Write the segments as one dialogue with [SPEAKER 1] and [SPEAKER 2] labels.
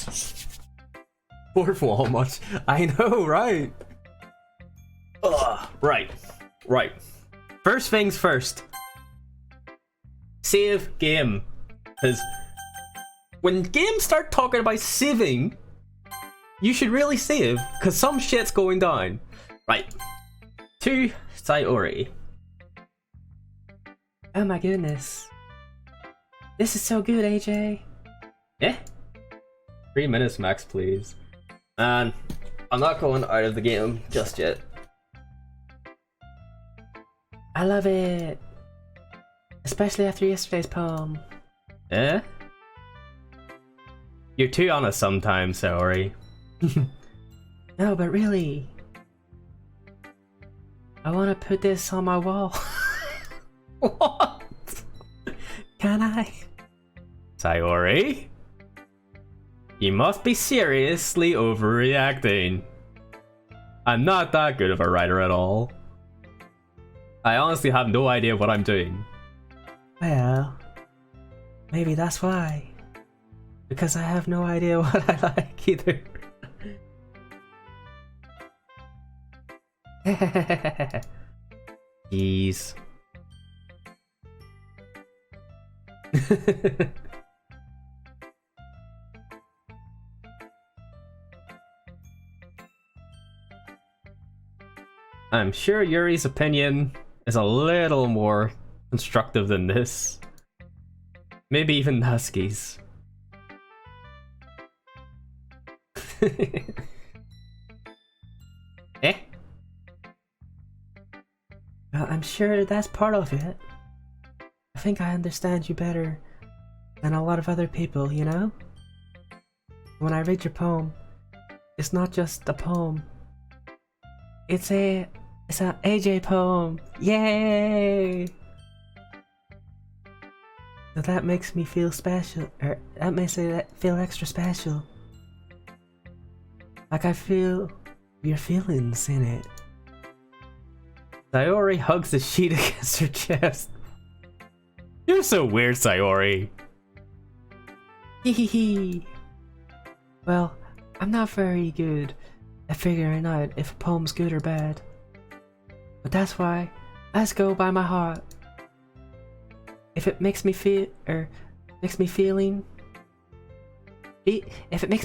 [SPEAKER 1] What? Fourth wall much? I know, right? Ugh, right. First things first. Save game. Because when games start talking about saving, you should really save, because some shit's going down. Right. To Sayori. Oh my goodness. This is so good, AJ. Yeah? 3 minutes max, please. And I'm not going out of the game just yet. I love it. Especially after yesterday's poem. Eh? You're too honest sometimes, sorry. No, but really. I want to put this on my wall. What? Can I? Sayori? You must be seriously overreacting. I'm not that good of a writer at all. I honestly have no idea what I'm doing. Well, maybe that's why. Because I have no idea what I like either. Jeez. I'm sure Yuri's opinion is a little more constructive than this. Maybe even Husky's. Eh? Well, I'm sure that's part of it. I think I understand you better than a lot of other people, you know? When I read your poem, it's not just a poem. It's an AJ poem. Yay! So that makes me feel special, or that makes it feel extra special. Like I feel your feelings in it. Sayori hugs the sheet against her chest. You're so weird, Sayori. Hehehe. Well, I'm not very good at figuring out if a poem's good or bad. But that's why I go by my heart. If it makes me feel, if it makes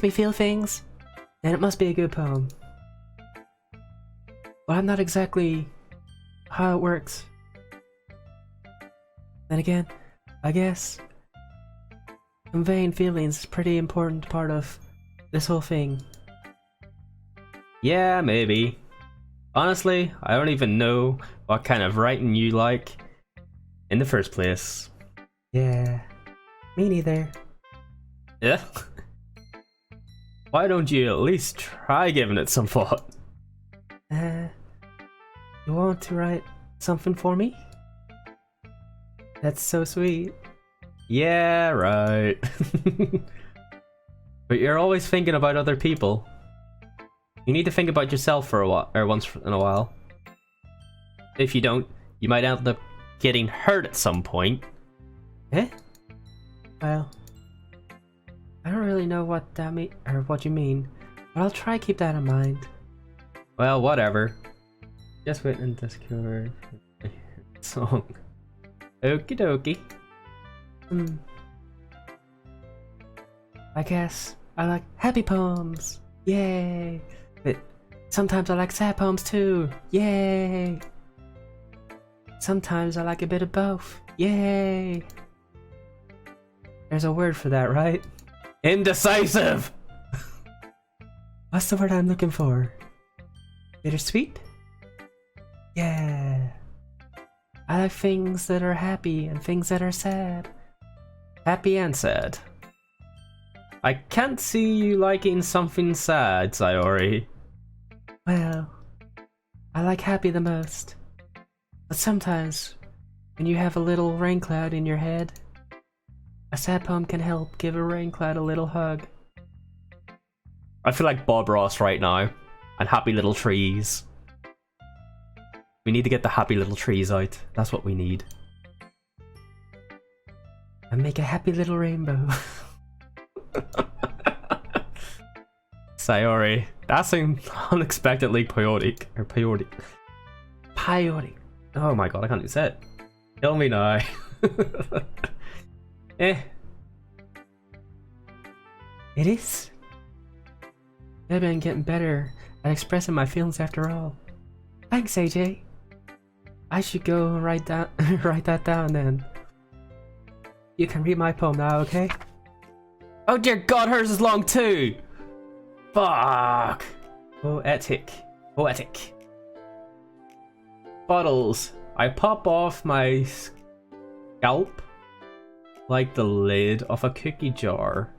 [SPEAKER 1] me feel things, then it must be a good poem. But I'm not exactly how it works. Then again, I guess conveying feelings is a pretty important part of this whole thing. Yeah, maybe. Honestly, I don't even know what kind of writing you like in the first place. Yeah, me neither. Yeah? Why don't you at least try giving it some thought? You want to write something for me? That's so sweet. Yeah, right. But you're always thinking about other people. You need to think about yourself for a while, or once in a while. If you don't, you might end up getting hurt at some point. Eh? Well, I don't really know what that mean or what you mean, but I'll try to keep that in mind. Well, whatever. Just wait in Discord for the song. Okie dokie. I guess I like happy poems. Yay! But sometimes I like sad poems too. Yay! Sometimes I like a bit of both. Yay! There's a word for that, right? Indecisive! What's the word I'm looking for? Bittersweet? Yeah. I like things that are happy and things that are sad. Happy and sad. I can't see you liking something sad, Sayori. Well, I like happy the most. But sometimes, when you have a little rain cloud in your head, a sad poem can help give a rain cloud a little hug. I feel like Bob Ross right now, and Happy Little Trees. We need to get the happy little trees out. That's what we need. And make a happy little rainbow. Sayori, that's unexpectedly chaotic. Or chaotic. Chaotic. Oh my god, I can't even say it. Kill me now. Eh. It is. Maybe I'm getting better at expressing my feelings after all. Thanks, AJ. I should go and write that down then. You can read my poem now, okay? Oh dear god, hers is long too! Fuck! Poetic. Poetic. Bottles. I pop off my scalp like the lid of a cookie jar.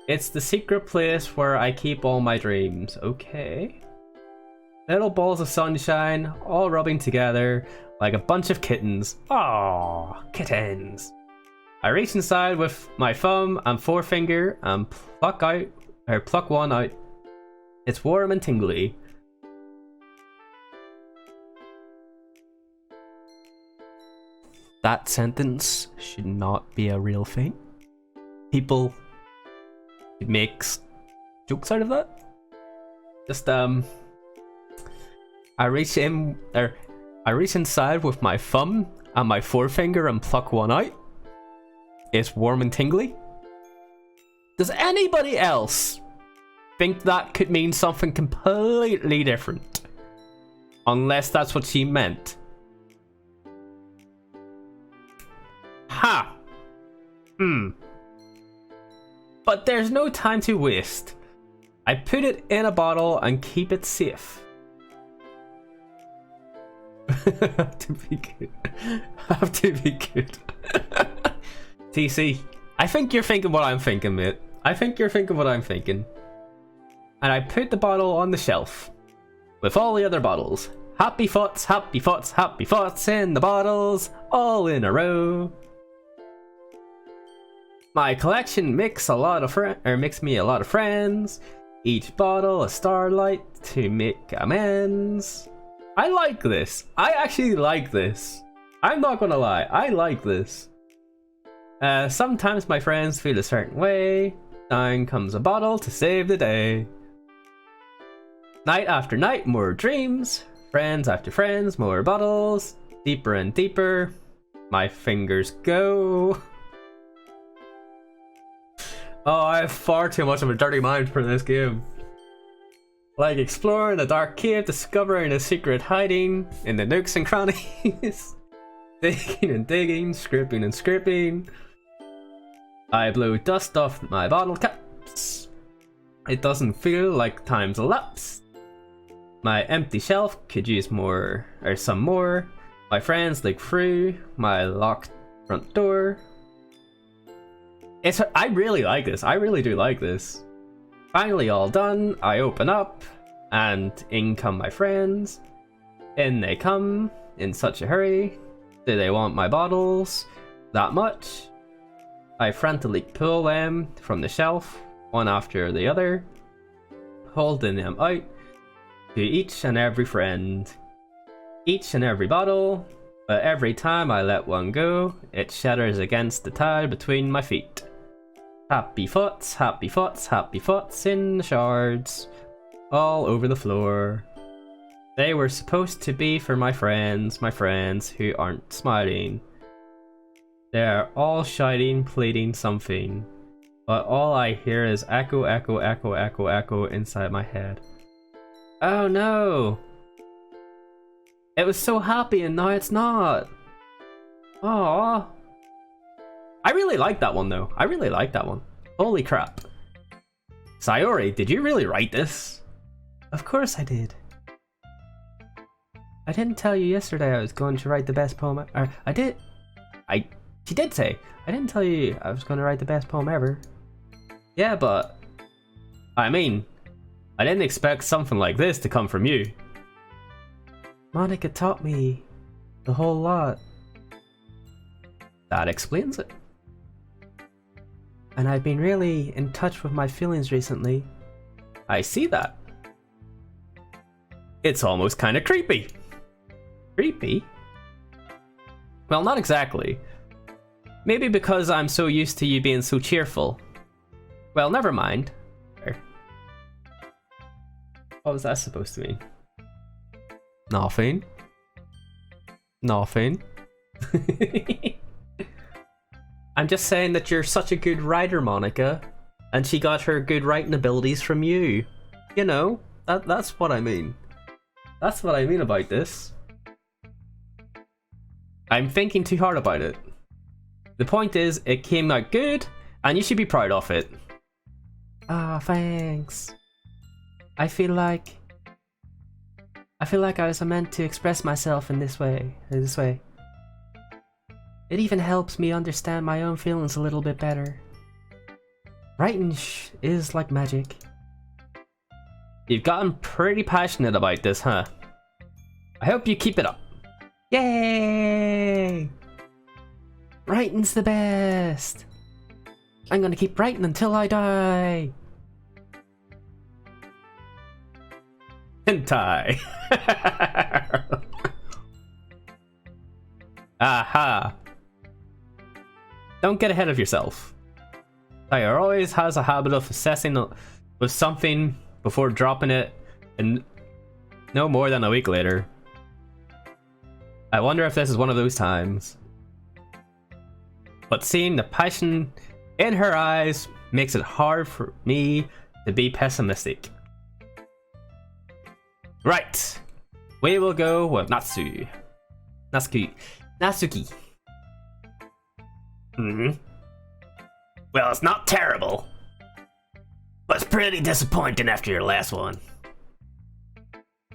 [SPEAKER 1] It's the secret place where I keep all my dreams. Okay. Little balls of sunshine, all rubbing together like a bunch of kittens. Aww, kittens. I reach inside with my thumb and forefinger and pluck one out. It's warm and tingly. That sentence should not be a real thing. People makes jokes out of that. Just I reach inside with my thumb and my forefinger and pluck one out. It's warm and tingly. Does anybody else think that could mean something completely different? Unless that's what she meant. Ha! But there's no time to waste. I put it in a bottle and keep it safe. Have to be good. Have to be good. TC, I think you're thinking what I'm thinking, mate. I think you're thinking what I'm thinking. And I put the bottle on the shelf with all the other bottles. Happy thoughts, happy thoughts, happy thoughts in the bottles, all in a row. My collection makes me a lot of friends. Each bottle a starlight to make amends. I like this. I actually like this. I'm not gonna lie. I like this. Sometimes my friends feel a certain way. Down comes a bottle to save the day. Night after night, more dreams. Friends after friends, more bottles. Deeper and deeper. My fingers go. Oh, I have far too much of a dirty mind for this game. Like exploring a dark cave, discovering a secret hiding in the nooks and crannies. Digging and digging, scraping and scraping. I blow dust off my bottle caps. It doesn't feel like time's elapsed. My empty shelf could use more, or some more. My friends look through my locked front door. I really like this. I really do like this. Finally all done, I open up, and in come my friends. In they come, in such a hurry. Do they want my bottles that much? I frantically pull them from the shelf, one after the other, holding them out to each and every friend. Each and every bottle, but every time I let one go, it shatters against the tile between my feet. Happy thoughts, happy thoughts, happy thoughts in the shards, all over the floor. They were supposed to be for my friends who aren't smiling. They're all shouting, pleading something, but all I hear is echo, echo, echo, echo, echo inside my head. Oh no! It was so happy and now it's not! Aww. I really like that one though. I really like that one. Holy crap. Sayori, did you really write this? Of course I did. I didn't tell you yesterday I was going to write the best poem. Or I did. She did say. I didn't tell you I was going to write the best poem ever. Yeah, but I mean, I didn't expect something like this to come from you. Monica taught me the whole lot. That explains it. And I've been really in touch with my feelings recently. I see that. It's almost kind of creepy. Creepy? Well, not exactly. Maybe because I'm so used to you being so cheerful. Well, never mind. There. What was that supposed to mean? Nothing. Nothing. I'm just saying that you're such a good writer, Monica, and she got her good writing abilities from you. You know, that's what I mean. That's what I mean about this. I'm thinking too hard about it. The point is, it came out good, and you should be proud of it. Ah, thanks. I feel like I was meant to express myself in this way. It even helps me understand my own feelings a little bit better. Writing is like magic. You've gotten pretty passionate about this, huh? I hope you keep it up. Yay! Writing's the best! I'm gonna keep writing until I die! Hentai! Aha! Don't get ahead of yourself. Tyre always has a habit of assessing with something before dropping it, and no more than a week later. I wonder if this is one of those times. But seeing the passion in her eyes makes it hard for me to be pessimistic. Right, we will go with Natsuki. Well, it's not terrible, but it's pretty disappointing after your last one.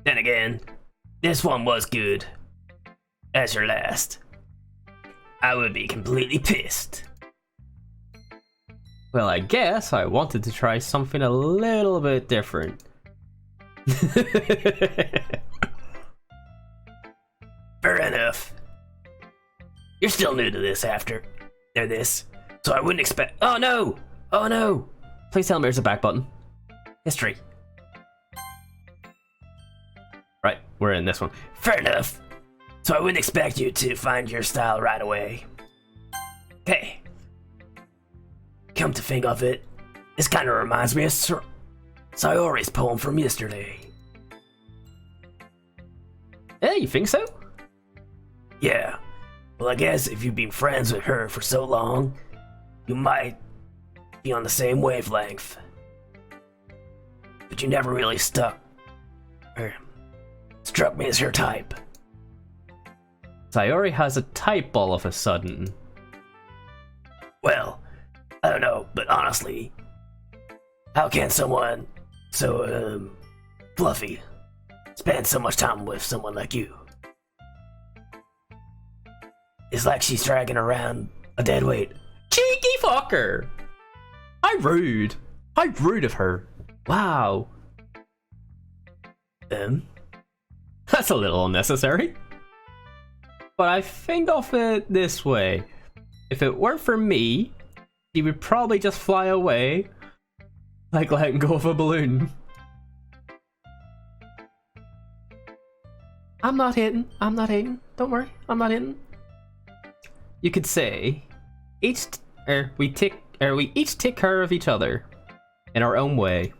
[SPEAKER 1] Then again, this one was good. As your last, I would be completely pissed. Well, I guess I wanted to try something a little bit different. Fair enough. You're still new to this so I wouldn't expect. Oh no! Oh no! Please tell me there's a back button. History. Right, we're in this one. Fair enough. So I wouldn't expect you to find your style right away. Hey. Come to think of it, this kind of reminds me of Sayori's poem from yesterday. Yeah, you think so? Yeah. Well, I guess if you've been friends with her for so long, you might be on the same wavelength. But you never really struck me as her type. Sayori has a type all of a sudden. Well, I don't know, but honestly, how can someone so, fluffy spend so much time with someone like you? It's like she's dragging around a dead weight. Cheeky fucker! How rude. How rude of her. Wow. That's a little unnecessary. But I think of it this way. If it weren't for me, he would probably just fly away, like letting go of a balloon. I'm not hating. Don't worry, I'm not hating. You could say, we each take care of each other in our own way.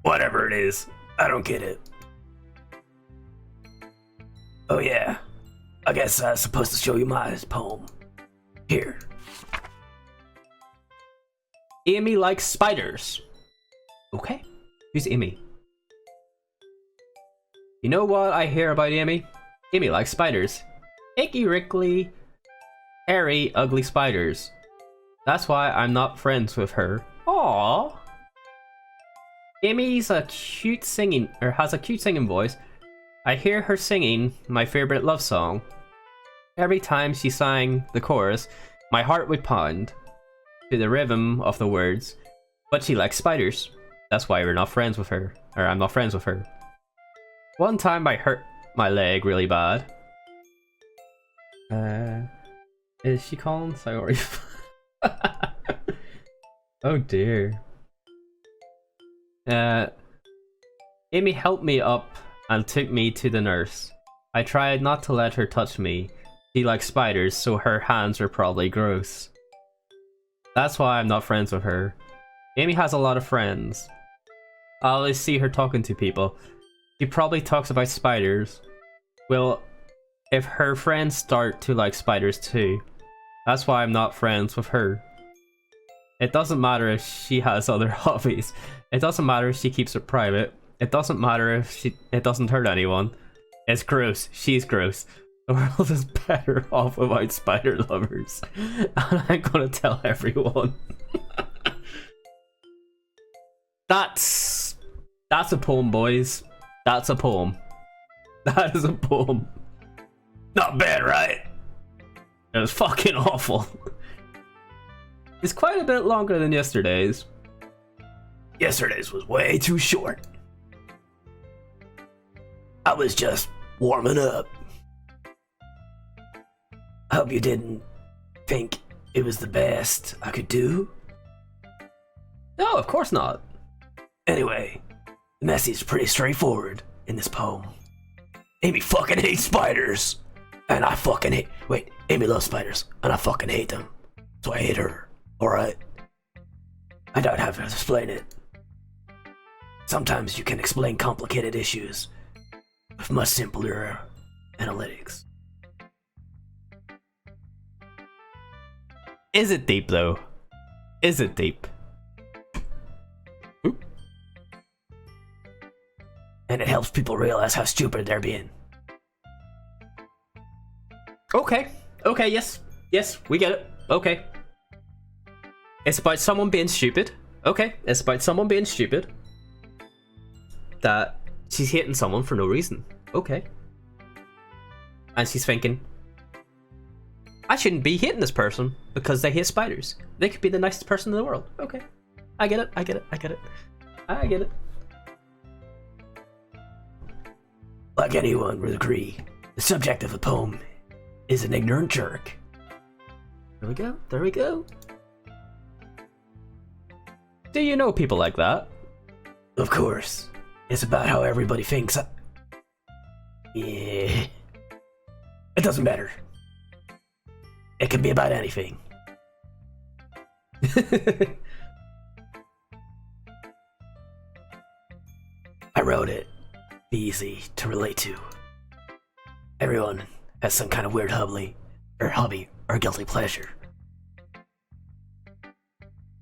[SPEAKER 1] Whatever it is, I don't get it. Oh yeah, I guess I was supposed to show you my poem. Here. Amy likes spiders. Okay, who's Amy? You know what I hear about Amy? Amy likes spiders. Icky, wrinkly, hairy, ugly spiders. That's why I'm not friends with her. Aww. Amy's has a cute singing voice. I hear her singing my favorite love song. Every time she sang the chorus, my heart would pound to the rhythm of the words. But she likes spiders. That's why we're not friends with her. Or I'm not friends with her. One time I hurt my leg really bad. Is she calling Sayori? Oh dear. Amy helped me up and took me to the nurse. I tried not to let her touch me. She likes spiders, so her hands are probably gross. That's why I'm not friends with her. Amy has a lot of friends. I always see her talking to people. She probably talks about spiders. Well, if her friends start to like spiders too, that's why I'm not friends with her. It doesn't matter if she has other hobbies. It doesn't matter if she keeps it private. It doesn't matter if it doesn't hurt anyone. It's gross. She's gross. The world is better off without spider lovers. And I'm gonna tell everyone. That's a poem, boys. That's a poem. That is a poem. Not bad, right? It was fucking awful. It's quite a bit longer than yesterday's. Yesterday's was way too short. I was just warming up. I hope you didn't think it was the best I could do. No, of course not. Anyway, the message is pretty straightforward in this poem. Amy fucking hates spiders. And I fucking hate... Wait, Amy loves spiders. And I fucking hate them. So I hate her. Alright? I don't have to explain it. Sometimes you can explain complicated issues with much simpler analytics. Is it deep, though? Is it deep? Ooh. And it helps people realize how stupid they're being. Okay. Okay, yes. Yes, we get it. Okay. It's about someone being stupid. Okay, it's about someone being stupid. That she's hating someone for no reason. Okay. And she's thinking, I shouldn't be hating this person because they hate spiders. They could be the nicest person in the world. Okay. I get it, I get it, I get it. I get it. Like anyone would agree, the subject of the poem is an ignorant jerk. There we go, there we go. Do you know people like that? Of course. It's about how everybody thinks. Yeah. It doesn't matter. It can be about anything. I wrote it. Be easy to relate to. Everyone has some kind of weird hobby or guilty pleasure.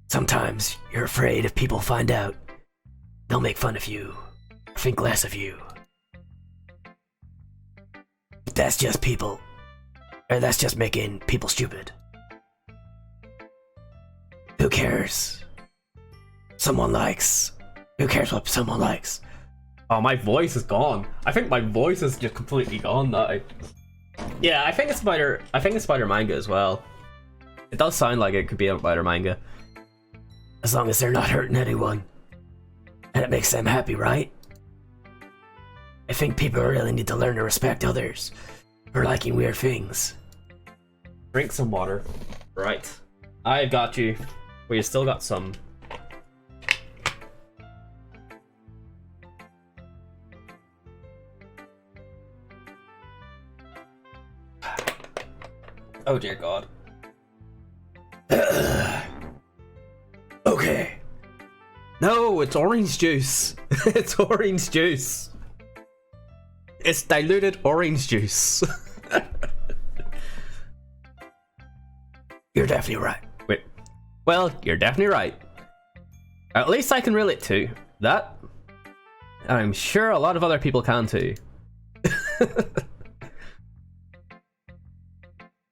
[SPEAKER 1] Sometimes you're afraid if people find out, they'll make fun of you, or think less of you. But that's just people. Or that's just making people stupid. Who cares? Someone likes. Who cares what someone likes? Oh, my voice is gone. I think my voice is just completely gone now. Yeah, I think it's about her manga as well. It does sound like it could be about her manga. As long as they're not hurting anyone. And it makes them happy, right? I think people really need to learn to respect others for liking weird things. Drink some water. Right. I got you. We still got some. Oh dear God. Okay. No, it's orange juice. It's orange juice. It's diluted orange juice. You're definitely right. Wait. Well, you're definitely right. At least I can relate to that. And I'm sure a lot of other people can too.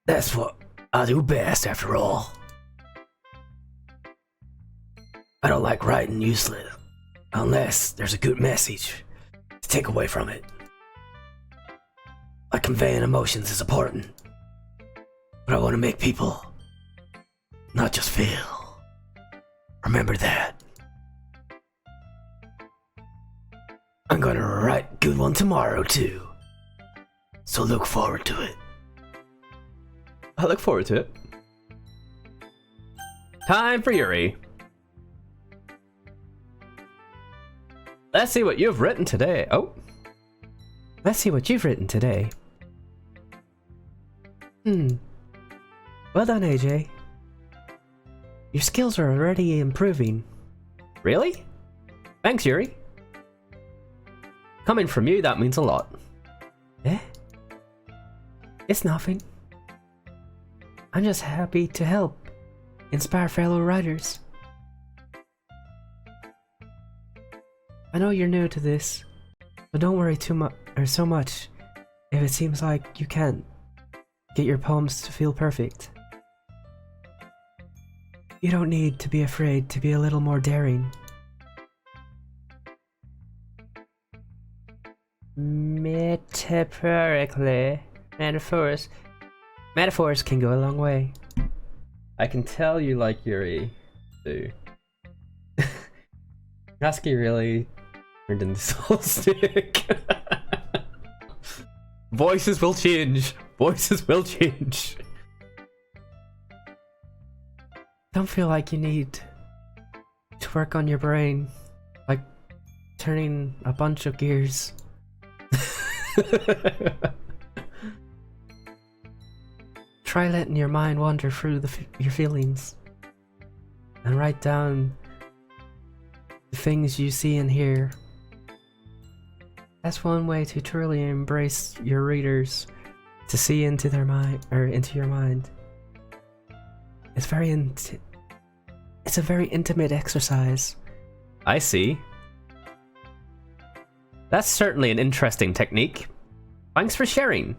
[SPEAKER 1] That's what I do best, after all. I don't like writing useless unless there's a good message to take away from it. Like conveying emotions is important, but I want to make people not just feel. Remember that. I'm gonna write a good one tomorrow too, so look forward to it. I look forward to it. Time for Yuri. Let's see what you've written today. Oh. Let's see what you've written today. Well done, AJ. Your skills are already improving. Really? Thanks, Yuri. Coming from you, that means a lot. Eh? It's nothing. I'm just happy to help inspire fellow writers. I know you're new to this, but don't worry too much or so much if it seems like you can't get your poems to feel perfect. You don't need to be afraid to be a little more daring. Metaphorically, metaphors can go a long way. I can tell you like Yuri, too. Natsuki really turned into Soul Stick. Voices will change. Voices will change. Don't feel like you need to work on your brain, like turning a bunch of gears. Try letting your mind wander through your feelings and write down the things you see and hear. That's one way to truly embrace your readers, to see into their mind or into your mind. It's a very intimate exercise. I see. That's certainly an interesting technique. Thanks for sharing.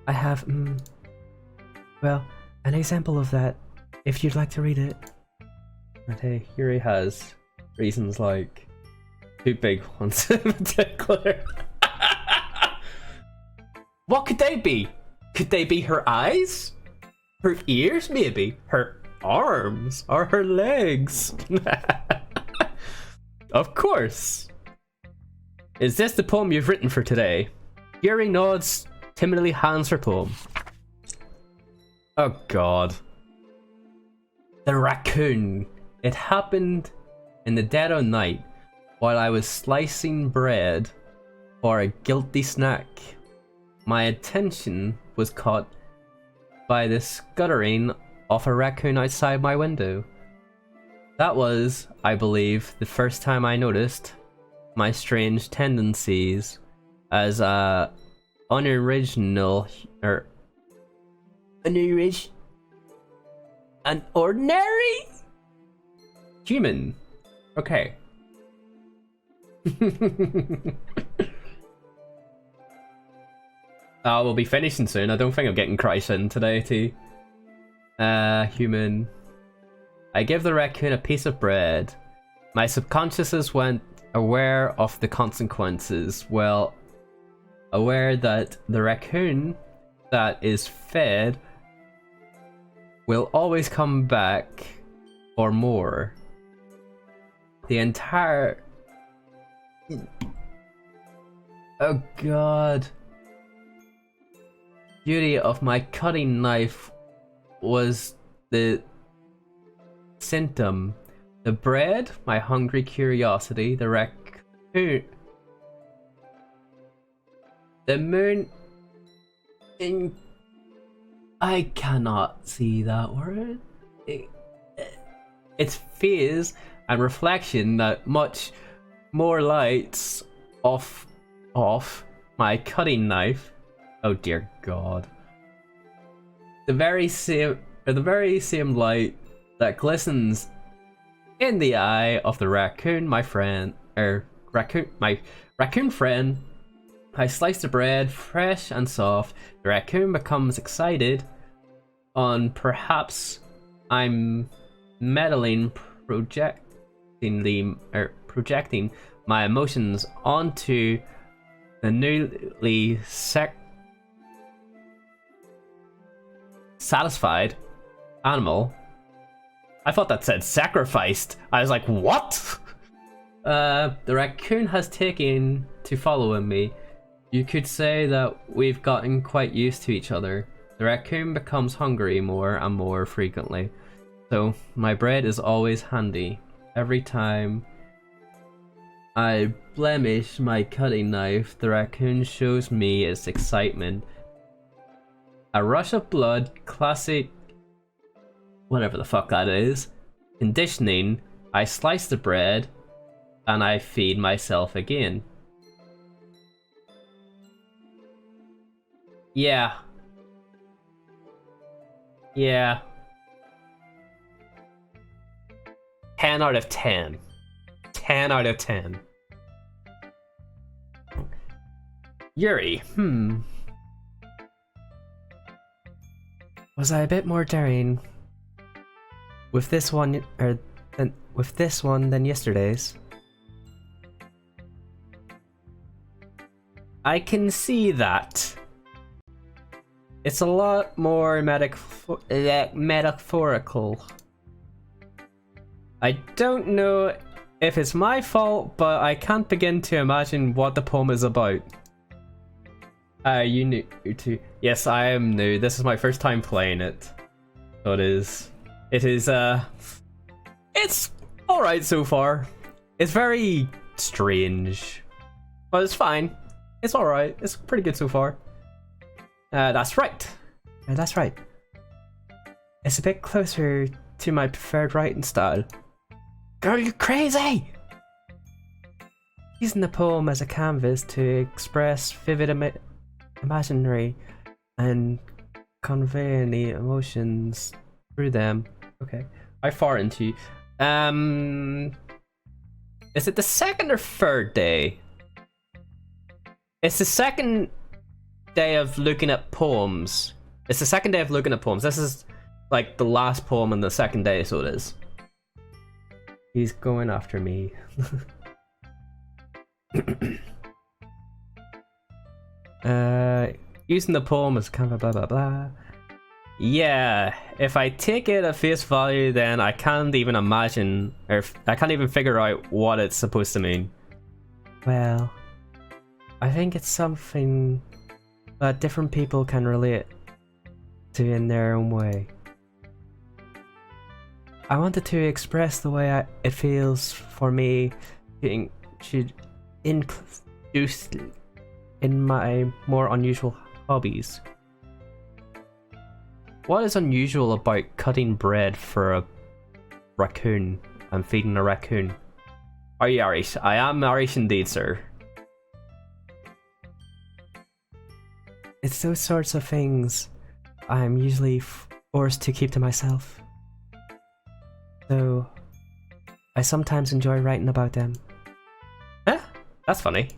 [SPEAKER 1] I have, well, an example of that, if you'd like to read it. Okay, Yuri has reasons like 2 big ones in particular. What could they be? Could they be her eyes? Her ears, maybe? Her arms? Or her legs? Of course. Is this the poem you've written for today? Yuri nods, timidly hands her poem. Oh god. The raccoon. It happened in the dead of night while I was slicing bread for a guilty snack. My attention was caught by the scuttering of a raccoon outside my window. That was, I believe, the first time I noticed my strange tendencies as a an ordinary human. Okay. We'll be finishing soon. I don't think I'm getting Christ in today, too. Human. I give the raccoon a piece of bread. My subconscious went aware of the consequences. Well, aware that the raccoon that is fed will always come back for more. The entire... Oh god. Beauty of my cutting knife was the symptom. The bread, my hungry curiosity, the raccoon. The moon in... I cannot see that word. It's fears and reflection that much more lights off my cutting knife. Oh dear God. The very same light that glistens in the eye of the raccoon, my raccoon friend. I slice the bread fresh and soft. The raccoon becomes excited on perhaps I'm meddling, projecting my emotions onto the newly satisfied animal. I thought that said sacrificed. I was like, what? The raccoon has taken to following me. You could say that we've gotten quite used to each other. The raccoon becomes hungry more and more frequently, so my bread is always handy. Every time I blemish my cutting knife, the raccoon shows me its excitement. A rush of blood, classic, whatever the fuck that is, conditioning I slice the bread, and I feed myself again. Yeah. Yeah. 10 out of 10. 10 out of 10. Yuri, Was I a bit more daring with this one than yesterday's? I can see that. It's a lot more metaphorical. I don't know if it's my fault, but I can't begin to imagine what the poem is about. You new too? Yes, I am new. This is my first time playing it. So it is, it's alright so far. It's very strange, but it's fine. It's alright. It's pretty good so far. That's right. That's right. It's a bit closer to my preferred writing style. Girl, you're crazy! Using the poem as a canvas to express vivid imaginary and convey any emotions through them. Okay. I far into you. Is it the second or third day? It's the second day of looking at poems. It's the second day of looking at poems. This is like the last poem on the second day, so it is. He's going after me. Using the poem as kind of blah blah blah. Yeah, if I take it at face value, then I can't even imagine, or I can't even figure out what it's supposed to mean. Well, I think it's something that different people can relate to in their own way. I wanted to express the way it feels for me being introduced in my more unusual hobbies. What is unusual about cutting bread for a raccoon and feeding a raccoon? Are you Irish? I am Irish indeed, sir. It's those sorts of things I'm usually forced to keep to myself. So, I sometimes enjoy writing about them. Eh? That's funny.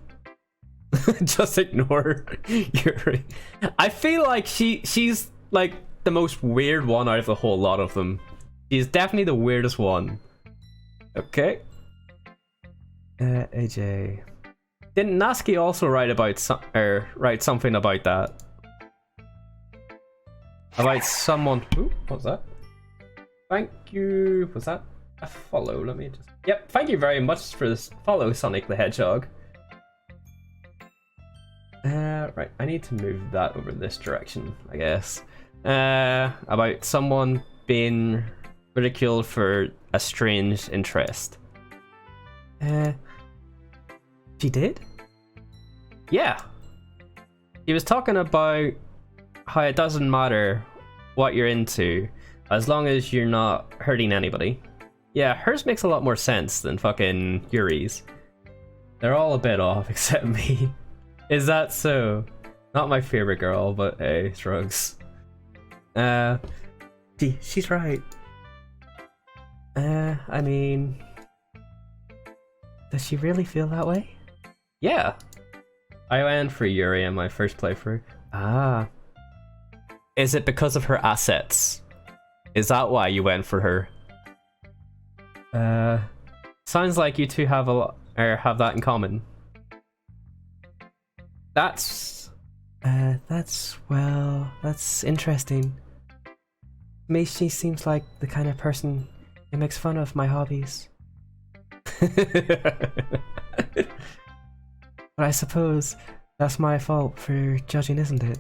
[SPEAKER 1] Just ignore Yuri. I feel like she's like the most weird one out of the whole lot of them. She's definitely the weirdest one. Okay. AJ. Didn't Nasky also write about write something about that? About someone. Ooh, what's that? Thank you. Was that a follow? Let me just. Yep. Thank you very much for this follow, Sonic the Hedgehog. Right. I need to move that over this direction, I guess. About someone being ridiculed for a strange interest. She did? Yeah. He was talking about how it doesn't matter what you're into as long as you're not hurting anybody. Yeah, hers makes a lot more sense than fucking Yuri's. They're all a bit off except me. Is that so? Not my favorite girl, but hey, shrugs. She's right. I mean, does she really feel that way? Yeah. I went for Yuri in my first playthrough. Ah. Is it because of her assets? Is that why you went for her? Sounds like you two have have that in common. That's interesting. Me, she seems like the kind of person who makes fun of my hobbies. But I suppose that's my fault for judging, isn't it?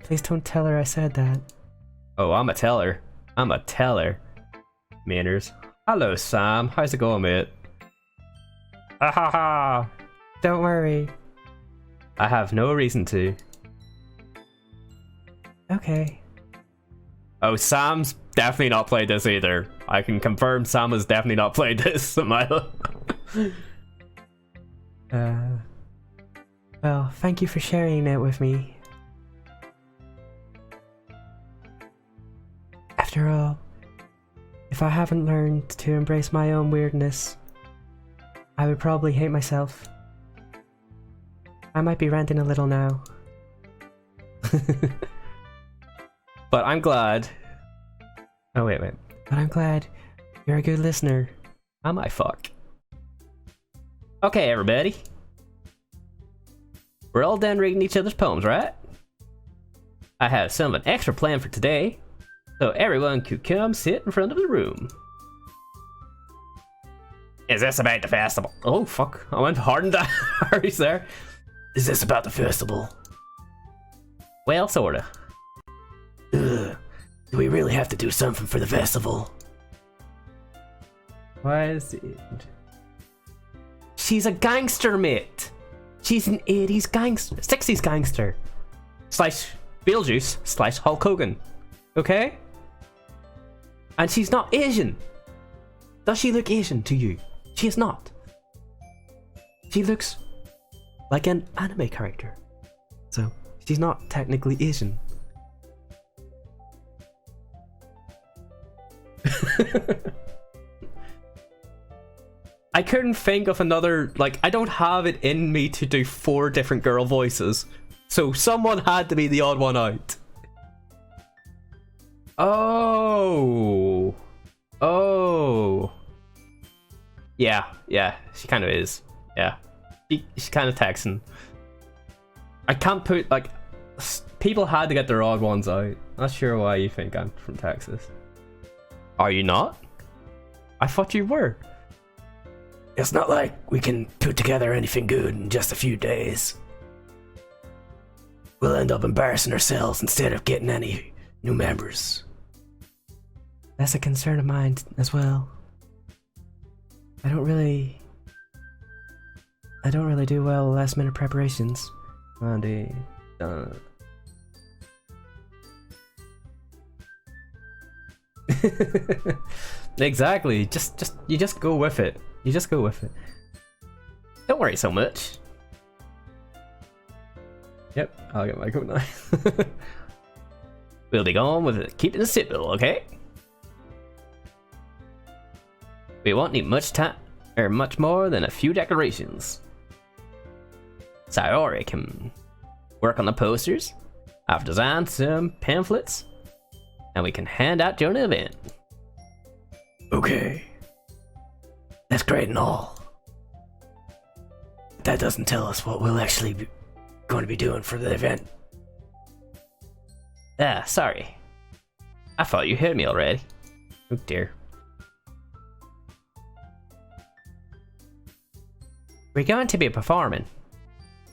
[SPEAKER 1] Please don't tell her I said that. Oh, I'm a teller. I'm a teller. Manners. Hello, Sam. How's it going, mate? Ha ha ha! Don't worry. I have no reason to. Okay. Oh, Sam's definitely not played this either. I can confirm Sam has definitely not played this. Well, thank you for sharing it with me. After all, if I haven't learned to embrace my own weirdness, I would probably hate myself. I might be ranting a little now. But I'm glad. Oh, wait. But I'm glad you're a good listener. Am I fuck? Okay, everybody. We're all done reading each other's poems, right? I have some of an extra plan for today, so everyone could come sit in front of the room. Is this about the festival? Oh, fuck. I went hard and hard there. Is this about the festival? Well, sorta. Ugh. Do we really have to do something for the festival? Why is it? She's a gangster, mate. She's an 80s gangster, 60s gangster. Slash Beetlejuice, slash Hulk Hogan. Okay? And she's not Asian. Does she look Asian to you? She is not. She looks like an anime character. So, she's not technically Asian. I couldn't think of another, like, I don't have it in me to do 4 different girl voices. So someone had to be the odd one out. Oh. Yeah, she kind of is. Yeah. She's kind of Texan. I can't put, like, people had to get their odd ones out. Not sure why you think I'm from Texas. Are you not? I thought you were. It's not like we can put together anything good in just a few days. We'll end up embarrassing ourselves instead of getting any new members. That's a concern of mine as well. I don't really do well with last minute preparations. Exactly. You just go with it. You just go with it. Don't worry so much. Yep, I'll get my coat now. We'll be going with it. Keeping it simple, okay? We won't need much time or much more than a few decorations. Sayori can work on the posters. I've designed some pamphlets, and we can hand out during the event. Okay. That's great and all. But that doesn't tell us what we'll actually be going to be doing for the event. Sorry. I thought you heard me already. Oh dear. We're going to be performing.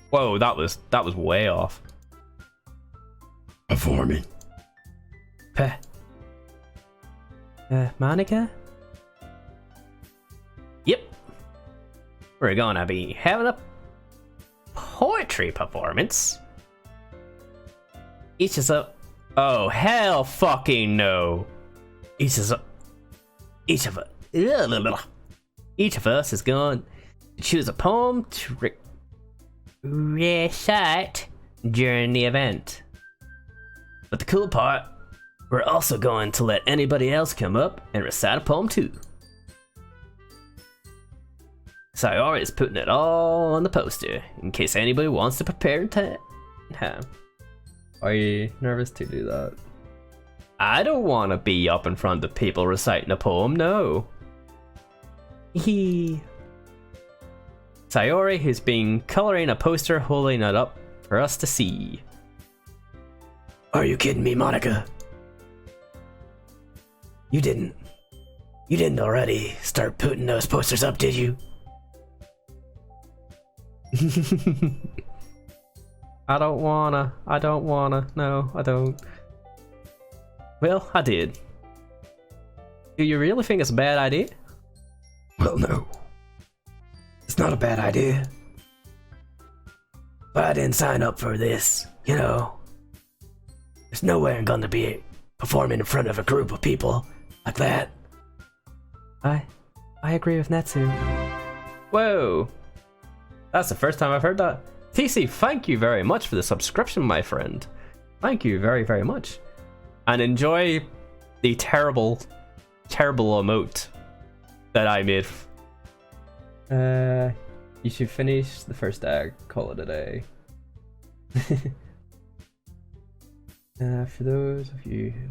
[SPEAKER 1] Whoa, that was way off. Performing? Monica? Yep. We're gonna be having a poetry performance. Each is a... Oh, hell fucking no. Each of us is going to choose a poem to recite during the event. But the cool part, we're also going to let anybody else come up and recite a poem too. Sayori is putting it all on the poster in case anybody wants to prepare in time. Are you nervous to do that? I don't want to be up in front of people reciting a poem, no. Sayori has been coloring a poster, holding it up for us to see. Are you kidding me, Monica? You didn't already start putting those posters up, did you? I don't wanna, no, I don't. Well, I did. Do you really think it's a bad idea? Well, no. It's not a bad idea. But I didn't sign up for this, you know. There's no way I'm gonna be performing in front of a group of people like that. I agree with Natsu. Whoa! That's the first time I've heard that. TC, thank you very much for the subscription, my friend. Thank you very, very much. And enjoy the terrible, terrible emote that I made. You should finish the first act, call it a day. For those of you who...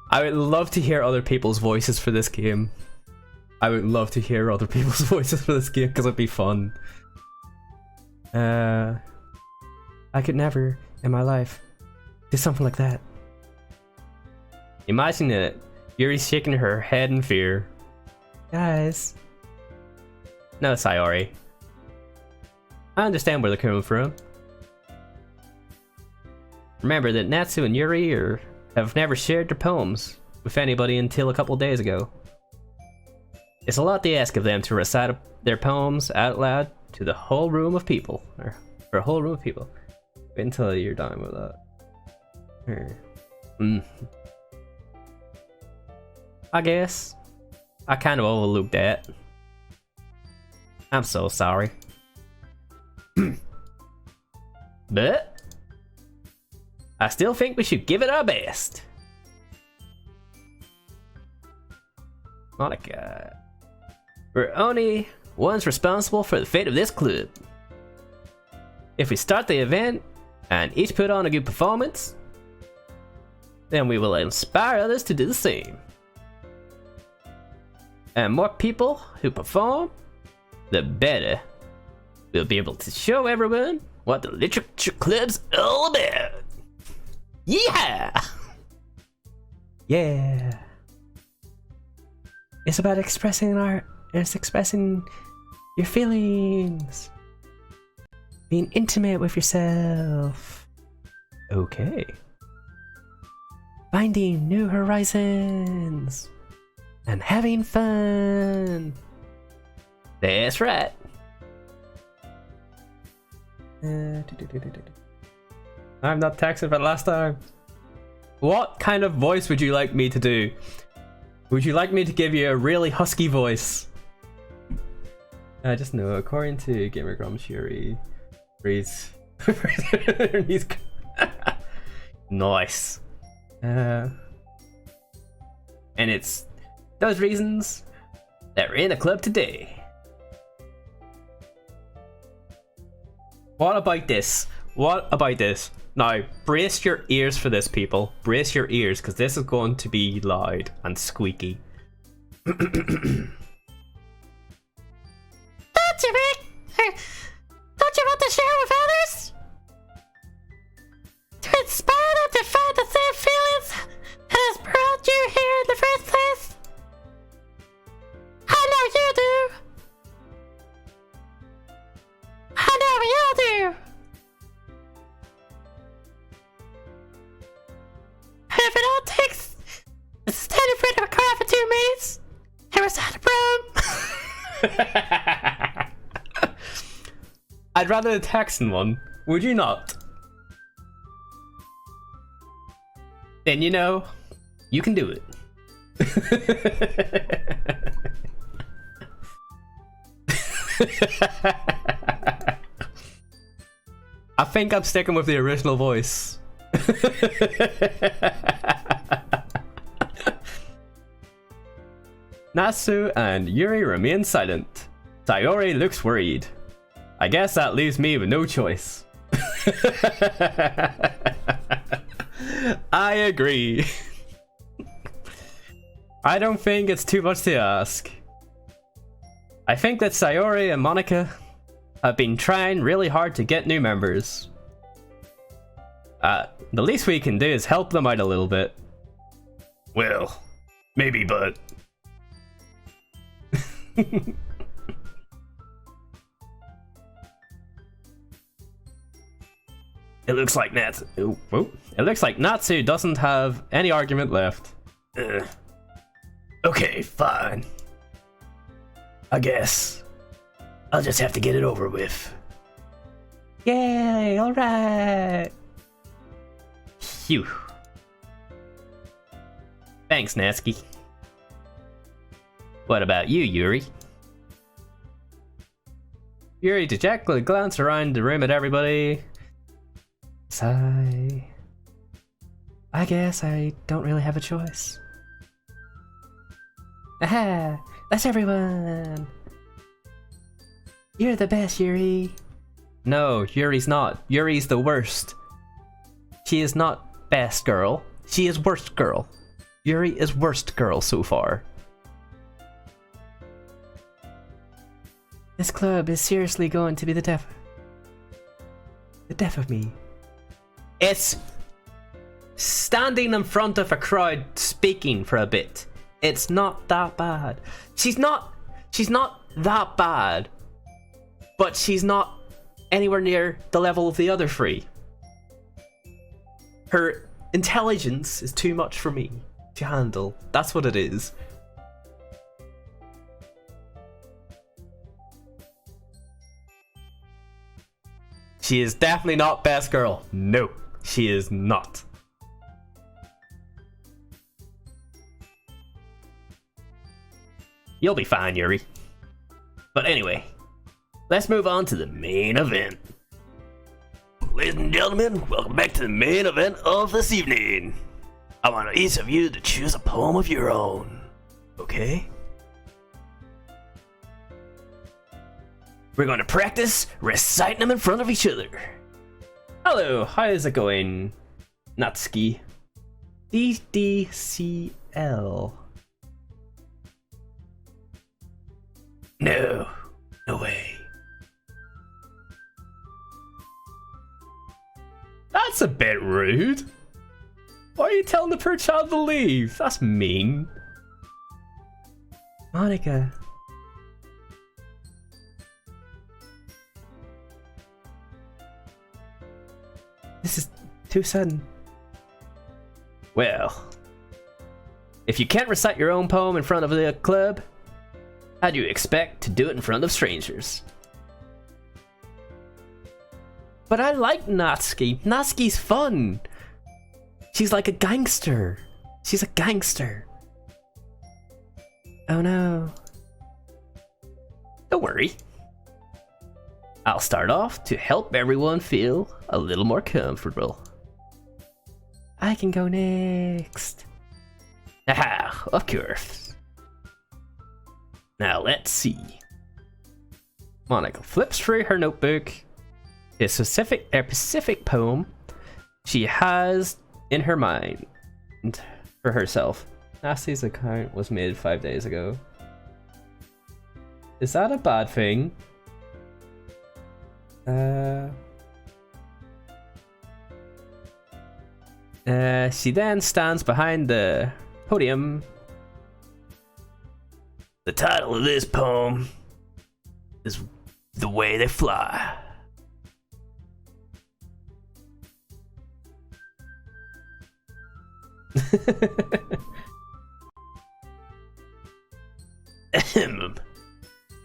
[SPEAKER 1] I would love to hear other people's voices for this game. I would love to hear other people's voices for this game because it'd be fun. I could never in my life do something like that. Imagine it. Yuri's shaking her head in fear. Guys. No, Sayori. I understand where they're coming from. Remember that Natsu and Yuri have never shared their poems with anybody until a couple days ago. It's a lot to ask of them to recite their poems out loud to the whole room of people. Or for a whole room of people. Wait until you're done with that. I guess. I kind of overlooked that. I'm so sorry. But I still think we should give it our best. Monica. We're only ones responsible for the fate of this club. If we start the event and each put on a good performance, then we will inspire others to do the same. And more people who perform, the better. We'll be able to show everyone what the literature club's all about. Yeah! Yeah. It's about expressing art. It's expressing your feelings. Being intimate with yourself. Okay. Finding new horizons. And having fun. That's right. I'm not texting for last time. What kind of voice would you like me to do? Would you like me to give you a really husky voice? I just know, according to Gamer Grumps, Yuri reads. Nice. And it's those reasons that we're in the club today. What about this? What about this? Now, brace your ears for this, people. Brace your ears, because this is going to be loud and squeaky.
[SPEAKER 2] Don't you, Rick? Don't you want to share with others? To inspire them to find the same feelings that has brought you here in the first place? I know you do. I know we all do. And if it all takes is stand in front of a car for 2 minutes and recite a poem.
[SPEAKER 1] I'd rather a Texan one, would you not? Then you know, you can do it. I think I'm sticking with the original voice. Natsu and Yuri remain silent. Sayori looks worried. I guess that leaves me with no choice. I agree. I don't think it's too much to ask. I think that Sayori and Monica have been trying really hard to get new members. The least we can do is help them out a little bit. Well, maybe, but... It looks like Natsu. It looks like Natsu doesn't have any argument left. Okay, fine. I guess I'll just have to get it over with. Yay! Alright! Phew. Thanks, Natsuki. What about you, Yuri? Yuri dejectedly glanced around the room at everybody. Sigh. I guess I don't really have a choice. Aha! That's everyone! You're the best, Yuri. No, Yuri's not. Yuri's the worst. She is not best girl. She is worst girl. Yuri is worst girl so far. This club is seriously going to be the death of me. It's standing in front of a crowd speaking for a bit. It's not that bad. She's not that bad. But she's not anywhere near the level of the other three. Her intelligence is too much for me to handle. That's what it is. She is definitely not best girl. No, she is not. You'll be fine, Yuri. But anyway, let's move on to the main event. Ladies and gentlemen, welcome back to the main event of this evening. I want each of you to choose a poem of your own, okay? We're going to practice reciting them in front of each other. Hello, how is it going, Natsuki? DDCL. No, no way. That's a bit rude. Why are you telling the poor child to leave? That's mean. Monica. This is too sudden. Well, if you can't recite your own poem in front of the club, how do you expect to do it in front of strangers? But I like Natsuki. Natsuki's fun. She's like a gangster. She's a gangster. Oh no. Don't worry. I'll start off to help everyone feel a little more comfortable. I can go next. Aha, of course. Now let's see. Monica flips through her notebook. A specific poem she has in her mind for herself. Nasty's account was made 5 days ago. Is that a bad thing? She then stands behind the podium. The title of this poem is The Way They Fly.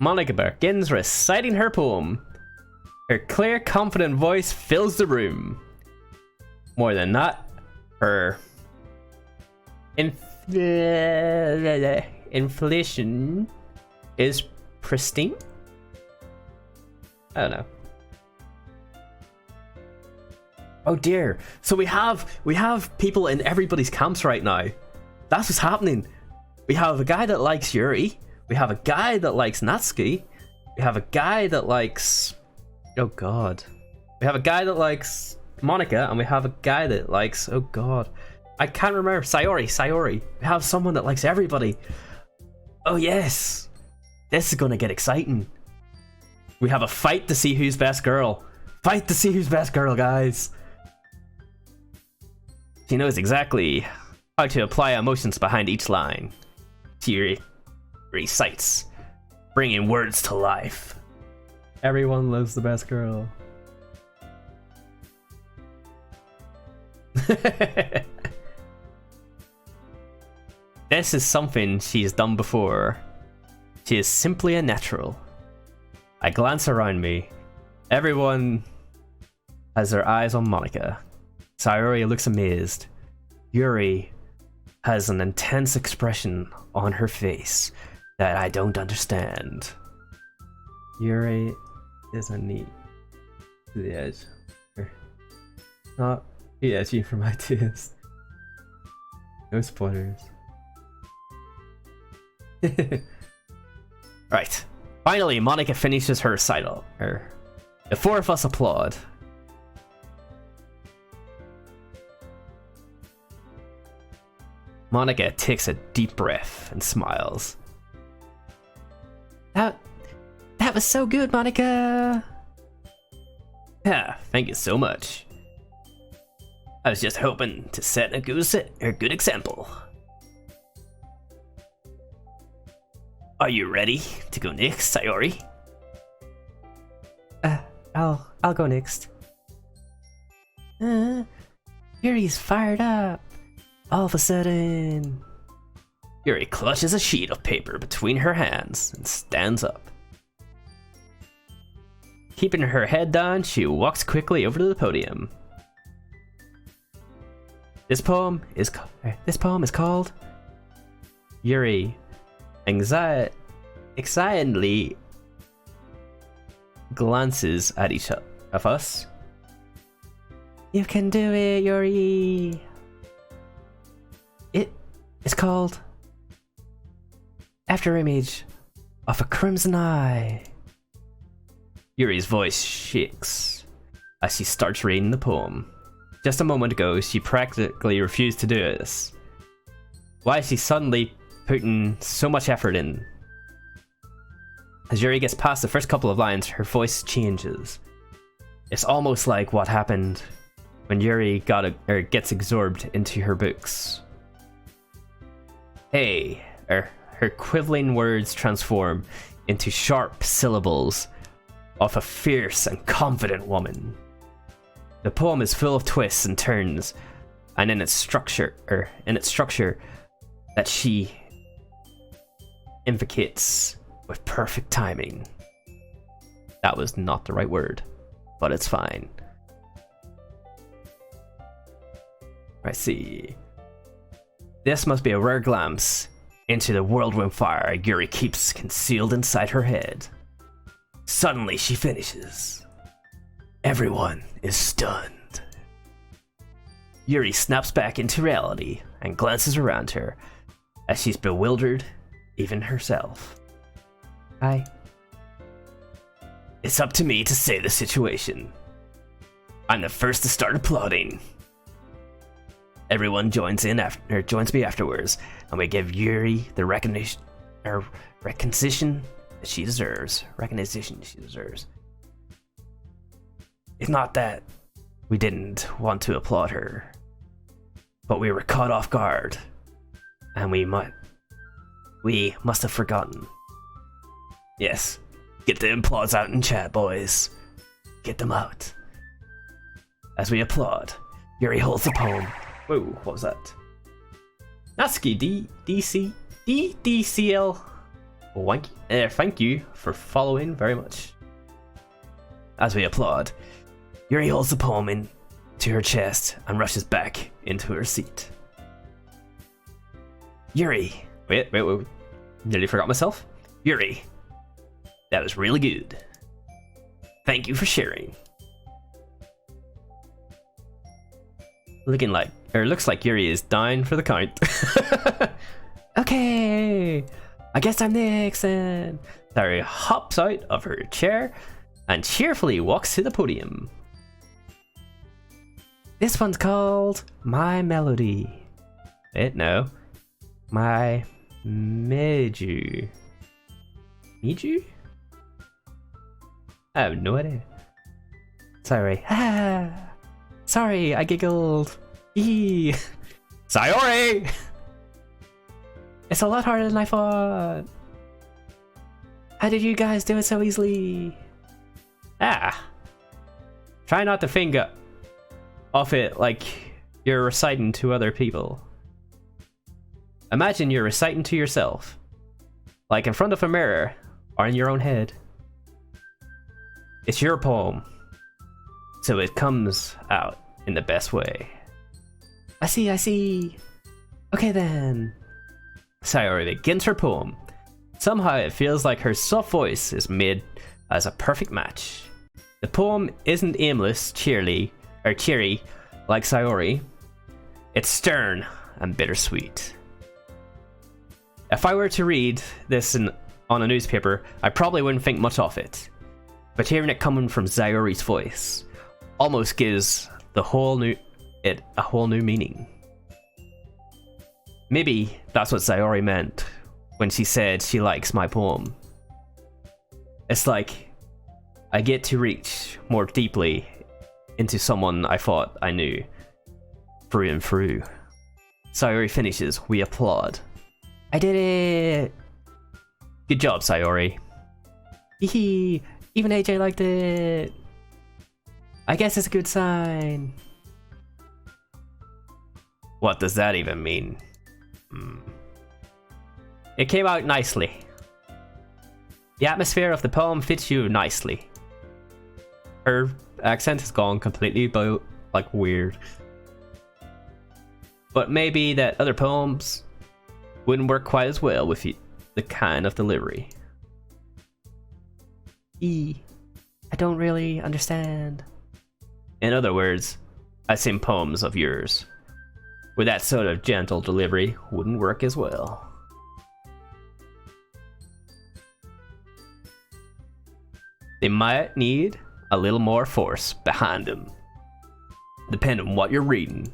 [SPEAKER 1] Monica begins reciting her poem. Her clear, confident voice fills the room. More than that, her inflation is pristine. I don't know. Oh dear. So we have people in everybody's camps right now. That's what's happening. We have a guy that likes Yuri. We have a guy that likes Natsuki. We have a guy that likes... Oh god. We have a guy that likes Monica, and we have a guy that likes... Oh god. I can't remember. Sayori. We have someone that likes everybody. Oh yes. This is gonna get exciting. We have a fight to see who's best girl. Fight to see who's best girl, guys. She knows exactly how to apply emotions behind each line. She recites, bringing words to life. Everyone loves the best girl. This is something she's done before. She is simply a natural. I glance around me. Everyone has her eyes on Monica. Sayori looks amazed. Yuri has an intense expression on her face that I don't understand. Yuri is a knee to the edge. Not the edgy for my taste. No spoilers. Right. Finally, Monica finishes her recital. The four of us applaud. Monica takes a deep breath and smiles.
[SPEAKER 2] That was so good, Monica.
[SPEAKER 1] Yeah, thank you so much. I was just hoping to set a good example. Are you ready to go next, Sayori?
[SPEAKER 2] I'll go next. Yuri's fired up. All of a sudden,
[SPEAKER 1] Yuri clutches a sheet of paper between her hands and stands up. Keeping her head down, she walks quickly over to the podium. This poem is called Yuri excitedly glances at each of us.
[SPEAKER 2] You can do it, Yuri. It's called After Image of a Crimson Eye.
[SPEAKER 1] Yuri's voice shakes as she starts reading the poem. Just a moment ago, she practically refused to do this. Why is she suddenly putting so much effort in? As Yuri gets past the first couple of lines, her voice changes. It's almost like what happened when Yuri gets absorbed into her books. Hey, her quivering words transform into sharp syllables of a fierce and confident woman. The poem is full of twists and turns, and in its structure that she invocates with perfect timing. That was not the right word, but it's fine. I see. This must be a rare glimpse into the whirlwind fire Yuri keeps concealed inside her head. Suddenly she finishes. Everyone is stunned. Yuri snaps back into reality and glances around her as she's bewildered, even herself. It's up to me to say the situation. I'm the first to start applauding. Everyone joins me afterwards, and we give Yuri the recognition she deserves. It's not that we didn't want to applaud her, but we were caught off guard, and we must have forgotten. Yes, get the applause out in chat, boys. Get them out. As we applaud, Yuri holds the poem. Whoa, what was that? Natsuki DDCL. Thank you for following very much. As we applaud, Yuri holds the poem into her chest and rushes back into her seat. Yuri, wait, nearly forgot myself. Yuri, that was really good. Thank you for sharing. Looks like Yuri is dying for the count. Okay, I guess I'm next then. Sayori hops out of her chair and cheerfully walks to the podium.
[SPEAKER 2] This one's called My Melody.
[SPEAKER 1] Wait, no. My Meiju. Meiju? I have no idea.
[SPEAKER 2] Sorry. Sorry, I giggled. Eee.
[SPEAKER 1] Sayori!
[SPEAKER 2] It's a lot harder than I thought. How did you guys do it so easily?
[SPEAKER 1] Try not to finger off it like you're reciting to other people. Imagine you're reciting to yourself, like in front of a mirror or in your own head. It's your poem, so it comes out in the best way.
[SPEAKER 2] I see. Okay then.
[SPEAKER 1] Sayori begins her poem. Somehow it feels like her soft voice is made as a perfect match. The poem isn't aimless, cheery like Sayori. It's stern and bittersweet. If I were to read this on a newspaper, I probably wouldn't think much of it. But hearing it coming from Sayori's voice almost gives a whole new meaning. Maybe that's what Sayori meant when she said she likes my poem. It's like I get to reach more deeply into someone I thought I knew through and through. Sayori finishes, we applaud.
[SPEAKER 2] I did it!
[SPEAKER 1] Good job, Sayori.
[SPEAKER 2] Hee, even AJ liked it. I guess it's a good sign.
[SPEAKER 1] What does that even mean? It came out nicely. The atmosphere of the poem fits you nicely. Her accent has gone completely weird. But maybe that other poems wouldn't work quite as well with the kind of delivery.
[SPEAKER 2] I don't really understand.
[SPEAKER 1] In other words, I've seen poems of yours where that sort of gentle delivery wouldn't work as well. They might need a little more force behind them, depending on what you're reading.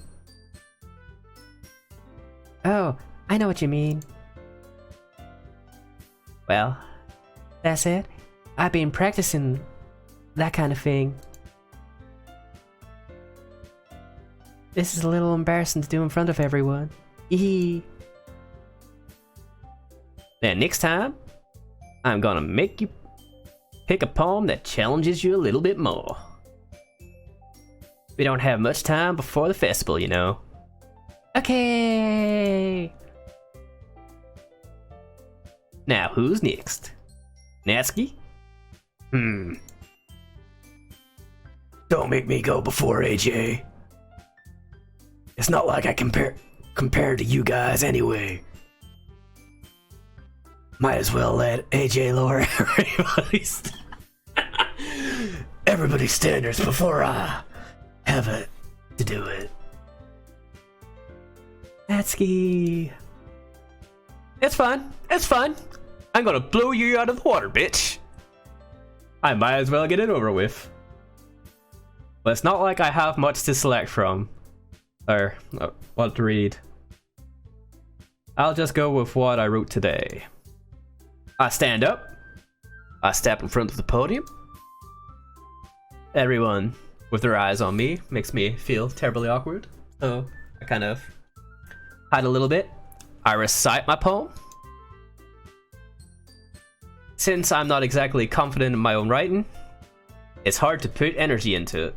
[SPEAKER 2] Oh, I know what you mean.
[SPEAKER 1] Well,
[SPEAKER 2] that's it. I've been practicing that kind of thing. This is a little embarrassing to do in front of everyone. Then
[SPEAKER 1] next time, I'm gonna make you pick a poem that challenges you a little bit more. We don't have much time before the festival, you know.
[SPEAKER 2] Okay.
[SPEAKER 1] Now, who's next? Natsuki?
[SPEAKER 3] Don't make me go before AJ. It's not like I compare to you guys anyway. Might as well let AJ lower everybody's standards before I have it to do it.
[SPEAKER 2] Natsuki.
[SPEAKER 1] It's fine. I'm gonna blow you out of the water, bitch. I might as well get it over with. But it's not like I have much to select from. Or what to read. I'll just go with what I wrote today. I stand up. I step in front of the podium. Everyone with their eyes on me makes me feel terribly awkward. So I kind of hide a little bit. I recite my poem. Since I'm not exactly confident in my own writing, it's hard to put energy into it.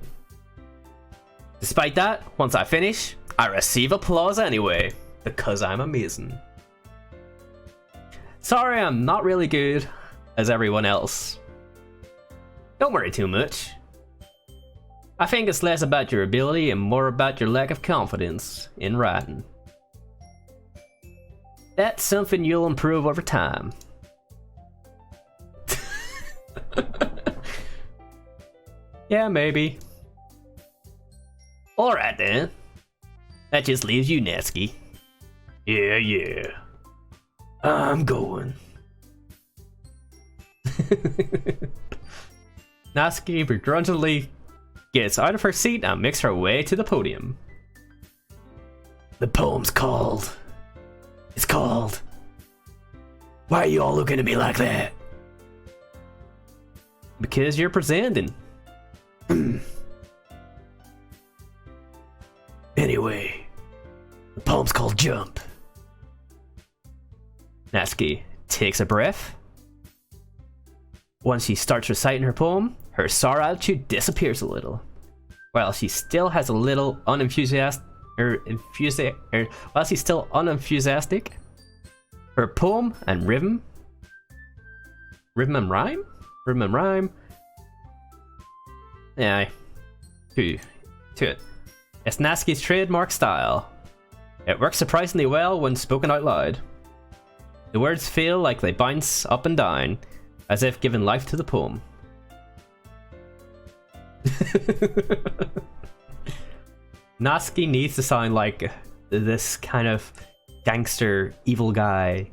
[SPEAKER 1] Despite that, once I finish, I receive applause anyway, because I'm amazing. Sorry I'm not really good as everyone else. Don't worry too much. I think it's less about your ability and more about your lack of confidence in writing. That's something you'll improve over time. Yeah, maybe. Alright then. That just leaves you, Natsuki.
[SPEAKER 3] Yeah. I'm going.
[SPEAKER 1] Natsuki begrudgingly gets out of her seat and makes her way to the podium.
[SPEAKER 3] The poem's called... It's called... Why are you all looking at me like that?
[SPEAKER 1] Because you're presenting.
[SPEAKER 3] Anyway, the poem's called Jump.
[SPEAKER 1] Natsuki takes a breath. Once she starts reciting her poem, her sour attitude disappears a little. While she still has a little unenthusiastic, her poem and rhythm and rhyme? Yeah, to it. It's Natsuki's trademark style. It works surprisingly well when spoken out loud. The words feel like they bounce up and down, as if giving life to the poem. Natsuki needs to sound like this kind of gangster evil guy.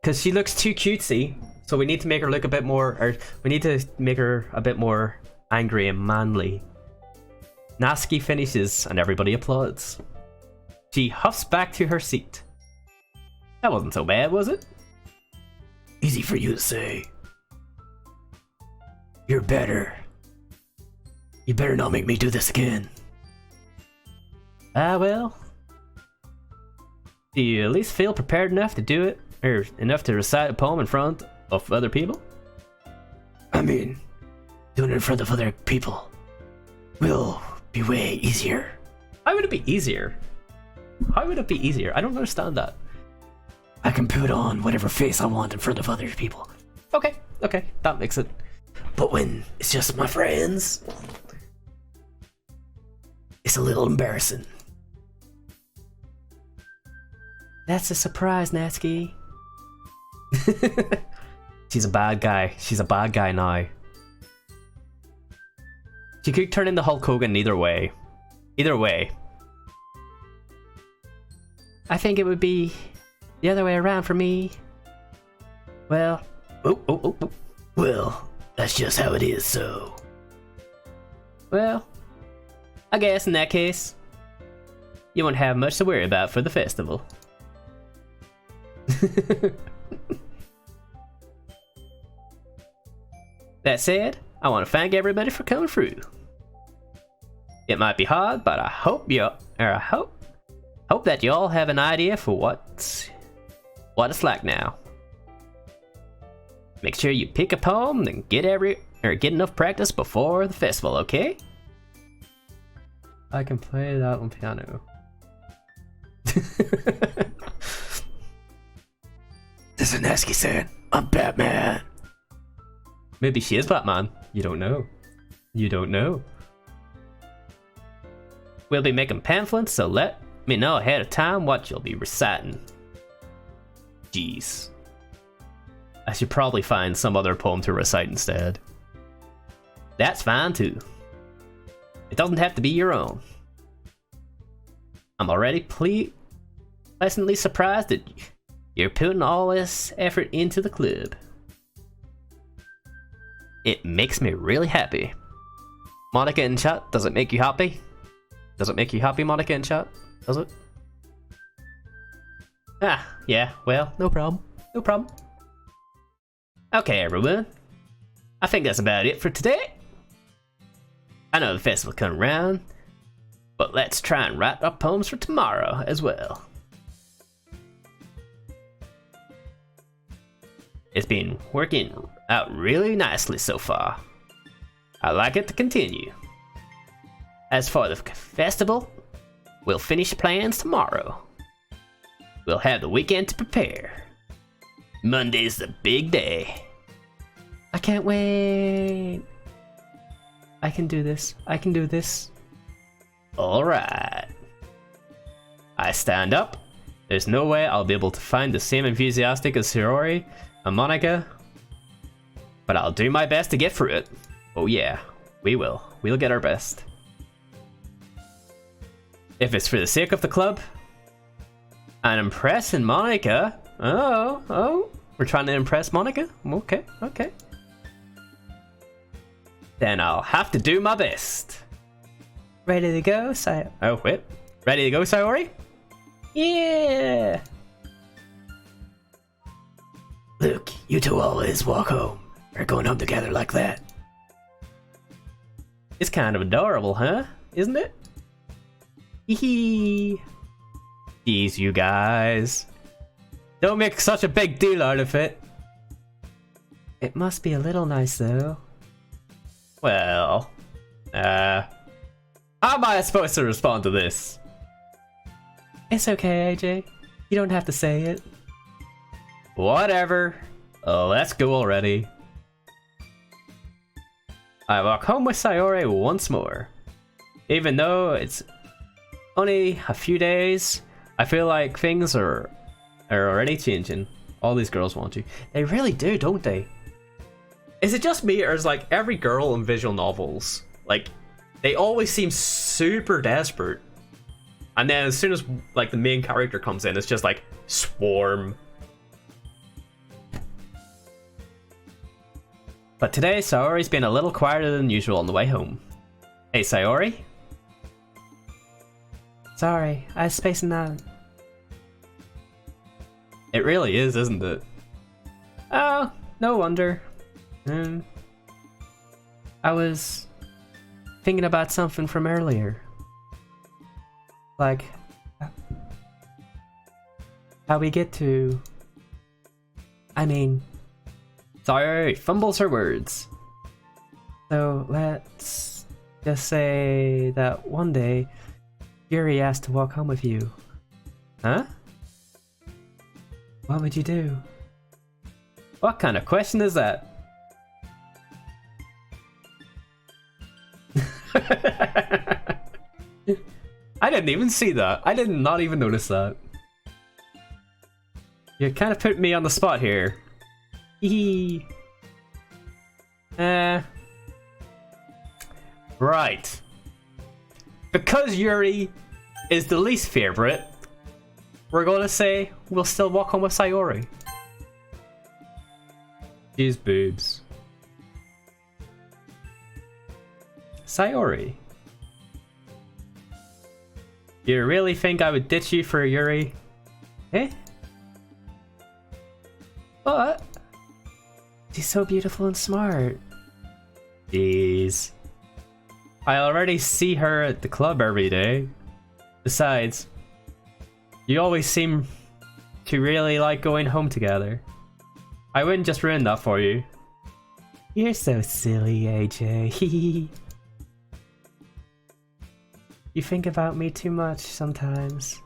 [SPEAKER 1] Because she looks too cutesy, so we need to make her look a bit more, or we need to make her a bit more angry and manly. Natsuki finishes and everybody applauds. She huffs back to her seat. That wasn't so bad, was it?
[SPEAKER 3] Easy for you to say. You're better. You better not make me do this again.
[SPEAKER 1] Well. Do you at least feel prepared enough to do it? Or enough to recite a poem in front of other people?
[SPEAKER 3] I mean, doing it in front of other people will be way easier.
[SPEAKER 1] How would it be easier? How would it be easier? I don't understand that.
[SPEAKER 3] I can put on whatever face I want in front of other people.
[SPEAKER 1] Okay, that makes it.
[SPEAKER 3] But when it's just my friends, it's a little embarrassing.
[SPEAKER 2] That's a surprise, Natsuki.
[SPEAKER 1] She's a bad guy. She's a bad guy now. She could turn into Hulk Hogan either way. Either way.
[SPEAKER 2] I think it would be the other way around for me. Well,
[SPEAKER 3] Well, that's just how it is, so.
[SPEAKER 1] Well, I guess in that case, you won't have much to worry about for the festival. That said, I want to thank everybody for coming through. It might be hard, but I hope that you all have an idea for what it's like now. Make sure you pick a poem and get enough practice before the festival, okay? I can play that on piano.
[SPEAKER 3] This is Natsuki saying, I'm Batman.
[SPEAKER 1] Maybe she is Batman. You don't know. You don't know. We'll be making pamphlets, so let me know ahead of time what you'll be reciting. Jeez. I should probably find some other poem to recite instead. That's fine too. It doesn't have to be your own. I'm already pleasantly surprised that you're putting all this effort into the club. It makes me really happy. Monica in chat, does it make you happy? Does it make you happy, Monica in chat? Does it? Ah, yeah, well, no problem. No problem. Okay, everyone. I think that's about it for today. I know the festival's coming around, but let's try and write our poems for tomorrow as well. It's been working out really nicely so far. I'd like it to continue. As for the festival, we'll finish plans tomorrow. We'll have the weekend to prepare. Monday's the big day.
[SPEAKER 2] I can't wait. I can do this. I can do this.
[SPEAKER 1] Alright. I stand up. There's no way I'll be able to find the same enthusiastic as Hirori and Monica, but I'll do my best to get through it. Oh yeah, we will. We'll get our best. If it's for the sake of the club and impressing Monica. Oh, we're trying to impress Monica? Okay. Then I'll have to do my best.
[SPEAKER 2] Ready to go, Sayori?
[SPEAKER 1] Oh, wait. Ready to go, Sayori? Yeah!
[SPEAKER 3] Look, you two always walk home. We're going home together like that.
[SPEAKER 1] It's kind of adorable, huh? Isn't it? Hee. Jeez, you guys. Don't make such a big deal out of it.
[SPEAKER 2] It must be a little nice, though.
[SPEAKER 1] Well, how am I supposed to respond to this?
[SPEAKER 2] It's okay, AJ. You don't have to say it.
[SPEAKER 1] Whatever. Let's go already. I walk home with Sayori once more. Even though it's only a few days, I feel like things are already changing. All these girls want you. They really do, don't they? Is it just me, or is like every girl in visual novels, like, they always seem super desperate, and then as soon as like the main character comes in, it's just like swarm. But today, Sayori's been a little quieter than usual on the way home. Hey, Sayori?
[SPEAKER 2] Sorry, I was spacing out.
[SPEAKER 1] It really is, isn't it?
[SPEAKER 2] Oh, no wonder. I was thinking about something from earlier. Like, how we get to... I mean...
[SPEAKER 1] Sayori fumbles her words.
[SPEAKER 2] So, let's just say that one day, Yuri asked to walk home with you.
[SPEAKER 1] Huh?
[SPEAKER 2] What would you do?
[SPEAKER 1] What kind of question is that? I didn't even see that. I did not even notice that. You kind of put me on the spot here.
[SPEAKER 2] Hee.
[SPEAKER 1] Right. Because Yuri is the least favorite, we're gonna say we'll still walk home with Sayori. She's boobs. Sayori. You really think I would ditch you for Yuri?
[SPEAKER 2] Eh? What? She's so beautiful and smart.
[SPEAKER 1] Jeez. I already see her at the club every day. Besides, you always seem to really like going home together. I wouldn't just ruin that for you.
[SPEAKER 2] You're so silly, AJ. You think about me too much sometimes.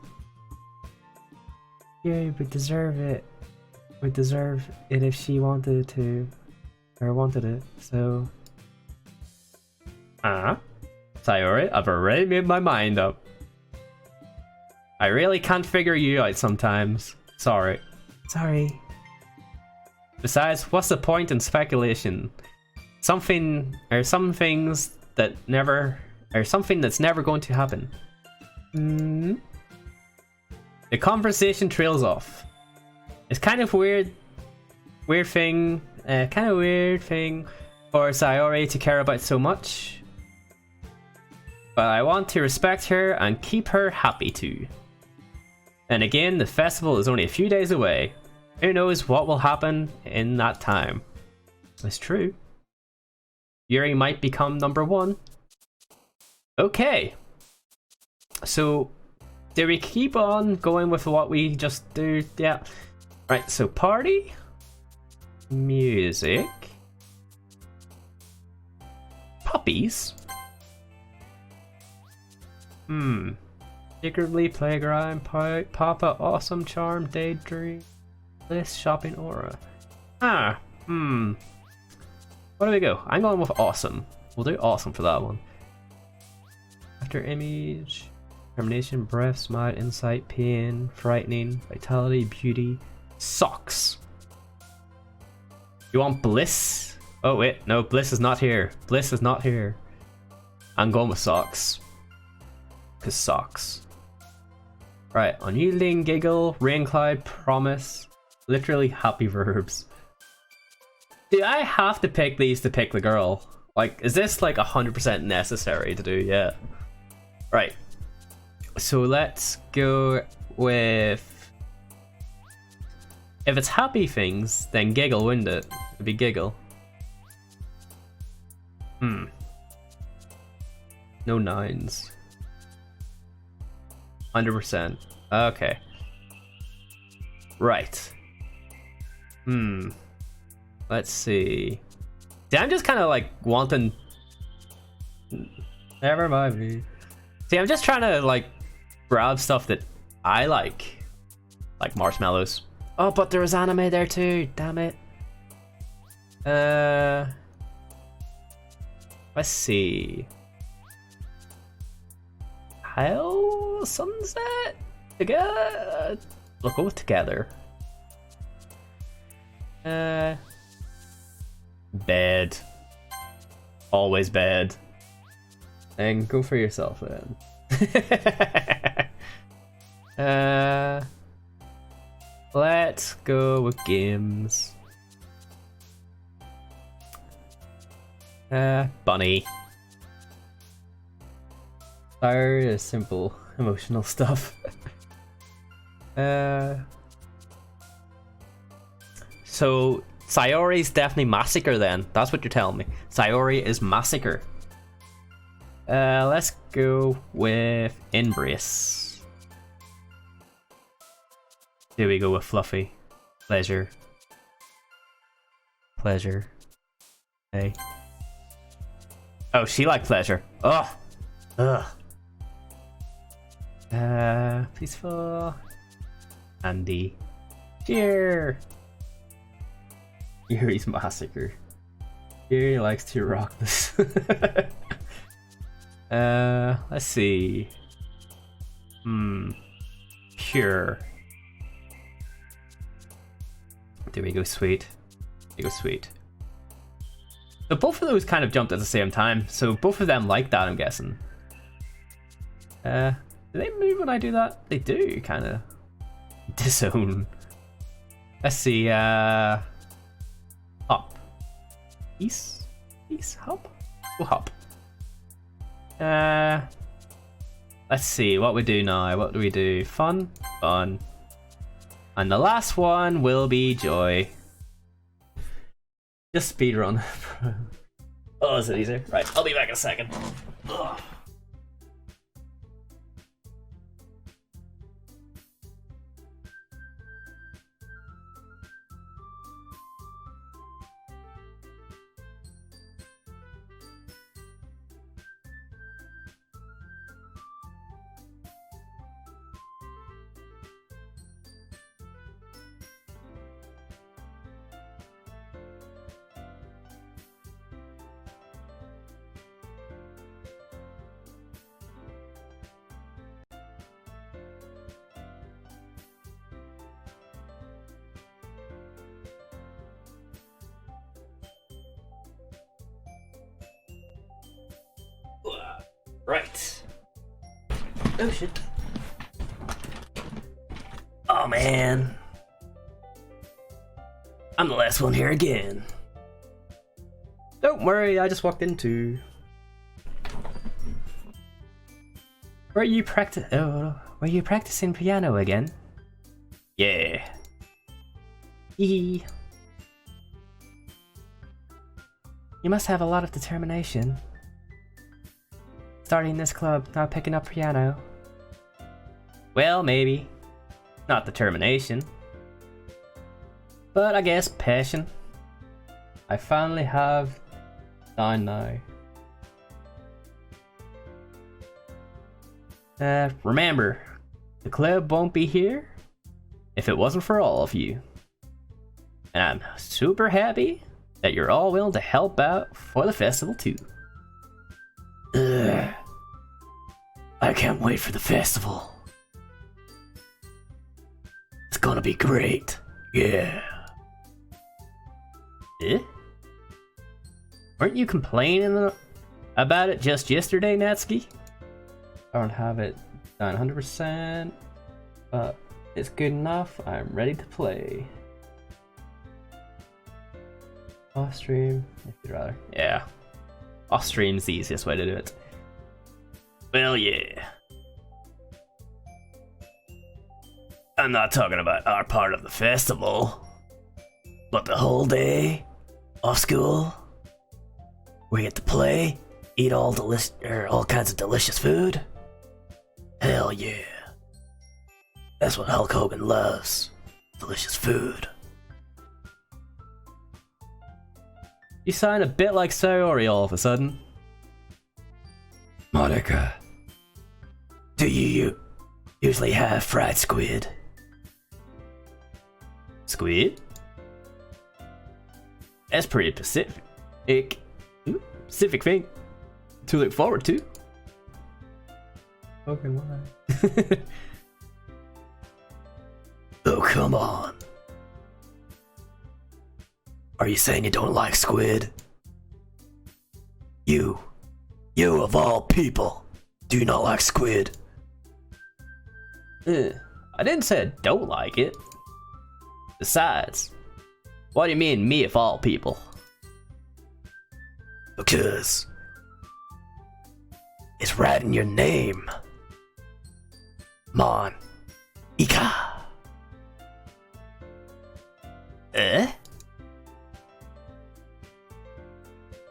[SPEAKER 2] Yuri would deserve it. Would deserve it if she wanted to. Or wanted it, so...
[SPEAKER 1] Sayori, I've already made my mind up. I really can't figure you out sometimes. Sorry.
[SPEAKER 2] Sorry.
[SPEAKER 1] Besides, what's the point in speculation? Something that's never going to happen. The conversation trails off. It's kind of weird thing for Sayori to care about so much. But I want to respect her and keep her happy too. And again, the festival is only a few days away. Who knows what will happen in that time? It's true. Yuri might become number one. Okay. So, do we keep on going with what we just do? Yeah. Right, so party. Music. Puppies. Secretly playground, Papa, awesome charm, daydream, list, shopping aura. What do we go? I'm going with awesome. We'll do awesome for that one. After image, determination, breath, smile, insight, pain, frightening, vitality, beauty, socks. You want bliss? Oh wait, no, bliss is not here. Bliss is not here. I'm going with socks. Cause socks. Right, unyielding, giggle, rain cloud, promise. Literally happy verbs. Do I have to pick these to pick the girl? Like, is this like 100% necessary to do? Yeah. Right. So let's go with... If it's happy things, then giggle, wouldn't it? It'd be giggle. No nines. 100%. Okay. Right. Let's see. See, I'm just kind of like wanting... Never mind me. See, I'm just trying to like grab stuff that I like marshmallows.
[SPEAKER 2] Oh, but there was anime there too. Damn it.
[SPEAKER 1] Let's see. How sunset? Together. We'll go with together. Bed. Always bed. And go for yourself then. Let's go with games. Bunny. Sorry, is simple emotional stuff. So Sayori's definitely Massacre then. That's what you're telling me. Sayori is Massacre. Let's go with Embrace. Here we go with Fluffy. Pleasure. Pleasure. Hey. Oh, she liked pleasure. Ugh. Ugh. Peaceful. Andy. Cheer. Yuri's Massacre. Yuri likes to rock this. Let's see. Pure. Do we go sweet? We go sweet. So both of those kind of jumped at the same time, so both of them like that, I'm guessing. Do they move when I do that? They do, kind of. Disown. Let's see, hop. Peace? Peace? Hop? Go hop. Let's see, what we do now? What do we do? Fun? Fun. And the last one will be joy. Just speedrun. Oh, is it easier? Right, I'll be back in a second. Ugh. Right. Oh shit.
[SPEAKER 3] Oh man. I'm the last one here again.
[SPEAKER 1] Don't worry, I just walked into. Were you practicing piano again? Yeah. Hee. You must have a lot of determination. Starting this club, not picking up piano. Well, maybe. Not determination. But I guess passion. I finally have down now. Remember, the club won't be here if it wasn't for all of you. And I'm super happy that you're all willing to help out for the festival too.
[SPEAKER 3] Ugh. I can't wait for the festival. It's gonna be great. Yeah.
[SPEAKER 1] Eh? Weren't you complaining about it just yesterday, Natsuki? I don't have it done 100%, but it's good enough. I'm ready to play. Off stream, if you'd rather. Yeah. Off stream's the easiest way to do it.
[SPEAKER 3] Well, yeah. I'm not talking about our part of the festival, but the whole day off school, we get to play, eat all kinds of delicious food. Hell yeah. That's what Hulk Hogan loves. Delicious food.
[SPEAKER 1] You sound a bit like Sayori all of a sudden.
[SPEAKER 3] Monica, do you usually have fried squid?
[SPEAKER 1] Squid? That's pretty Pacific. Pacific thing. to look forward to.
[SPEAKER 2] Okay, why?
[SPEAKER 3] Oh, come on. Are you saying you don't like squid? You of all people, do not like squid.
[SPEAKER 1] I didn't say I don't like it. Besides, what do you mean, me of all people?
[SPEAKER 3] Because it's right in your name. Mon. Ika.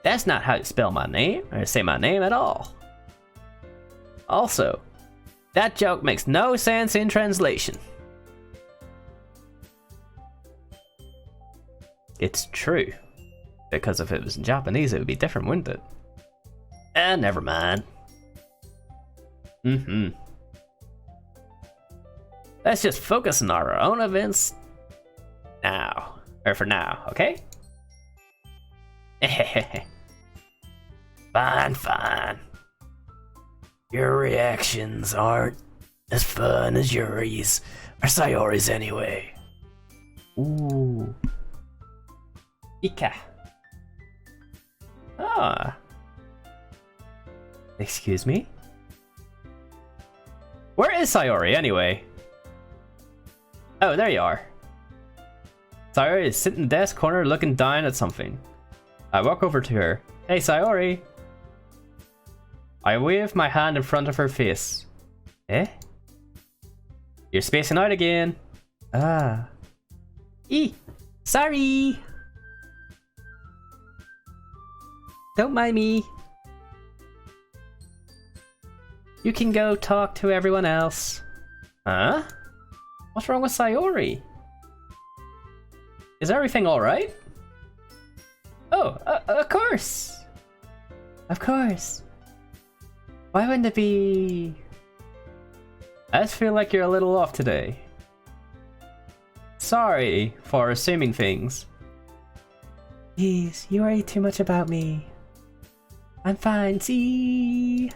[SPEAKER 1] That's not how you spell my name, or say my name at all. Also, that joke makes no sense in translation. It's true. Because if it was in Japanese, it would be different, wouldn't it?
[SPEAKER 3] Never mind.
[SPEAKER 1] Let's just focus on our own events now. Or for now, okay?
[SPEAKER 3] Fine. Your reactions aren't as fun as Yuri's or Sayori's anyway.
[SPEAKER 1] Ooh. Ika. Ah. Excuse me? Where is Sayori anyway? Oh, there you are. Sayori is sitting in the desk corner looking down at something. I walk over to her. Hey, Sayori. I wave my hand in front of her face. Eh? You're spacing out again. Ah. Sorry. Don't mind me. You can go talk to everyone else. Huh? What's wrong with Sayori? Is everything alright? Oh, of course! Of course. Why wouldn't it be... I just feel like you're a little off today. Sorry for assuming things.
[SPEAKER 2] Please, you worry too much about me. I'm fine, see?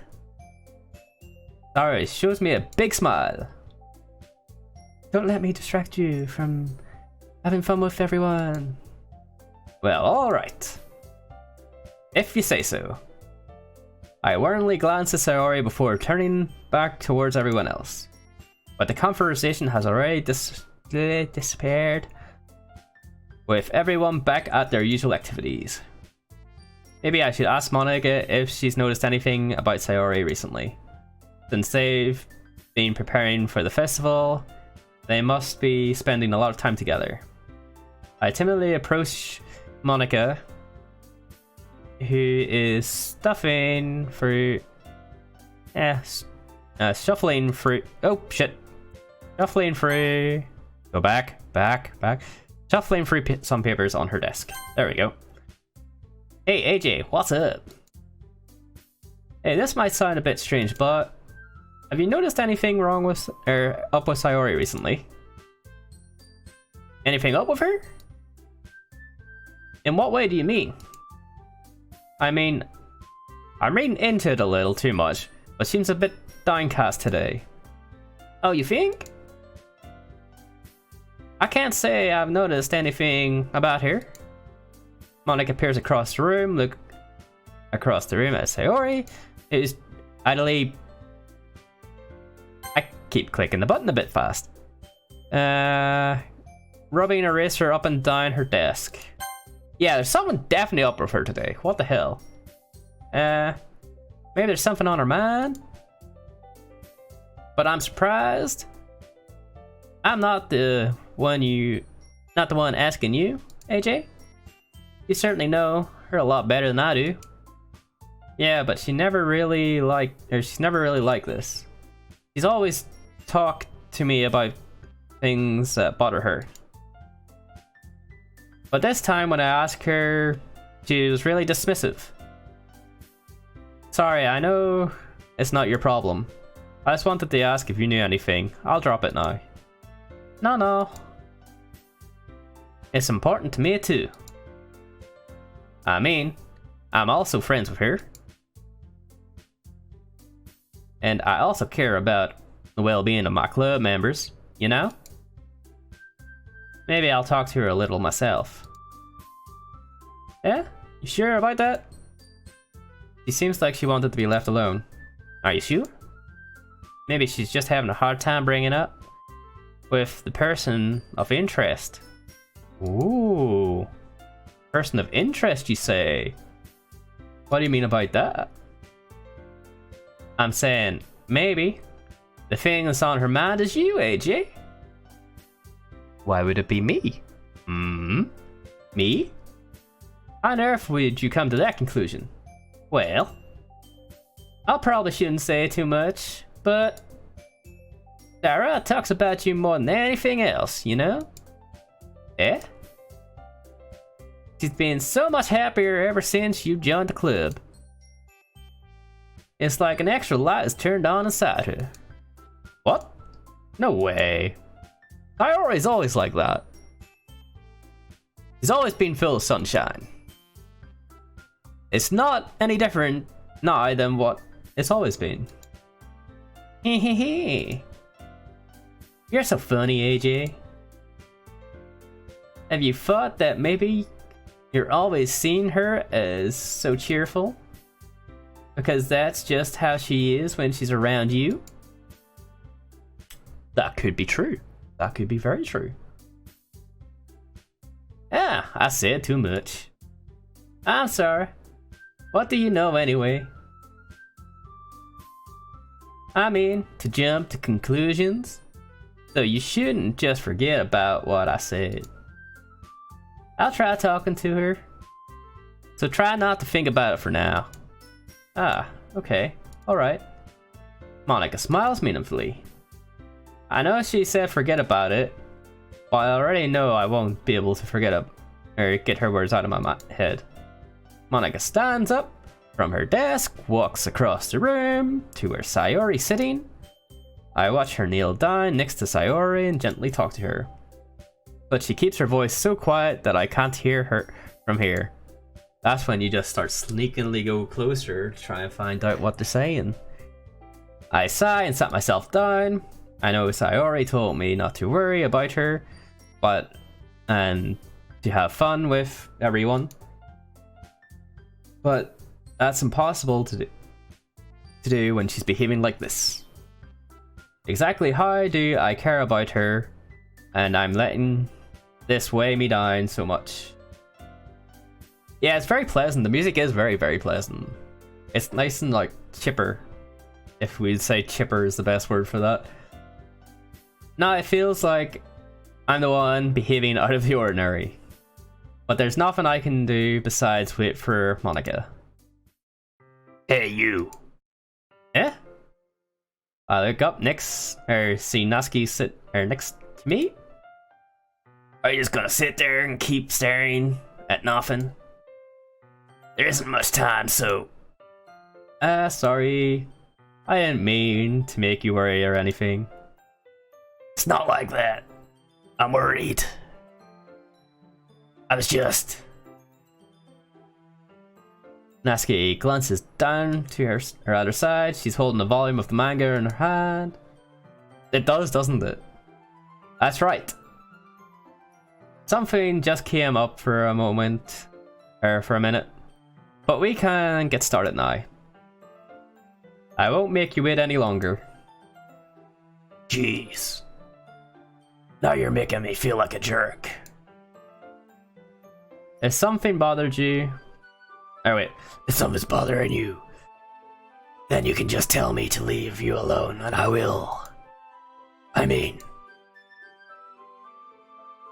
[SPEAKER 1] Sorry, shows me a big smile.
[SPEAKER 2] Don't let me distract you from having fun with everyone.
[SPEAKER 1] Well, alright. If you say so. I warmly glance at Sayori before turning back towards everyone else. But the conversation has already disappeared, with everyone back at their usual activities. Maybe I should ask Monica if she's noticed anything about Sayori recently. Since they've been preparing for the festival, they must be spending a lot of time together. I timidly approach Monica, who is shuffling through. Shuffling through. Go back. Shuffling through some papers on her desk. There we go. Hey AJ, what's up? Hey, this might sound a bit strange, but have you noticed anything wrong with up with Sayori recently? Anything up with her? In what way do you mean? I mean, I'm reading into it a little too much, but seems a bit downcast today. Oh, you think? I can't say I've noticed anything about her. Monica peers across the room, look across the room at Sayori, who's idly... I keep clicking the button a bit fast. Rubbing an eraser up and down her desk. Yeah, there's someone definitely up with her today. What the hell? Maybe there's something on her mind? But I'm surprised. I'm not the one asking you, AJ. You certainly know her a lot better than I do. Yeah, but she's never really like this. She's always talked to me about things that bother her. But this time when I asked her, she was really dismissive. Sorry, I know it's not your problem. I just wanted to ask if you knew anything. I'll drop it now. No. It's important to me too. I mean, I'm also friends with her. And I also care about the well-being of my club members, you know? Maybe I'll talk to her a little myself. Yeah? You sure about that? She seems like she wanted to be left alone. Are you sure? Maybe she's just having a hard time bringing up with the person of interest. Ooh. Person of interest, you say? What do you mean about that? I'm saying, maybe the thing that's on her mind is you, AJ. Why would it be me? Me? How on earth would you come to that conclusion? Well, I probably shouldn't say too much, but Sarah talks about you more than anything else, you know? Eh? She's been so much happier ever since you joined the club. It's like an extra light is turned on inside her. What? No way. Iori's always like that. She's always been full of sunshine. It's not any different now than what it's always been. Hehehe. You're so funny, AJ. Have you thought that maybe you're always seeing her as so cheerful? Because that's just how she is when she's around you? That could be true. That could be very true. Ah, I said too much. I'm sorry. What do you know anyway? I mean, to jump to conclusions. So you shouldn't just forget about what I said. I'll try talking to her. So try not to think about it for now. Ah, okay. Alright. Monica smiles meaningfully. I know she said forget about it, but I already know I won't be able to forget it or get her words out of my head. Monica stands up from her desk, walks across the room to where Sayori's sitting. I watch her kneel down next to Sayori and gently talk to her. But she keeps her voice so quiet that I can't hear her from here. That's when you just start sneakily go closer to try and find out what they're saying. I sigh and sat myself down. I know Sayori told me not to worry about her, and to have fun with everyone. But that's impossible to do when she's behaving like this. Exactly how do I care about her, and I'm letting this weigh me down so much? Yeah, it's very pleasant. The music is very, very pleasant. It's nice and like chipper, if we'd say chipper is the best word for that. Now it feels like I'm the one behaving out of the ordinary. But there's nothing I can do besides wait for Monica.
[SPEAKER 3] Hey, you.
[SPEAKER 1] Eh? I look up next, or see Natsuki sit next to me.
[SPEAKER 3] Are you just gonna sit there and keep staring at nothing? There isn't much time, so...
[SPEAKER 1] Sorry. I didn't mean to make you worry or anything.
[SPEAKER 3] It's not like that. I'm worried. I was just...
[SPEAKER 1] Natsuki glances down to her other side. She's holding the volume of the manga in her hand. It does, doesn't it? That's right. Something just came up for a moment, or for a minute. But we can get started now. I won't make you wait any longer.
[SPEAKER 3] Jeez. Now you're making me feel like a jerk.
[SPEAKER 1] If something bothered you... Oh wait.
[SPEAKER 3] If something's bothering you, then you can just tell me to leave you alone, and I will. I mean...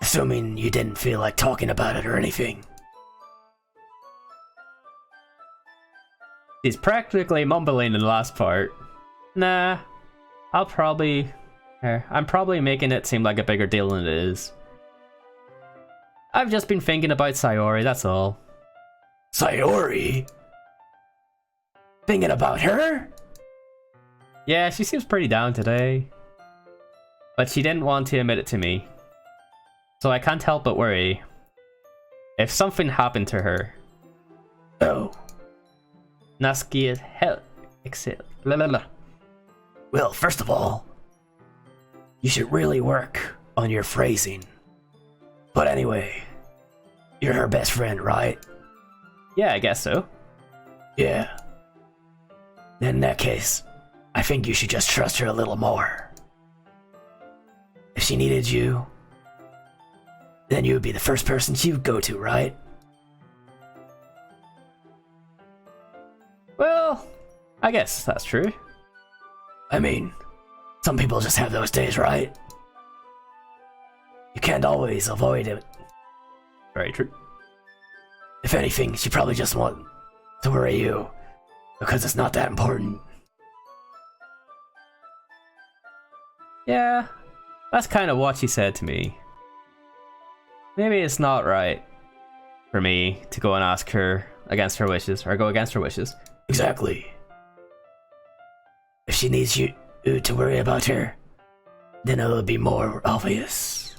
[SPEAKER 3] assuming you didn't feel like talking about it or anything.
[SPEAKER 1] He's practically mumbling in the last part. Nah, I'm probably making it seem like a bigger deal than it is. I've just been thinking about Sayori, that's all.
[SPEAKER 3] Sayori? Thinking about her?
[SPEAKER 1] Yeah, she seems pretty down today. But she didn't want to admit it to me. So I can't help but worry. If something happened to her.
[SPEAKER 3] Oh.
[SPEAKER 1] Natsuki exhale.
[SPEAKER 3] Well, first of all, you should really work on your phrasing. But anyway, you're her best friend, right?
[SPEAKER 1] Yeah, I guess so.
[SPEAKER 3] Yeah. Then in that case, I think you should just trust her a little more. If she needed you, then you would be the first person she would go to, right?
[SPEAKER 1] Well, I guess that's true.
[SPEAKER 3] I mean, some people just have those days, right? You can't always avoid it.
[SPEAKER 1] Very true.
[SPEAKER 3] If anything, she probably just wants to worry you, because it's not that important.
[SPEAKER 1] Yeah, that's kind of what she said to me. Maybe it's not right for me to go and ask her against her wishes, or go against her wishes.
[SPEAKER 3] Exactly. If she needs you to worry about her, then it'll be more obvious.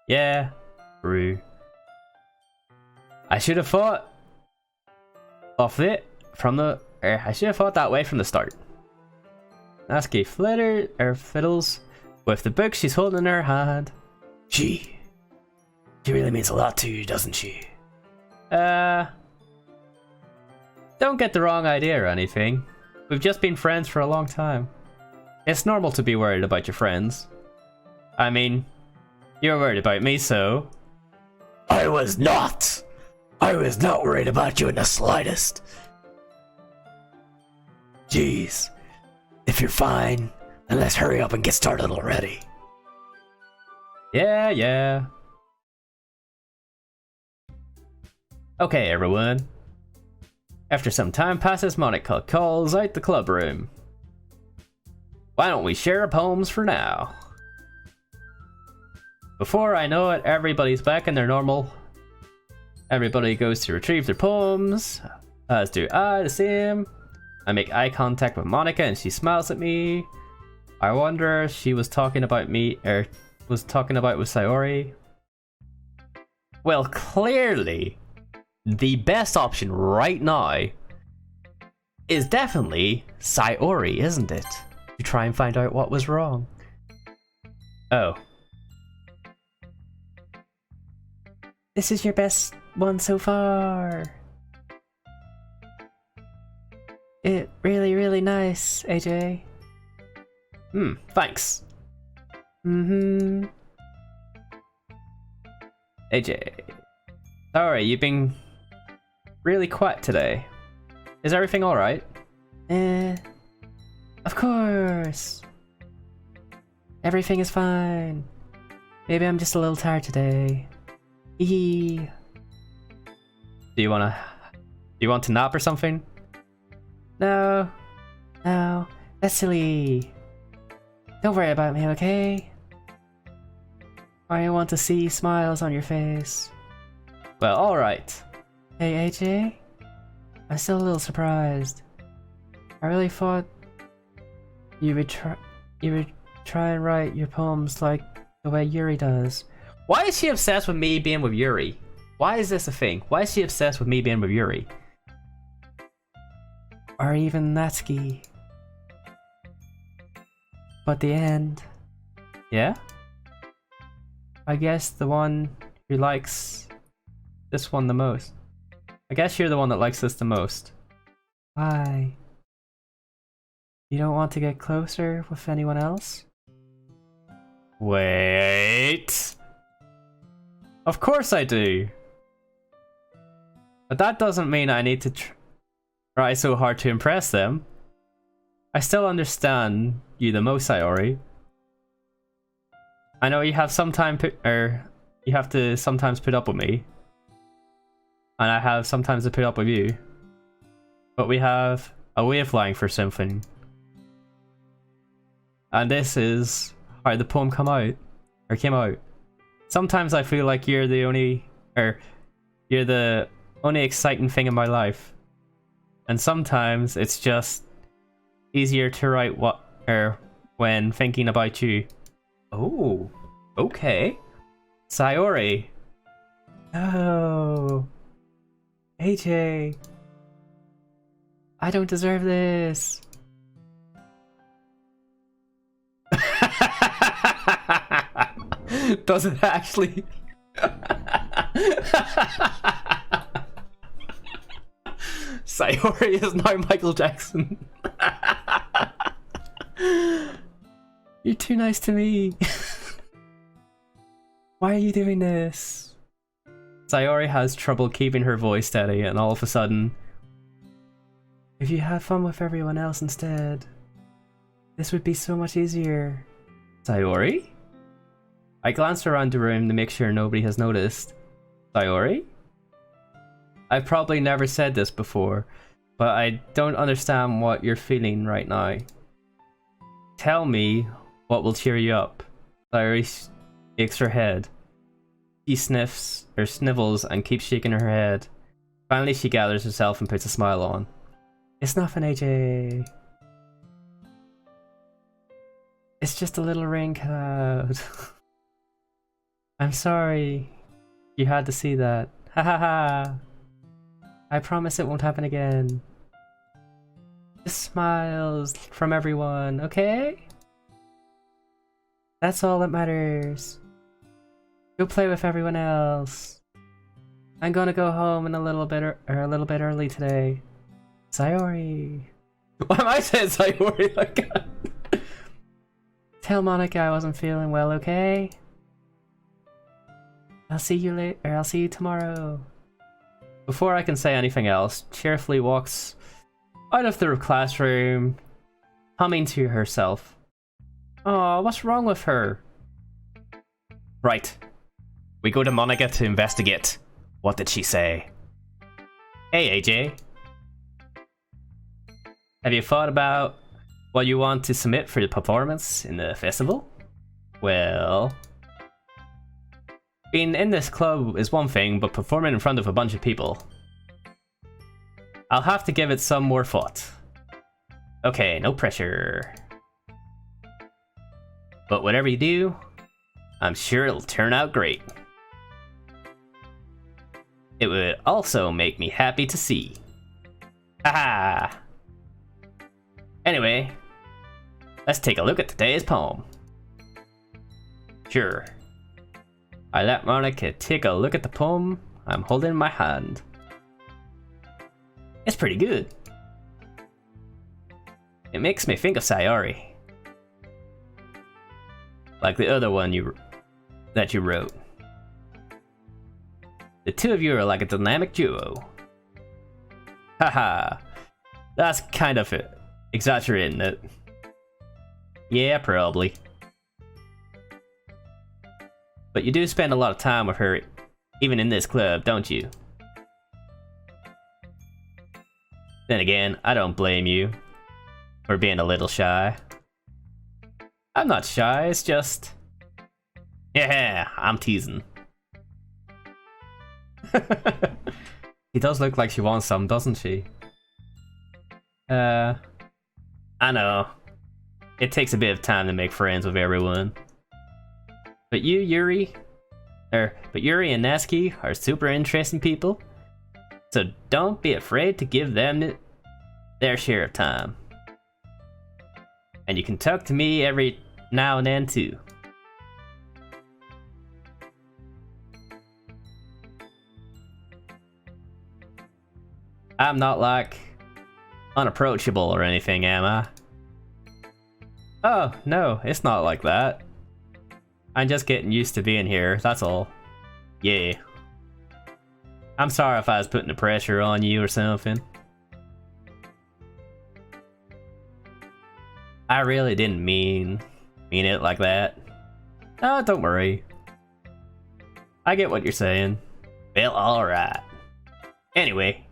[SPEAKER 1] Yeah, true. I should have thought of it from the. I should have thought that way from the start. Natsuki fiddles with the book she's holding in her hand.
[SPEAKER 3] She really means a lot to you, doesn't she?
[SPEAKER 1] Don't get the wrong idea or anything. We've just been friends for a long time. It's normal to be worried about your friends. I mean, you're worried about me, so...
[SPEAKER 3] I was not! I was not worried about you in the slightest. Jeez. If you're fine, then let's hurry up and get started already.
[SPEAKER 1] Yeah. Okay, everyone. After some time passes, Monica calls out the club room. Why don't we share poems for now? Before I know it, everybody's back in their normal. Everybody goes to retrieve their poems, as do I, the same. I make eye contact with Monica and she smiles at me. I wonder if she was talking about me, or was talking about with Sayori. Well, clearly, the best option right now is definitely Sayori, isn't it? To try and find out what was wrong. Oh.
[SPEAKER 2] This is your best one so far. It really nice, AJ.
[SPEAKER 1] Thanks. AJ. Sorry, you've been really quiet today. Is everything alright?
[SPEAKER 2] Of course. Everything is fine. Maybe I'm just a little tired today. Eee.
[SPEAKER 1] Do you want to nap or something?
[SPEAKER 2] No, that's silly. Don't worry about me, okay? I want to see smiles on your face.
[SPEAKER 1] Well, alright.
[SPEAKER 2] Hey, AJ? I'm still a little surprised. I really thought you would try and write your poems like the way Yuri does.
[SPEAKER 1] Why is she obsessed with me being with Yuri? Why is this a thing? Why is she obsessed with me being with Yuri?
[SPEAKER 2] Or even Natsuki. But the end.
[SPEAKER 1] Yeah?
[SPEAKER 2] I guess the one who likes
[SPEAKER 1] This one the most. I guess you're the one that likes this the most.
[SPEAKER 2] Why? You don't want to get closer with anyone else?
[SPEAKER 1] Wait. Of course I do. But that doesn't mean I need to try so hard to impress them. I still understand you the most, Sayori. I know you have you have to sometimes put up with me. And I have sometimes to put up with you. But we have a way of flying for something. And this is how the poem came out. Sometimes I feel like you're the only exciting thing in my life. And sometimes it's just easier to write when thinking about you. Oh, okay. Sayori.
[SPEAKER 2] Oh. AJ. I don't deserve this.
[SPEAKER 1] Does it actually? Sayori is now Michael Jackson.
[SPEAKER 2] You're too nice to me. Why are you doing this?
[SPEAKER 1] Sayori has trouble keeping her voice steady, and all of a sudden,
[SPEAKER 2] if you had fun with everyone else instead, this would be so much easier.
[SPEAKER 1] Sayori? I glance around the room to make sure nobody has noticed. Sayori? I've probably never said this before, but I don't understand what you're feeling right now. Tell me what will cheer you up. Sayori shakes her head. She sniffs, or snivels, and keeps shaking her head. Finally, she gathers herself and puts a smile on.
[SPEAKER 2] It's nothing, AJ. It's just a little rain cloud. I'm sorry you had to see that. Ha ha ha. I promise it won't happen again. Just smiles from everyone, okay? That's all that matters. Go play with everyone else. I'm gonna go home in a little bit early today. Sayori.
[SPEAKER 1] Why am I saying Sayori like that?
[SPEAKER 2] Tell Monica I wasn't feeling well, okay? I'll see you later. I'll see you tomorrow.
[SPEAKER 1] Before I can say anything else, cheerfully walks out of the classroom, humming to herself. Oh, what's wrong with her? Right. We go to Monica to investigate. What did she say? Hey, AJ. Have you thought about what you want to submit for the performance in the festival? Well, being in this club is one thing, but performing in front of a bunch of people, I'll have to give it some more thought. Okay, no pressure. But whatever you do, I'm sure it'll turn out great. It would also make me happy to see. Haha! Anyway, let's take a look at today's poem. Sure. I let Monica take a look at the poem I'm holding in my hand. It's pretty good. It makes me think of Sayori. Like the other one that you wrote. The two of you are like a dynamic duo. Haha. That's kind of it. Exaggerating it. Yeah, probably. But you do spend a lot of time with her, even in this club, don't you? Then again, I don't blame you for being a little shy. I'm not shy, it's just... Yeah, I'm teasing. He does look like she wants some, doesn't she? I know. It takes a bit of time to make friends with everyone. But Yuri and Natsuki are super interesting people. So don't be afraid to give them their share of time. And you can talk to me every now and then too. I'm not like unapproachable or anything, am I? Oh, no, it's not like that. I'm just getting used to being here, that's all. Yeah. I'm sorry if I was putting the pressure on you or something. I really didn't mean it like that. Oh, don't worry. I get what you're saying. Well, alright. Anyway,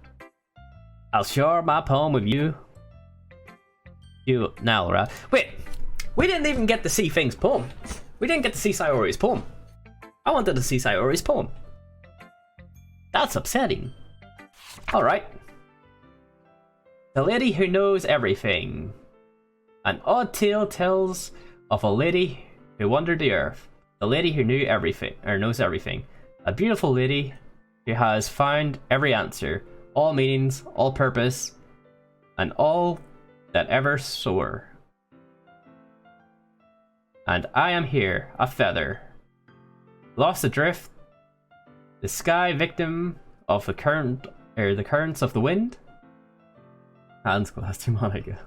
[SPEAKER 1] I'll share my poem with you. Now, right? Wait, we didn't even get to see Fing's poem. We didn't get to see Sayori's poem. I wanted to see Sayori's poem. That's upsetting. Alright. The lady who knows everything. An odd tale tells of a lady who wandered the earth. The lady who knew everything, or knows everything. A beautiful lady who has found every answer, all meanings, all purpose, and all that ever soar. And I am here, a feather, lost adrift, the sky victim of the current or the currents of the wind. Hans glass to Monica.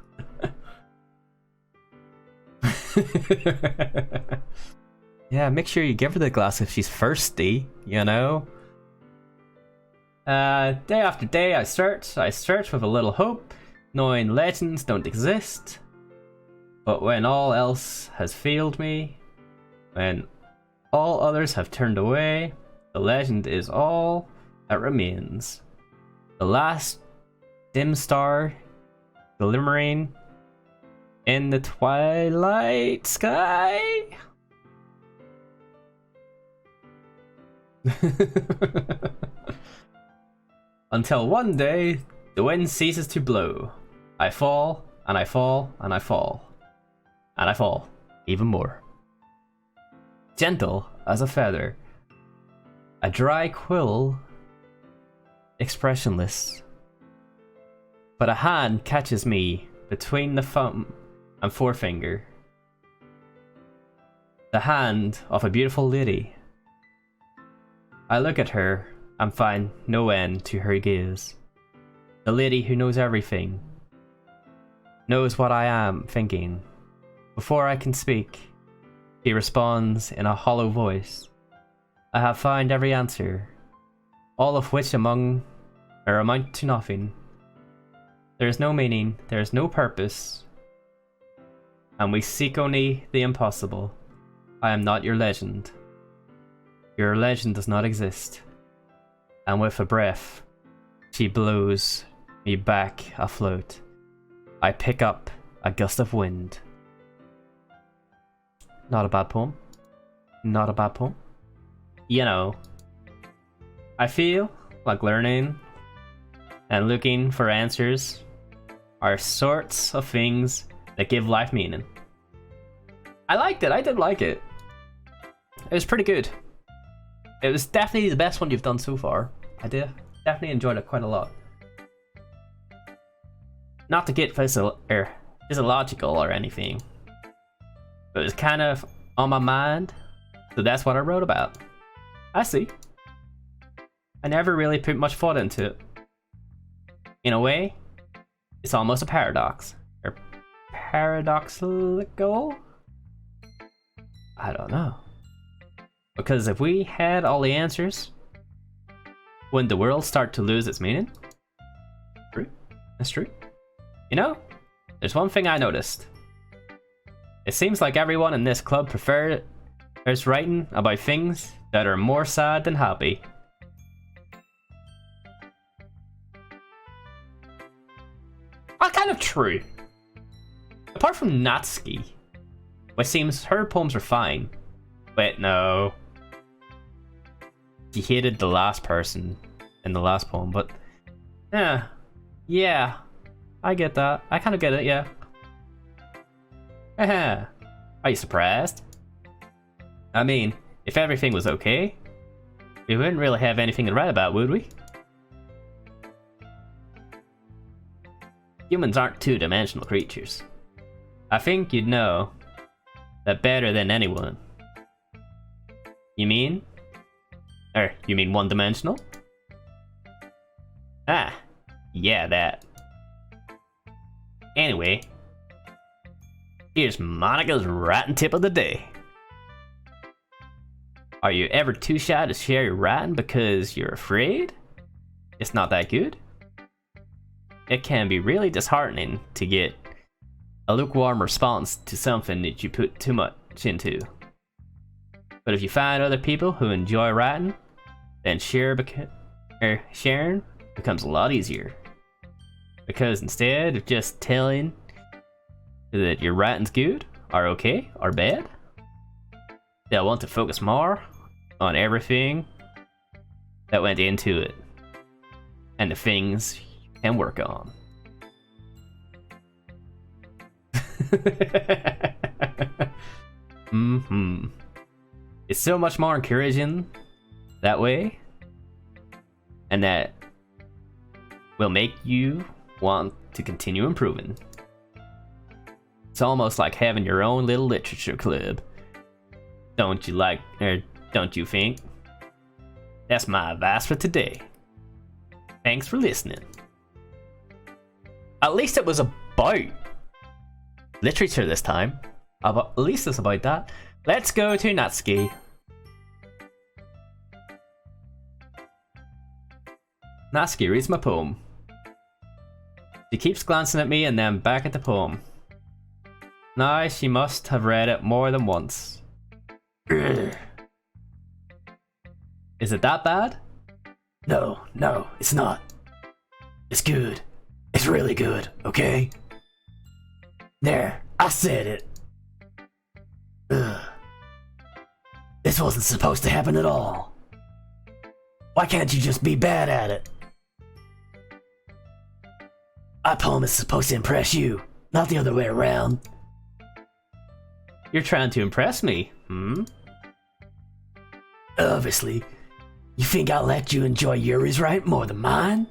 [SPEAKER 1] Yeah, make sure you give her the glass if she's thirsty, you know? Day after day I search with a little hope, knowing legends don't exist. But when all else has failed me, when all others have turned away, the legend is all that remains. The last dim star glimmering in the twilight sky. Until one day, the wind ceases to blow. I fall, and I fall, and I fall. And I fall, even more. Gentle as a feather. A dry quill, expressionless. But a hand catches me between the thumb and forefinger. The hand of a beautiful lady. I look at her and find no end to her gaze. The lady who knows everything, knows what I am thinking. Before I can speak, she responds in a hollow voice. I have found every answer, all of which amount to nothing. There is no meaning, there is no purpose, and we seek only the impossible. I am not your legend. Your legend does not exist. And with a breath, she blows me back afloat. I pick up a gust of wind. Not a bad poem. Not a bad poem. You know, I feel like learning and looking for answers are sorts of things that give life meaning. I liked it. I did like it. It was pretty good. It was definitely the best one you've done so far. I did definitely enjoyed it quite a lot. Not to get physiological or anything, but it was kind of on my mind, so that's what I wrote about. I see. I never really put much thought into it. In a way, it's almost a paradox. Or paradoxical? I don't know. Because if we had all the answers, wouldn't the world start to lose its meaning? True. That's true. You know, there's one thing I noticed. It seems like everyone in this club prefers writing about things that are more sad than happy. That's kind of true. Apart from Natsuki, which seems her poems are fine. Wait, no. She hated the last person in the last poem, but yeah, I get that. I kind of get it, yeah. Are you surprised? I mean, if everything was okay, we wouldn't really have anything to write about, would we? Humans aren't two-dimensional creatures. I think you'd know that better than anyone. You mean? You mean one-dimensional? Ah, yeah, that. Anyway, here's Monica's writing tip of the day. Are you ever too shy to share your writing because you're afraid it's not that good? It can be really disheartening to get a lukewarm response to something that you put too much into. But if you find other people who enjoy writing, then sharing becomes a lot easier. Because instead of just telling that your writing's good, or okay, or bad, they'll want to focus more on everything that went into it, and the things you can work on. It's so much more encouraging that way, and that will make you want to continue improving. It's almost like having your own little literature club. Don't you like, or don't you think? That's my advice for today. Thanks for listening. At least it was about literature this time. At least it's about that. Let's go to Natsuki. Natsuki reads my poem. She keeps glancing at me and then back at the poem. Now she must have read it more than once. Is it that bad?
[SPEAKER 3] No, it's not. It's good. It's really good, okay? There, I said it. Ugh. This wasn't supposed to happen at all. Why can't you just be bad at it? My poem is supposed to impress you, not the other way around.
[SPEAKER 1] You're trying to impress me, hmm?
[SPEAKER 3] Obviously. You think I'll let you enjoy Yuri's right more than mine?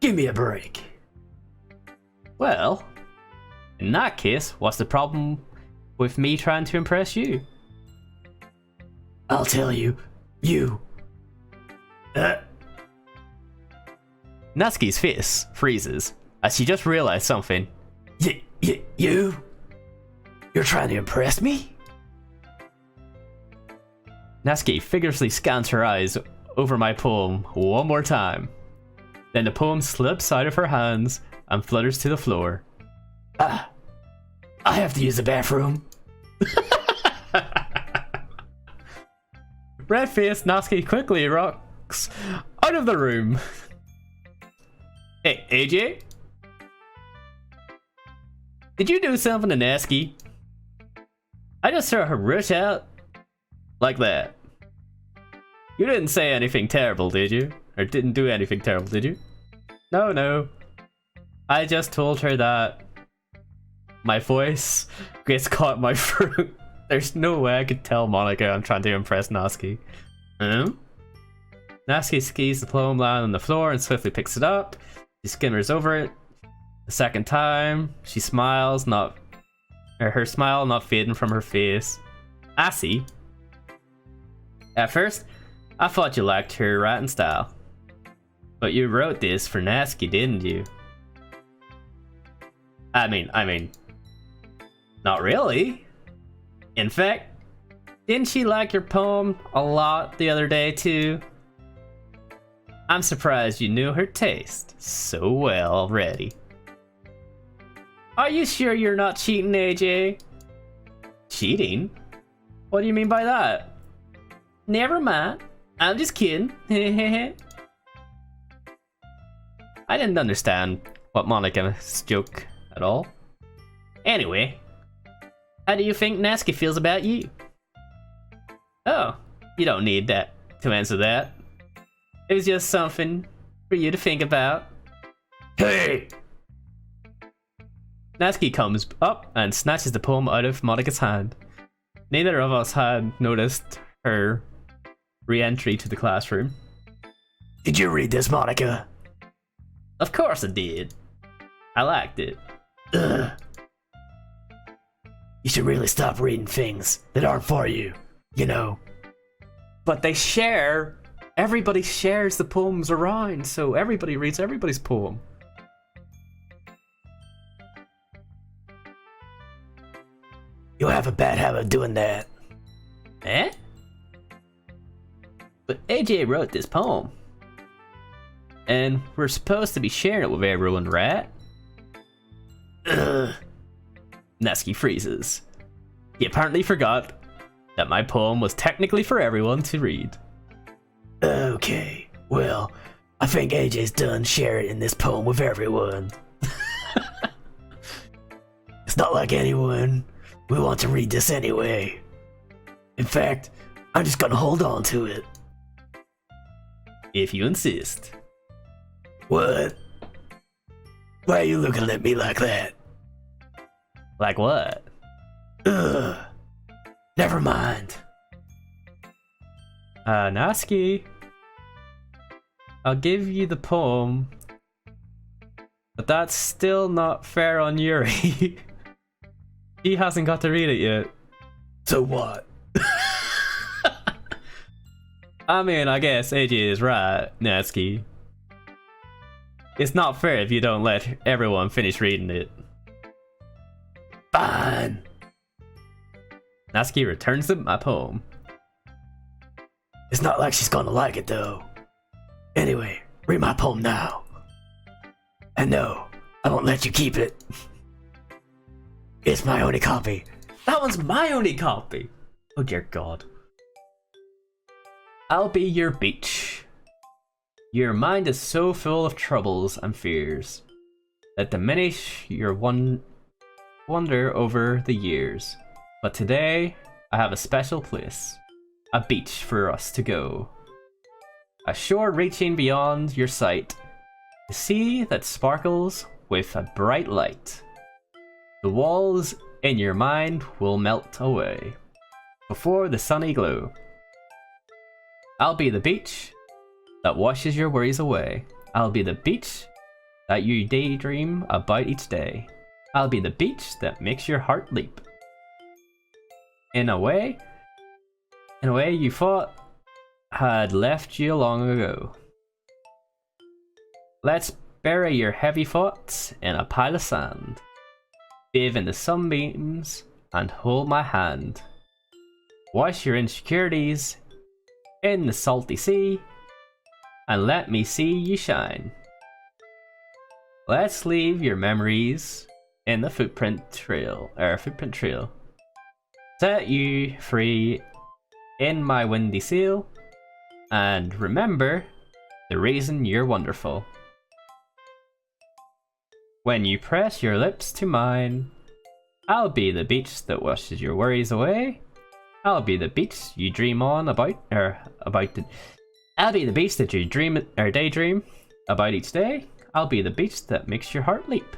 [SPEAKER 3] Give me a break.
[SPEAKER 1] Well, in that case, what's the problem with me trying to impress you?
[SPEAKER 3] I'll tell you.
[SPEAKER 1] Natsuki's face freezes as she just realized something.
[SPEAKER 3] You? You're trying to impress me?
[SPEAKER 1] Natsuki vigorously scans her eyes over my poem one more time. Then the poem slips out of her hands and flutters to the floor.
[SPEAKER 3] I have to use the bathroom.
[SPEAKER 1] Red-faced Natsuki quickly rocks out of the room. Hey, AJ? Did you do something to Natsuki? I just saw her rush out like that. You didn't say anything terrible, did you? Or didn't do anything terrible, did you? No. I just told her that my voice gets caught in my throat. There's no way I could tell Monica I'm trying to impress Natsuki. Natsuki skis the poem down on the floor and swiftly picks it up. She skimmers over it. The second time, she smiles, her smile not fading from her face. I see. At first, I thought you liked her writing style. But you wrote this for Natsuki, didn't you? I mean, not really. In fact, didn't she like your poem a lot the other day too? I'm surprised you knew her taste so well already. Are you sure you're not cheating, AJ? Cheating? What do you mean by that? Never mind. I'm just kidding. I didn't understand what Monica's joke at all. Anyway, how do you think Natsuki feels about you? Oh, you don't need that to answer that. It was just something for you to think about.
[SPEAKER 3] Hey!
[SPEAKER 1] Natsuki comes up and snatches the poem out of Monica's hand. Neither of us had noticed her re-entry to the classroom.
[SPEAKER 3] Did you read this, Monica?
[SPEAKER 1] Of course I did. I liked it.
[SPEAKER 3] Ugh. You should really stop reading things that aren't for you, you know.
[SPEAKER 1] But they share. Everybody shares the poems around, so everybody reads everybody's poem.
[SPEAKER 3] You have a bad habit of doing that.
[SPEAKER 1] Eh? But AJ wrote this poem. And we're supposed to be sharing it with everyone, right?
[SPEAKER 3] Ugh.
[SPEAKER 1] Natsuki freezes. He apparently forgot that my poem was technically for everyone to read.
[SPEAKER 3] Okay, well, I think AJ's done sharing this poem with everyone. It's not like anyone will want to read this anyway. In fact, I'm just gonna hold on to it.
[SPEAKER 1] If you insist.
[SPEAKER 3] What? Why are you looking at me like that?
[SPEAKER 1] Like what?
[SPEAKER 3] Ugh. Never mind.
[SPEAKER 1] Natsuki. I'll give you the poem. But that's still not fair on Yuri. He hasn't got to read it yet.
[SPEAKER 3] So what?
[SPEAKER 1] I mean, I guess AJ is right, Natsuki. It's not fair if you don't let everyone finish reading it.
[SPEAKER 3] Fine.
[SPEAKER 1] Natsuki returns my poem.
[SPEAKER 3] It's not like she's gonna like it though. Anyway, read my poem now. And no, I won't let you keep it. It's my only copy.
[SPEAKER 1] That one's my only copy. Oh dear God. I'll be your beach. Your mind is so full of troubles and fears that diminish your wonder over the years. But today, I have a special place, a beach for us to go. A shore reaching beyond your sight, a sea that sparkles with a bright light. The walls in your mind will melt away before the sunny glow. I'll be the beach that washes your worries away. I'll be the beach that you daydream about each day. I'll be the beach that makes your heart leap. In a way you thought had left you long ago. Let's bury your heavy thoughts in a pile of sand. Bathe in the sunbeams and hold my hand. Wash your insecurities in the salty sea and let me see you shine. Let's leave your memories in the footprint trail. Set you free in my windy sail, and remember the reason you're wonderful. When you press your lips to mine, I'll be the beach that washes your worries away. I'll be the beach you dream on I'll be the beach that you daydream about each day. I'll be the beach that makes your heart leap.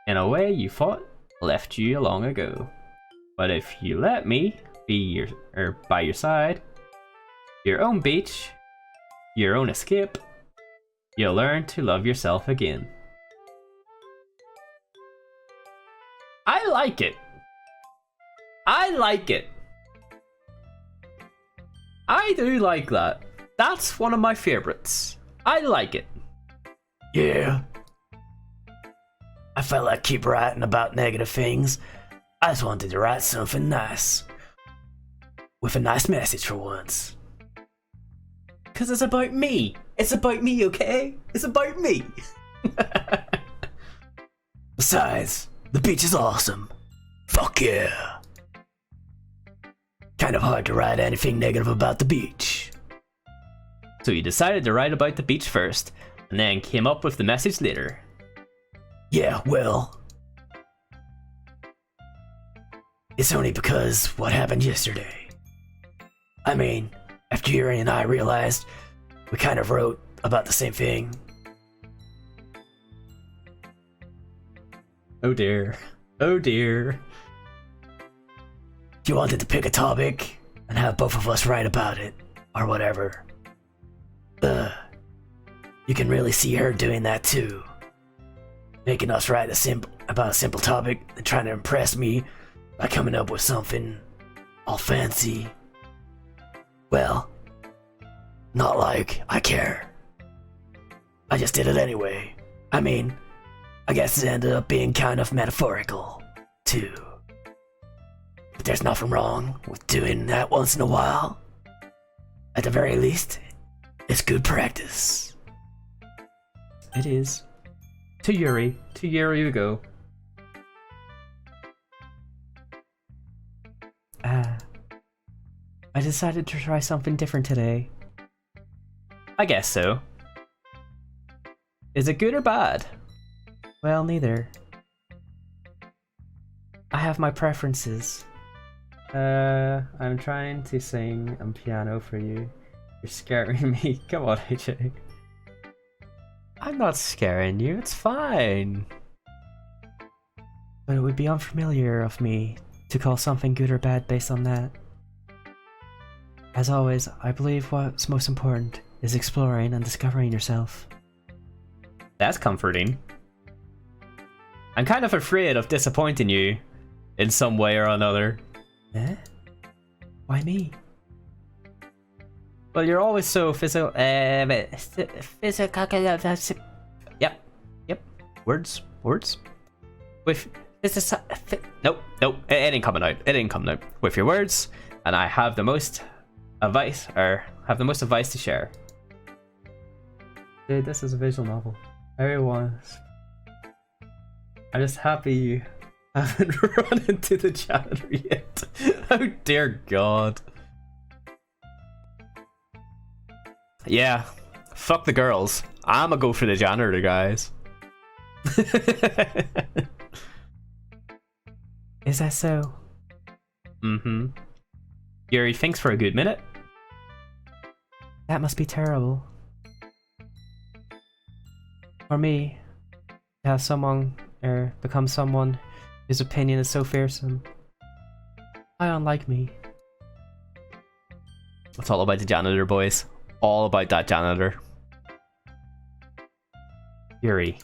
[SPEAKER 1] In a way you thought left you long ago. But if you let me be by your side, your own beach, your own escape, you'll learn to love yourself again. I like it. I like it. I do like that. That's one of my favorites. I like it.
[SPEAKER 3] Yeah. I felt like keep writing about negative things. I just wanted to write something nice. With a nice message for once.
[SPEAKER 1] Cause it's about me. It's about me, okay? It's about me.
[SPEAKER 3] Besides, the beach is awesome. Fuck yeah. Kind of hard to write anything negative about the beach.
[SPEAKER 1] So you decided to write about the beach first, and then came up with the message later.
[SPEAKER 3] Yeah, well, it's only because what happened yesterday. I mean, after Yuri and I realized we kind of wrote about the same thing.
[SPEAKER 1] Oh dear. Oh dear.
[SPEAKER 3] You wanted to pick a topic and have both of us write about it, or whatever. You can really see her doing that too. Making us write about a simple topic and trying to impress me by coming up with something all fancy. Well, not like I care. I just did it anyway. I mean, I guess it ended up being kind of metaphorical, too. But there's nothing wrong with doing that once in a while. At the very least, it's good practice.
[SPEAKER 1] It is. To Yuri we go.
[SPEAKER 2] I decided to try something different today.
[SPEAKER 1] I guess so. Is it good or bad?
[SPEAKER 2] Well, neither. I have my preferences. I'm trying to sing on piano for you. You're scaring me. Come on, AJ.
[SPEAKER 1] I'm not scaring you, it's fine.
[SPEAKER 2] But it would be unfamiliar of me to call something good or bad based on that. As always, I believe what's most important is exploring and discovering yourself.
[SPEAKER 1] That's comforting. I'm kind of afraid of disappointing you in some way or another.
[SPEAKER 2] Eh? Why me?
[SPEAKER 1] Well, you're always so physical. Physical. Yep. Yep. Words. With nope. It ain't coming out. It ain't coming out. With your words, and I have the most advice, to share. Dude, this is a visual novel. Everyone. I'm just happy you haven't run into the janitor yet. Oh dear God. Yeah, fuck the girls. I'ma go for the janitor, guys.
[SPEAKER 2] Is that so?
[SPEAKER 1] Mm-hmm. Yuri thinks for a good minute.
[SPEAKER 2] That must be terrible. For me, to have someone, or become someone whose opinion is so fearsome. Why unlike me?
[SPEAKER 1] It's all about the janitor, boys. All about that janitor. Yuri.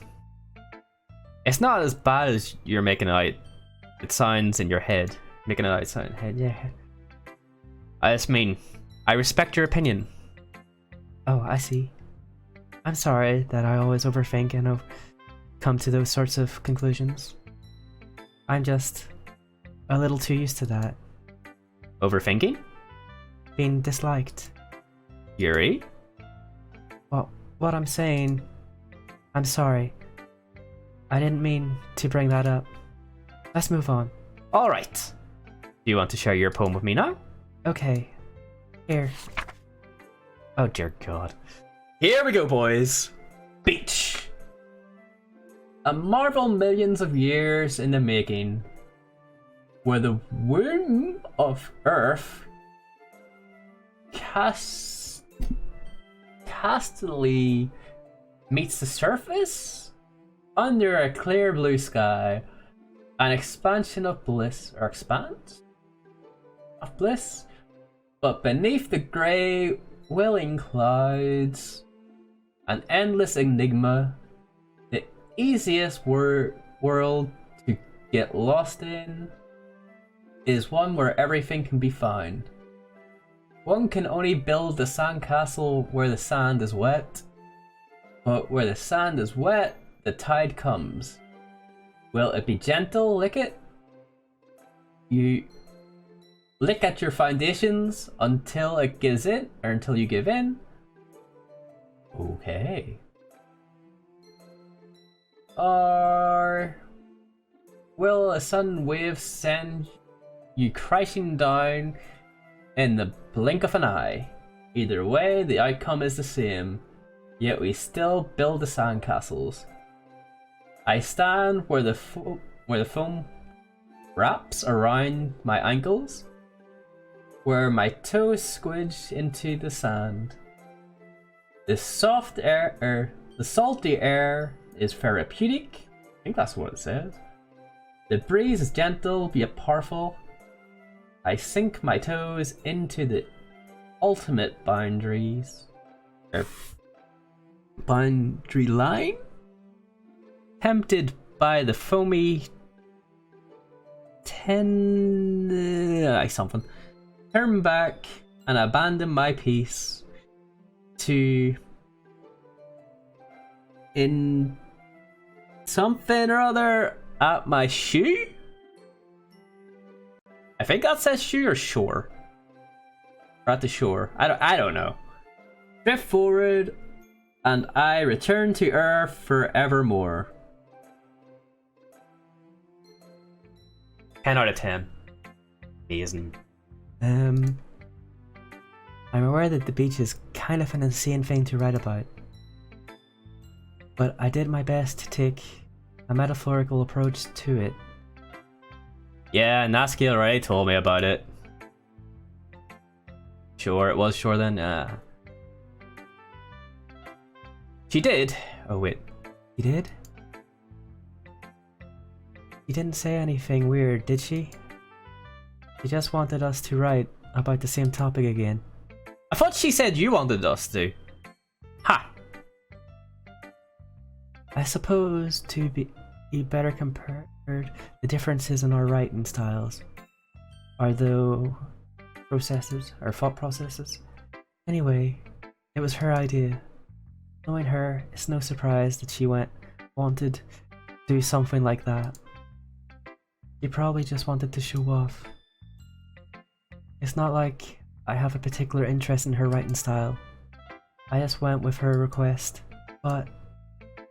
[SPEAKER 1] It's not as bad as you're making it out. It sounds in your head. Making it out sound in your head, yeah. I just mean, I respect your opinion.
[SPEAKER 2] Oh, I see. I'm sorry that I always overthink and come to those sorts of conclusions. I'm just a little too used to that.
[SPEAKER 1] Overthinking?
[SPEAKER 2] Being disliked.
[SPEAKER 1] Yuri?
[SPEAKER 2] Well, what I'm saying, I'm sorry. I didn't mean to bring that up. Let's move on.
[SPEAKER 1] Alright. Do you want to share your poem with me now?
[SPEAKER 2] Okay. Here.
[SPEAKER 1] Oh dear God. Here we go, boys. Beach. A marvel millions of years in the making, where the womb of Earth castily meets the surface under a clear blue sky, an expansion of bliss, or expanse of bliss, but beneath the grey willing clouds, an endless enigma, the easiest world to get lost in is one where everything can be found. One can only build the sandcastle where the sand is wet, but where the sand is wet, the tide comes. Will it be gentle, lick it? You lick at your foundations until it gives in, or until you give in? Okay. Or will a sudden wave send you crashing down in the blink of an eye? Either way, the outcome is the same, yet we still build the sandcastles. I stand where the foam wraps around my ankles, where my toes squidge into the sand. The salty air is therapeutic. I think that's what it says. The breeze is gentle yet powerful. I sink my toes into the ultimate boundaries. Boundary line? Tempted by the foamy something. Turn back and abandon my peace to in something or other at my shoe? I think that says shoe or shore. Or at the shore. I don't know. Drift forward and I return to Earth forevermore. 10 out of 10. Amazing.
[SPEAKER 2] I'm aware that the beach is kind of an insane thing to write about, but I did my best to take a metaphorical approach to it.
[SPEAKER 1] Yeah, Natsuki already told me about it. Sure, it was shore then. She did. Oh wait,
[SPEAKER 2] You did? You didn't say anything weird, did she? She just wanted us to write about the same topic again.
[SPEAKER 1] I thought she said you wanted us to. Ha!
[SPEAKER 2] I suppose to be better compared the differences in our writing styles are the processes, or thought processes. Anyway, it was her idea. Knowing her, it's no surprise that she wanted to do something like that. She probably just wanted to show off. It's not like I have a particular interest in her writing style. I just went with her request, but,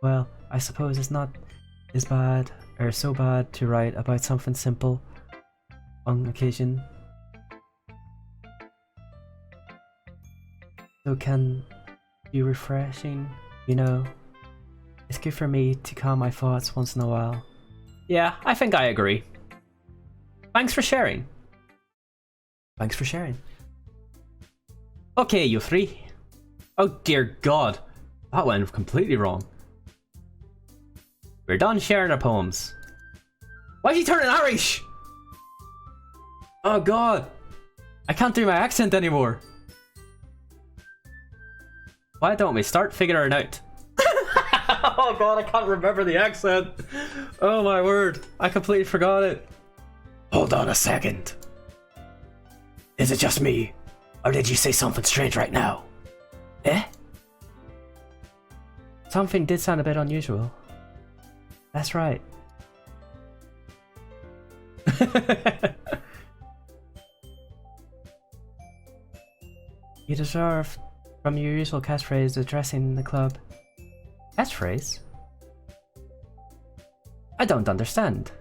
[SPEAKER 2] well, I suppose it's not as bad or so bad to write about something simple on occasion. So can be refreshing, you know. It's good for me to calm my thoughts once in a while.
[SPEAKER 1] Yeah, I think I agree. Thanks for sharing.
[SPEAKER 2] Thanks for sharing.
[SPEAKER 1] Okay, you three. Oh dear God, that went completely wrong. We're done sharing our poems. Why is he turning Irish? Oh God, I can't do my accent anymore. Why don't we start figuring it out? Oh God, I can't remember the accent. Oh my word, I completely forgot it.
[SPEAKER 3] Hold on a second. Is it just me? Or did you say something strange right now? Eh?
[SPEAKER 2] Something did sound a bit unusual. That's right. You deserve from your usual catchphrase addressing the club.
[SPEAKER 1] Catchphrase? I don't understand.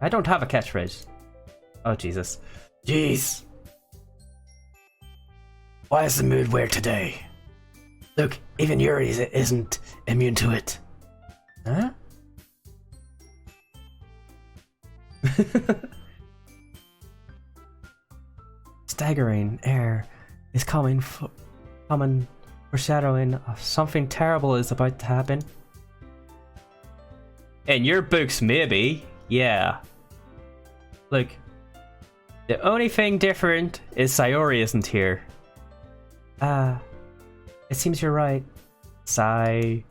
[SPEAKER 1] I don't have a catchphrase. Oh Jesus.
[SPEAKER 3] Jeez. Why is the mood weird today? Look, even Yuri isn't immune to it.
[SPEAKER 2] Huh? Staggering air is common foreshadowing of something terrible is about to happen.
[SPEAKER 1] In your books, maybe. Yeah. Look. The only thing different is Sayori isn't here.
[SPEAKER 2] Ah, it seems you're right.
[SPEAKER 1] Sayori.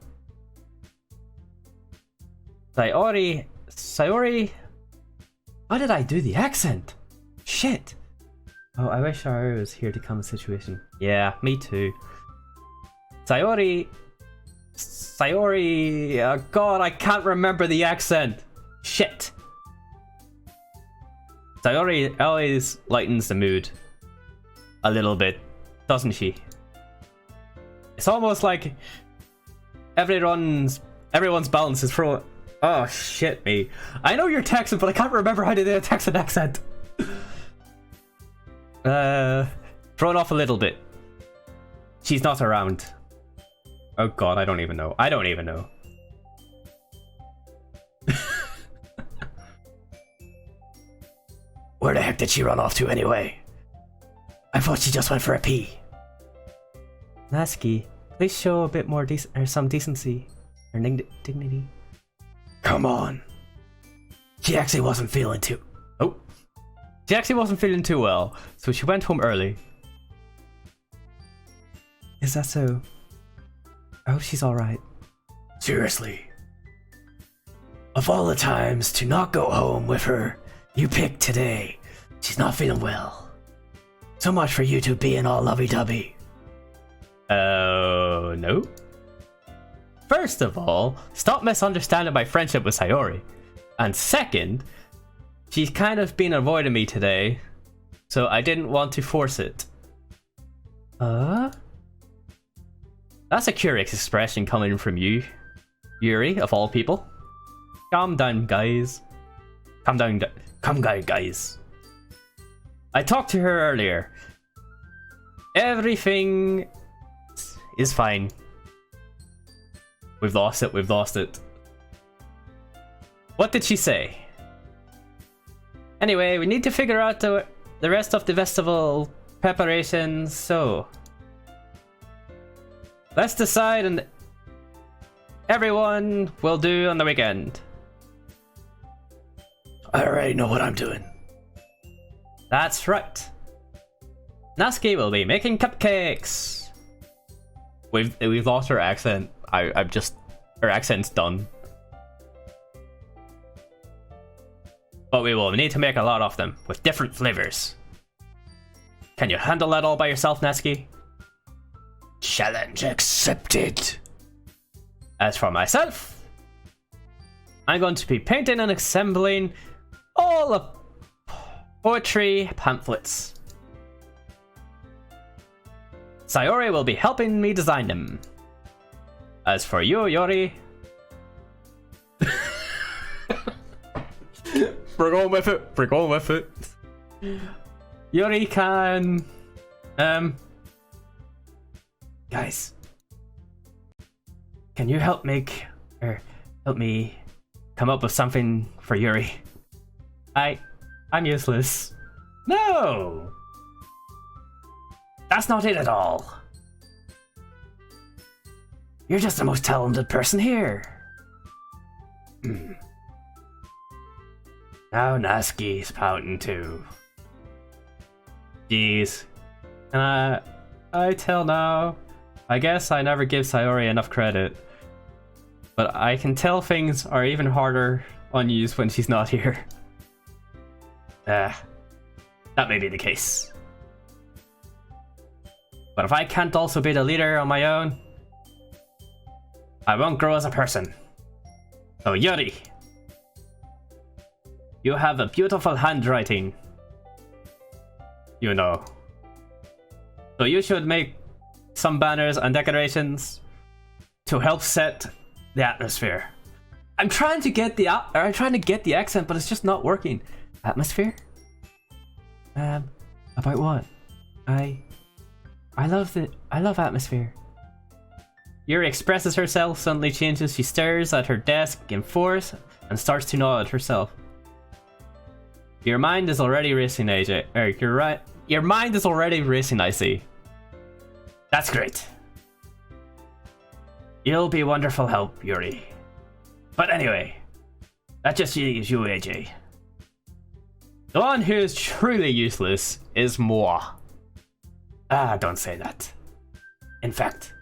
[SPEAKER 1] How did I do the accent? Shit.
[SPEAKER 2] Oh, I wish Sayori was here to calm the situation.
[SPEAKER 1] Yeah, me too. Sayori. Oh God, I can't remember the accent. Shit. Sayori always lightens the mood. A little bit, doesn't she? It's almost like everyone's balance is thrown. Oh shit me. I know you're Texan, but I can't remember how to do a Texan accent. Thrown off a little bit. She's not around. Oh God, I don't even know.
[SPEAKER 3] Where the heck did she run off to anyway? I thought she just went for a pee.
[SPEAKER 2] Natsuki, please show a bit more some decency or dignity.
[SPEAKER 3] Come on. She actually wasn't feeling too.
[SPEAKER 1] Oh. She actually wasn't feeling too well, so she went home early.
[SPEAKER 2] Is that so? I hope she's alright.
[SPEAKER 3] Seriously. Of all the times to not go home with her, you picked today. She's not feeling well. So much for you two being all lovey-dovey.
[SPEAKER 1] Oh, no. First of all, stop misunderstanding my friendship with Sayori. And second, she's kind of been avoiding me today, so I didn't want to force it. That's a curious expression coming from you, Yuri, of all people. Calm down, guys. Calm down, guys. I talked to her earlier. Everything is fine. We've lost it. What did she say? Anyway, we need to figure out the rest of the festival preparations, so let's decide and everyone will do on the weekend.
[SPEAKER 3] I already know what I'm doing.
[SPEAKER 1] That's right. Natsuki will be making cupcakes. We've lost her accent. Her accent's done. But we will need to make a lot of them with different flavors. Can you handle that all by yourself, Natsuki?
[SPEAKER 3] Challenge accepted.
[SPEAKER 1] As for myself, I'm going to be painting and assembling all the poetry pamphlets. Sayori will be helping me design them. As for you, Yori... We're going with it. We're going with it. Yuri can... Guys. Can you help me come up with something for Yuri? I'm useless. No! That's not it at all. You're just the most talented person here. Now Natsuki's pouting too. Jeez. Can I tell now? I guess I never give Sayori enough credit. But I can tell things are even harder on you when she's not here. That may be the case. But if I can't also be the leader on my own, I won't grow as a person. So Yuri, you have a beautiful handwriting. You know. So you should make some banners and decorations to help set the atmosphere. I'm trying to get the accent, but it's just not working. Atmosphere? About what? I love atmosphere. Yuri expresses herself, suddenly changes. She stares at her desk in force and starts to nod herself. Your mind is already racing, AJ. You're right. Your mind is already racing, I see. That's great. You'll be wonderful help, Yuri. But anyway, that just leaves you, AJ. The one who is truly useless is moi. Don't say that. In fact,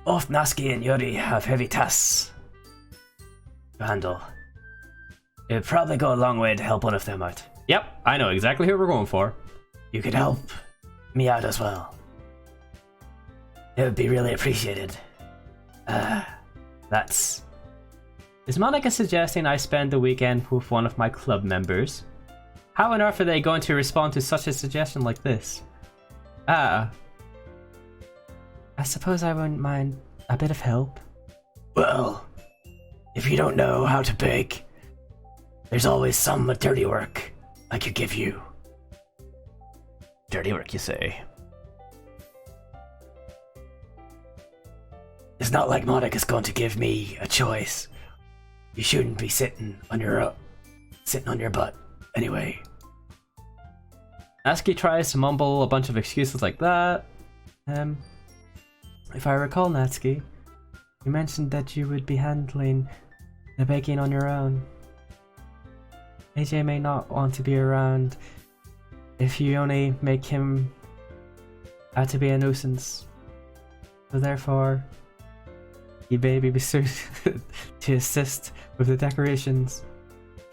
[SPEAKER 1] both Natsuki and Yuri have heavy tasks to handle. It would probably go a long way to help one of them out. Yep, I know exactly who we're going for. You could help me out as well. It would be really appreciated. Is Monica suggesting I spend the weekend with one of my club members? How on earth are they going to respond to such a suggestion like this? I suppose I wouldn't mind a bit of help.
[SPEAKER 3] Well, if you don't know how to bake, there's always some dirty work I could give you.
[SPEAKER 1] Dirty work, you say?
[SPEAKER 3] It's not like Monica's going to give me a choice. You shouldn't be sitting on your butt. Anyway.
[SPEAKER 1] Natsuki tries to mumble a bunch of excuses like that.
[SPEAKER 2] If I recall, Natsuki, you mentioned that you would be handling the baking on your own. AJ may not want to be around if you only make him out to be a nuisance. So therefore, he'd maybe be suited to assist with the decorations.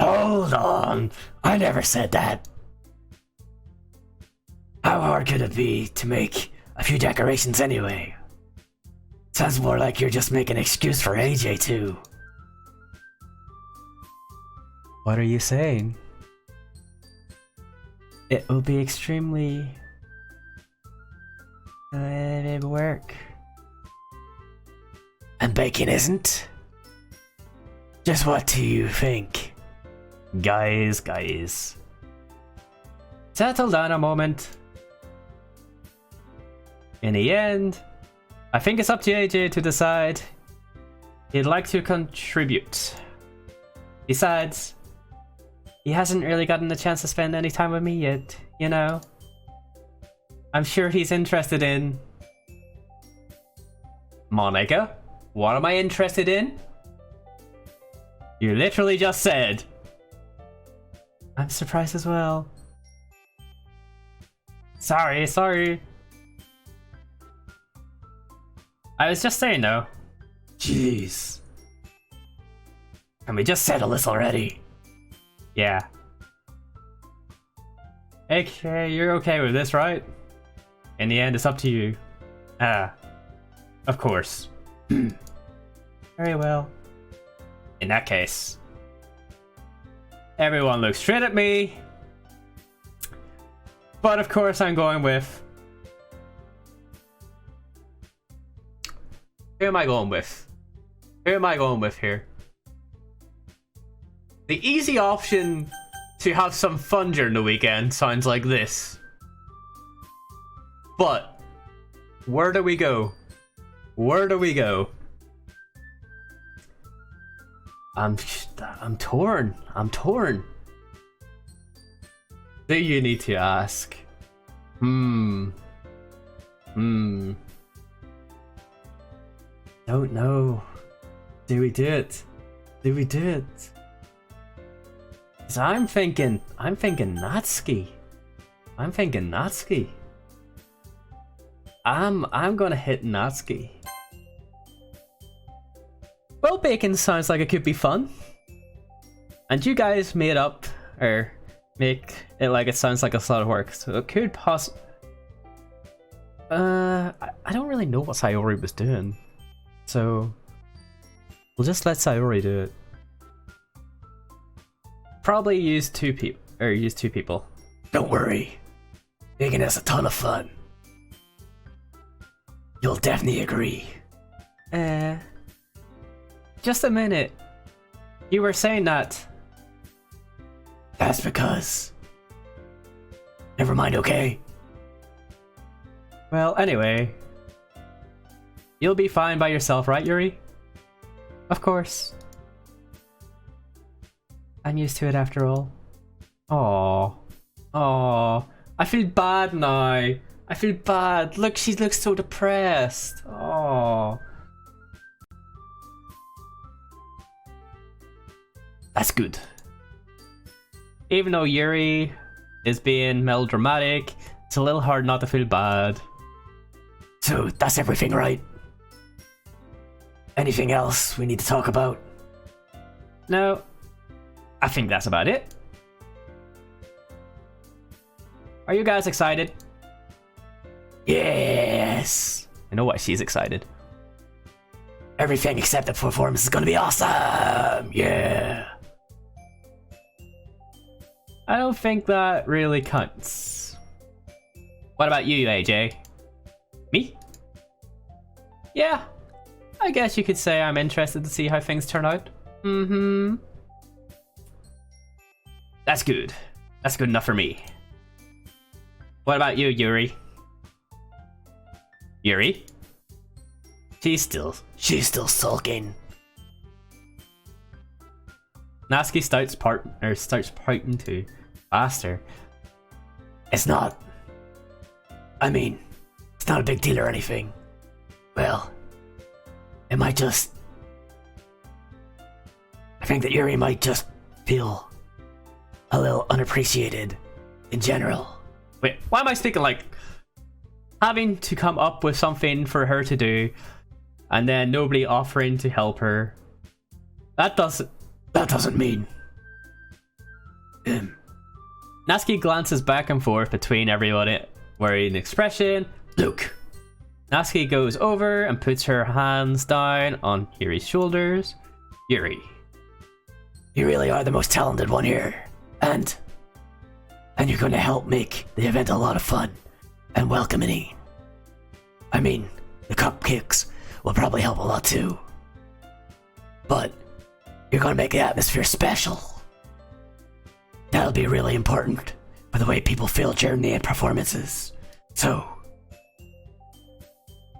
[SPEAKER 3] Hold on, I never said that. How hard could it be to make a few decorations anyway? Sounds more like you're just making an excuse for AJ too.
[SPEAKER 2] What are you saying? It will be extremely work.
[SPEAKER 3] And baking isn't? Just what do you think?
[SPEAKER 1] Guys. Settle down a moment. In the end, I think it's up to AJ to decide he'd like to contribute. Besides, he hasn't really gotten the chance to spend any time with me yet, you know? I'm sure he's interested in... Monica? What am I interested in? You literally just said...
[SPEAKER 2] I'm surprised as well.
[SPEAKER 1] Sorry. I was just saying though.
[SPEAKER 3] Jeez. Can we just settle this already?
[SPEAKER 1] Yeah. Okay, you're okay with this, right? In the end, it's up to you. Ah, of course. Very well. In that case, everyone looks straight at me. But of course, I'm going with. Who am I going with? Who am I going with here? The easy option to have some fun during the weekend sounds like this. But where do we go? Where do we go? I'm torn. I'm torn. Do you need to ask? Don't know. Do we do it? Do we do it? 'Cause I'm thinking Natsuki. I'm thinking Natsuki. I'm gonna hit Natsuki. Well, bacon sounds like it could be fun. And you guys made up, or make it like it sounds like a lot of work. So it could I don't really know what Sayori was doing. So we'll just let Sayori do it. Probably use two people.
[SPEAKER 3] Don't worry. Bacon has a ton of fun. You'll definitely agree.
[SPEAKER 1] Just a minute. You were saying that.
[SPEAKER 3] That's because... Never mind, okay?
[SPEAKER 1] Well, anyway. You'll be fine by yourself, right, Yuri? Of course. I'm used to it after all. Aww. I feel bad now. I feel bad. Look, she looks so depressed. Aww.
[SPEAKER 3] That's good.
[SPEAKER 1] Even though Yuri is being melodramatic, it's a little hard not to feel bad.
[SPEAKER 3] So, that's everything, right? Anything else we need to talk about?
[SPEAKER 1] No, I think that's about it. Are you guys excited?
[SPEAKER 3] Yes!
[SPEAKER 1] I know why she's excited.
[SPEAKER 3] Everything except the performance is gonna be awesome! Yeah!
[SPEAKER 1] I don't think that really counts. What about you, AJ? Me? Yeah, I guess you could say I'm interested to see how things turn out. That's good. That's good enough for me. What about you, Yuri? Yuri?
[SPEAKER 3] She's still sulking.
[SPEAKER 1] Natsuki starts pouting too. Faster.
[SPEAKER 3] It's not... I mean, it's not a big deal or anything. Well, it might just... I think that Yuri might just feel a little unappreciated in general.
[SPEAKER 1] Wait, why am I speaking like having to come up with something for her to do and then nobody offering to help her? That doesn't
[SPEAKER 3] mean...
[SPEAKER 1] Natsuki glances back and forth between everyone wearing an expression.
[SPEAKER 3] Look.
[SPEAKER 1] Natsuki goes over and puts her hands down on Yuri's shoulders. Yuri.
[SPEAKER 3] You really are the most talented one here. And you're going to help make the event a lot of fun and welcoming. I mean, the cupcakes will probably help a lot too. But you're going to make the atmosphere special. That'll be really important for the way people feel during the performances. So,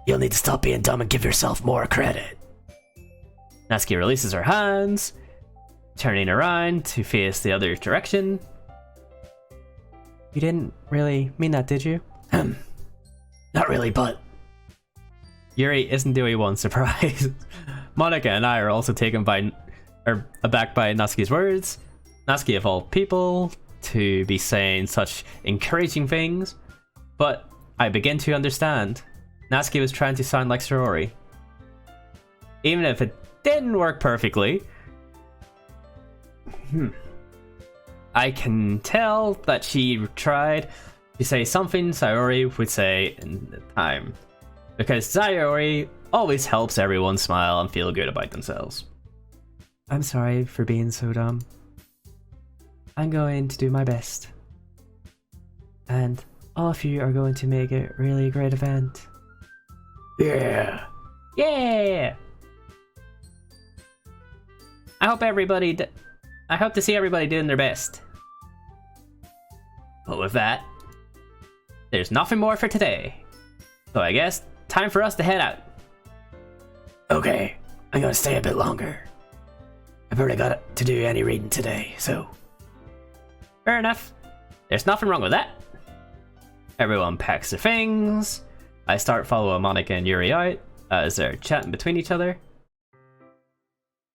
[SPEAKER 3] you'll need to stop being dumb and give yourself more credit.
[SPEAKER 1] Natsuki releases her hands, turning around to face the other direction.
[SPEAKER 2] You didn't really mean that, did you?
[SPEAKER 3] Not really, but...
[SPEAKER 1] Yuri isn't the only one surprised. Monica and I are also taken aback by Natsuki's words. Natsuki of all people to be saying such encouraging things. But I begin to understand. Natsuki was trying to sound like Sayori. Even if it didn't work perfectly. I can tell that she tried to say something Sayori would say in the time. Because Sayori always helps everyone smile and feel good about themselves.
[SPEAKER 2] I'm sorry for being so dumb. I'm going to do my best. And all of you are going to make it a really great event.
[SPEAKER 3] Yeah.
[SPEAKER 1] Yeah! I hope to see everybody doing their best. But with that, there's nothing more for today. So I guess time for us to head out.
[SPEAKER 3] Okay, I'm gonna stay a bit longer. I've already got to do any reading today, so...
[SPEAKER 1] Fair enough. There's nothing wrong with that. Everyone packs their things. I start following Monica and Yuri out as they're chatting between each other.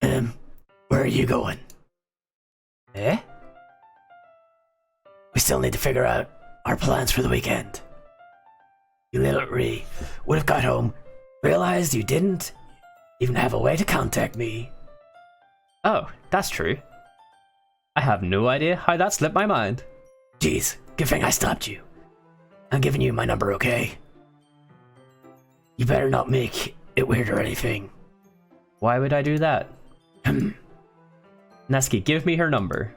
[SPEAKER 3] Where are you going?
[SPEAKER 1] Eh?
[SPEAKER 3] We still need to figure out our plans for the weekend. You literally would have got home, realized you didn't even have a way to contact me.
[SPEAKER 1] Oh, that's true. I have no idea how that slipped my mind.
[SPEAKER 3] Jeez, good thing I stopped you. I'm giving you my number, okay? You better not make it weird or anything.
[SPEAKER 1] Why would I do that? Natsuki, give me her number.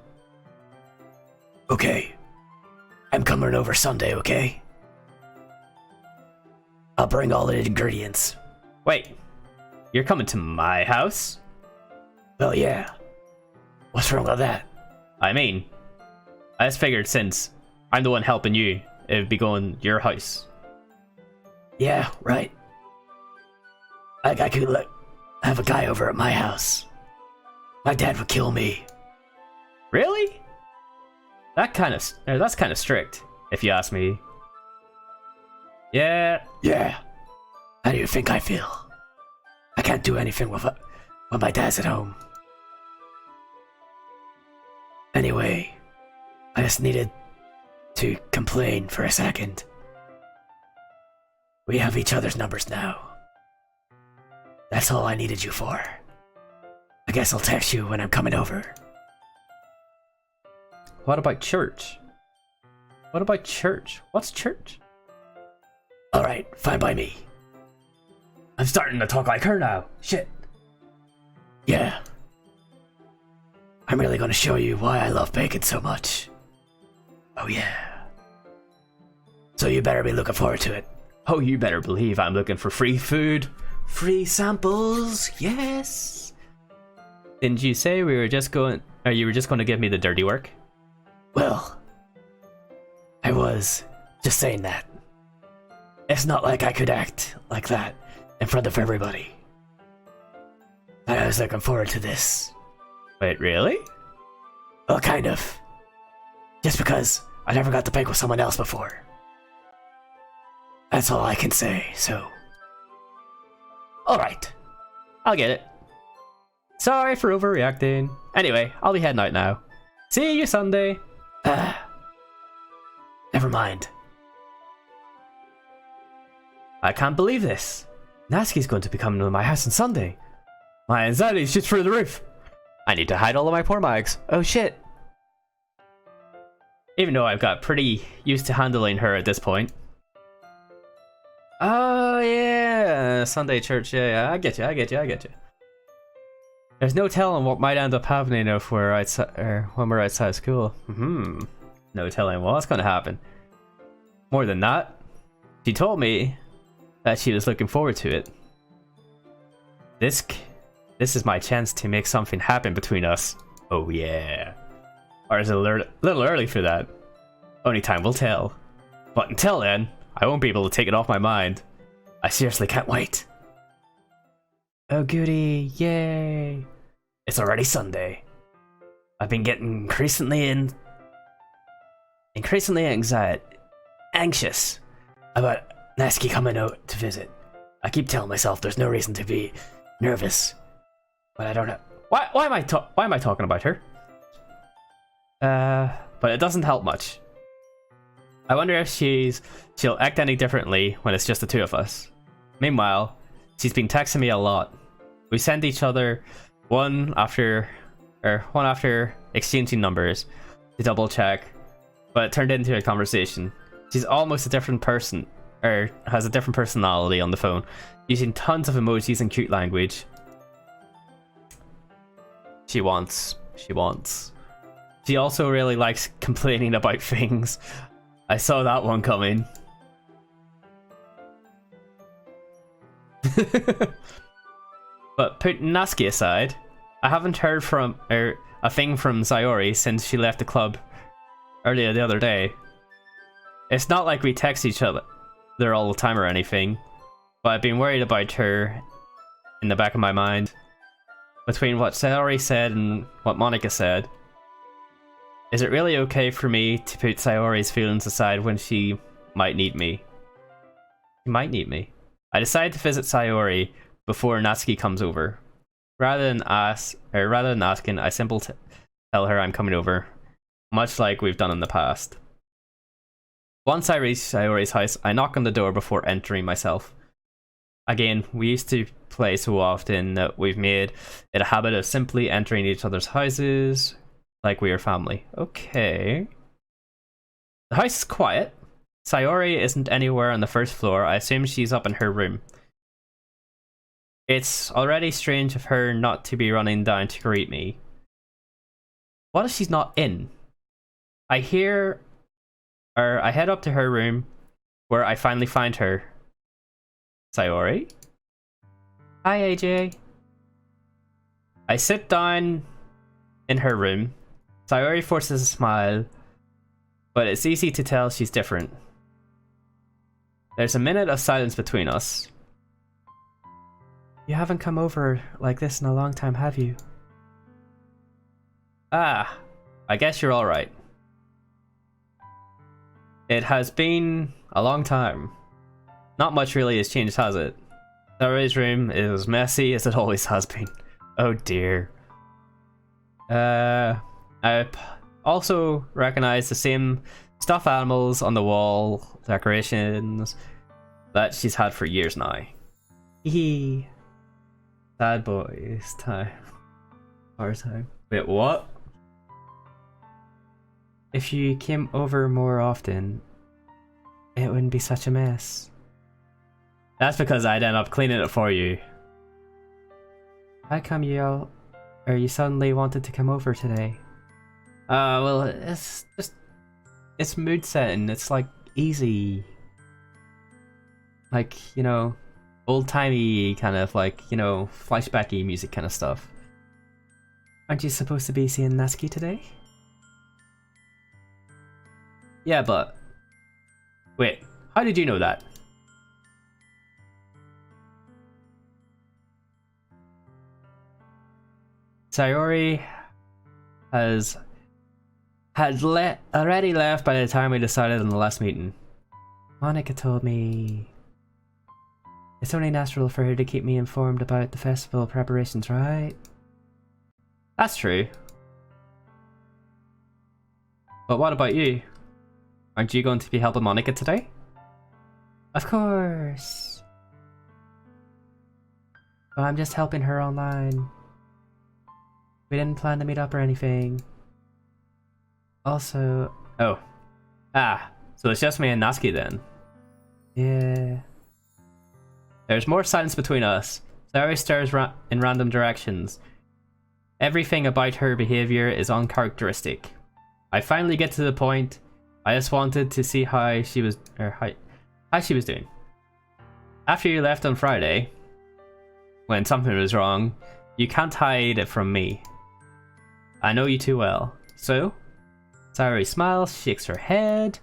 [SPEAKER 3] Okay. I'm coming over Sunday, okay? I'll bring all the ingredients.
[SPEAKER 1] Wait, you're coming to my house?
[SPEAKER 3] Well, yeah. What's wrong with that?
[SPEAKER 1] I mean, I just figured since I'm the one helping you, it'd be going to your house.
[SPEAKER 3] Yeah, right. I could have a guy over at my house. My dad would kill me.
[SPEAKER 1] Really? That's kind of strict, if you ask me. Yeah.
[SPEAKER 3] Yeah. How do you think I feel? I can't do anything when my dad's at home. Anyway, I just needed to complain for a second. We have each other's numbers now. That's all I needed you for. I guess I'll text you when I'm coming over.
[SPEAKER 1] What about church? What about church? What's church?
[SPEAKER 3] Alright, fine by me.
[SPEAKER 1] I'm starting to talk like her now. Shit.
[SPEAKER 3] Yeah. I'm really gonna show you why I love bacon so much. Oh yeah. So you better be looking forward to it.
[SPEAKER 1] Oh, you better believe I'm looking for free food. Free samples, yes. Didn't you say you were just going to give me the dirty work?
[SPEAKER 3] Well, I was just saying that. It's not like I could act like that in front of everybody. I was looking forward to this.
[SPEAKER 1] Wait, really?
[SPEAKER 3] Well, kind of. Just because I never got to bake with someone else before. That's all I can say, so...
[SPEAKER 1] Alright. I'll get it. Sorry for overreacting. Anyway, I'll be heading out now. See you Sunday.
[SPEAKER 3] Never mind.
[SPEAKER 1] I can't believe this. Natsuki's going to be coming to my house on Sunday. My anxiety's just through the roof. I need to hide all of my poor mags. Oh shit. Even though I've got pretty used to handling her at this point. Oh yeah, Sunday church, yeah, I get you. There's no telling what might end up happening if we're outside, or when we're outside school. No telling what's gonna happen. More than that, she told me that she was looking forward to it. This is my chance to make something happen between us. Oh yeah. Or is it a little early for that? Only time will tell. But until then, I won't be able to take it off my mind. I seriously can't wait.
[SPEAKER 2] Oh goody, yay.
[SPEAKER 3] It's already Sunday. I've been getting increasingly anxious about Natsuki coming out to visit. I keep telling myself there's no reason to be nervous, but I don't know.
[SPEAKER 1] Why am I talking about her? But it doesn't help much. I wonder if she'll act any differently when it's just the two of us. Meanwhile, she's been texting me a lot. We send each other one after exchanging numbers. to double check, but it turned into a conversation. She's almost a different person, or has a different personality on the phone, using tons of emojis and cute language. She wants. She also really likes complaining about things. I saw that one coming. But putting Natsuki aside, I haven't heard from a thing from Sayori since she left the club earlier the other day. It's not like we text each other all the time or anything, but I've been worried about her in the back of my mind. Between what Sayori said and what Monika said, is it really okay for me to put Sayori's feelings aside when she might need me? She might need me. I decided to visit Sayori before Natsuki comes over. Rather than asking, I simply tell her I'm coming over, much like we've done in the past. Once I reach Sayori's house, I knock on the door before entering myself. Again, we used to play so often that we've made it a habit of simply entering each other's houses like we are family. Okay. The house is quiet. Sayori isn't anywhere on the first floor. I assume she's up in her room. It's already strange of her not to be running down to greet me. What if she's not in? I head up to her room, where I finally find her. Sayori?
[SPEAKER 2] Hi, AJ.
[SPEAKER 1] I sit down in her room. Sayori forces a smile, but it's easy to tell she's different. There's a minute of silence between us.
[SPEAKER 2] You haven't come over like this in a long time, have you?
[SPEAKER 1] Ah, I guess you're alright. It has been a long time. Not much really has changed, has it? Sayori's room is as messy as it always has been. Oh dear. I also recognize the same stuffed animals on the wall decorations that she's had for years now.
[SPEAKER 2] Hee.
[SPEAKER 1] Sad boys time. Hard time. Wait, what?
[SPEAKER 2] If you came over more often, it wouldn't be such a mess.
[SPEAKER 1] That's because I'd end up cleaning it for you.
[SPEAKER 2] How come you suddenly wanted to come over today?
[SPEAKER 1] Well, it's mood setting. It's like easy. Like, you know, old-timey kind of like, you know, flashbacky music kind of stuff.
[SPEAKER 2] Aren't you supposed to be seeing Natsuki today?
[SPEAKER 1] Yeah, but... Wait, how did you know that? Sayori had already left by the time we decided on the last meeting.
[SPEAKER 2] Monika told me it's only natural for her to keep me informed about the festival preparations, right?
[SPEAKER 1] That's true. But what about you? Aren't you going to be helping Monika today?
[SPEAKER 2] Of course. But I'm just helping her online. We didn't plan to meet up or anything. Also...
[SPEAKER 1] Oh. Ah, so it's just me and Natsuki then.
[SPEAKER 2] Yeah.
[SPEAKER 1] There's more silence between us. Sayori stares in random directions. Everything about her behavior is uncharacteristic. I finally get to the point. I just wanted to see how she was doing. After you left on Friday, when something was wrong, you can't hide it from me. I know you too well. So? Sayori smiles, shakes her head.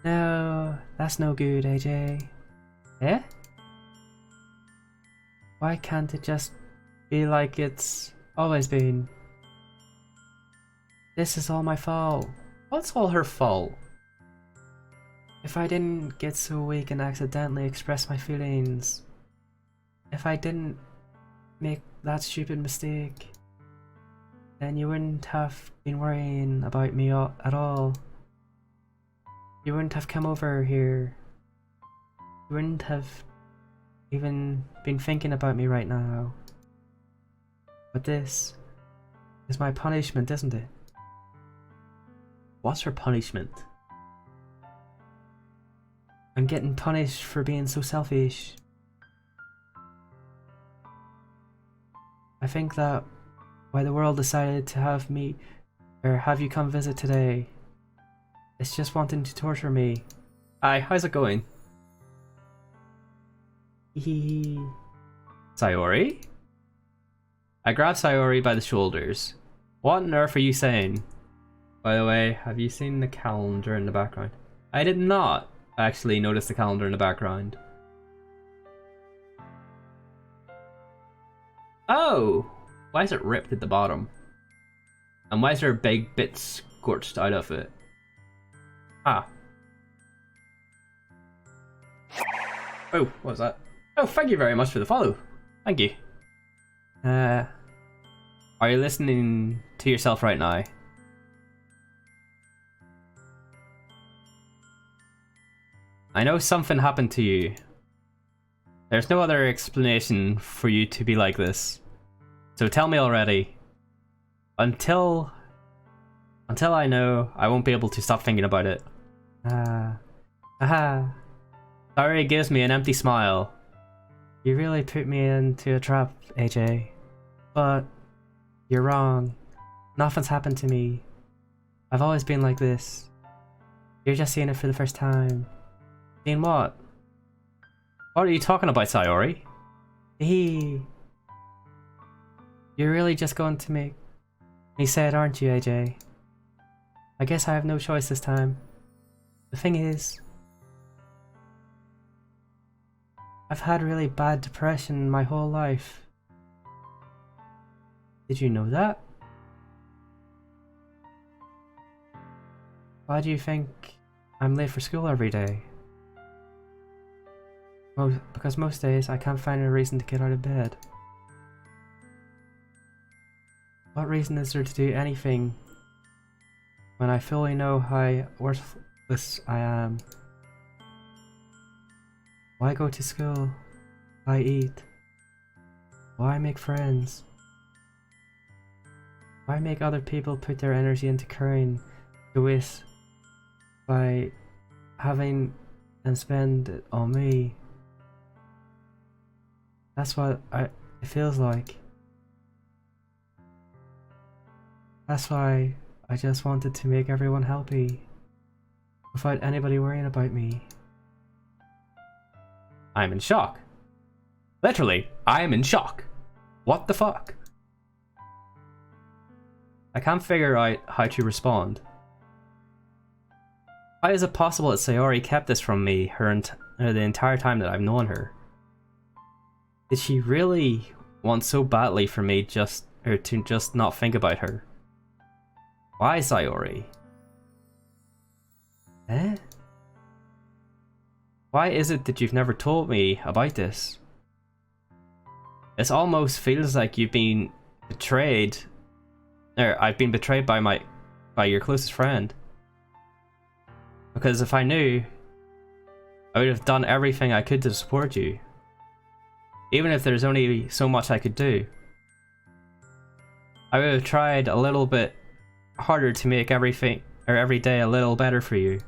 [SPEAKER 2] No, that's no good, AJ.
[SPEAKER 1] Eh?
[SPEAKER 2] Why can't it just be like it's always been? This is all my fault.
[SPEAKER 1] What's all her fault?
[SPEAKER 2] If I didn't get so weak and accidentally express my feelings, if I didn't make that stupid mistake, then you wouldn't have been worrying about me at all. You wouldn't have come over here. You wouldn't have even been thinking about me right now. But this is my punishment, isn't it?
[SPEAKER 1] What's her punishment?
[SPEAKER 2] I'm getting punished for being so selfish. I think that why the world decided to have me, or have you come visit today, it's just wanting to torture me.
[SPEAKER 1] Hi, how's it going?
[SPEAKER 2] Hee.
[SPEAKER 1] Sayori? I grab Sayori by the shoulders. What on earth are you saying? By the way, have you seen the calendar in the background? I did not actually notice the calendar in the background. Oh! Why is it ripped at the bottom? And why is there a big bit scorched out of it? Ah. Oh, what was that? Oh, thank you very much for the follow. Thank you. Are you listening to yourself right now? I know something happened to you. There's no other explanation for you to be like this. So tell me already. Until I know, I won't be able to stop thinking about it.
[SPEAKER 2] Aha.
[SPEAKER 1] Sorry, it gives me an empty smile.
[SPEAKER 2] You really put me into a trap, AJ. But you're wrong. Nothing's happened to me. I've always been like this. You're just seeing it for the first time.
[SPEAKER 1] Seeing what? What are you talking about, Sayori?
[SPEAKER 2] You're really just going to make me sad, aren't you, AJ? I guess I have no choice this time. The thing is, I've had really bad depression my whole life. Did you know that? Why do you think I'm late for school every day? Because most days I can't find a reason to get out of bed. What reason is there to do anything when I fully know how worthless I am? Why go to school? Why eat? Why make friends? Why make other people put their energy into carrying the waste by having them spend it on me? That's what it feels like. That's why I just wanted to make everyone happy without anybody worrying about me.
[SPEAKER 1] I'm in shock. Literally, I'm in shock. What the fuck? I can't figure out how to respond. How is it possible that Sayori kept this from me the entire time that I've known her? Did she really want so badly for me to just not think about her? Why, Sayori?
[SPEAKER 2] Eh?
[SPEAKER 1] Why is it that you've never told me about this? This almost feels like you've been betrayed. Or I've been betrayed by your closest friend. Because if I knew, I would have done everything I could to support you. Even if there's only so much I could do. I would have tried a little bit harder to make every day a little better for you.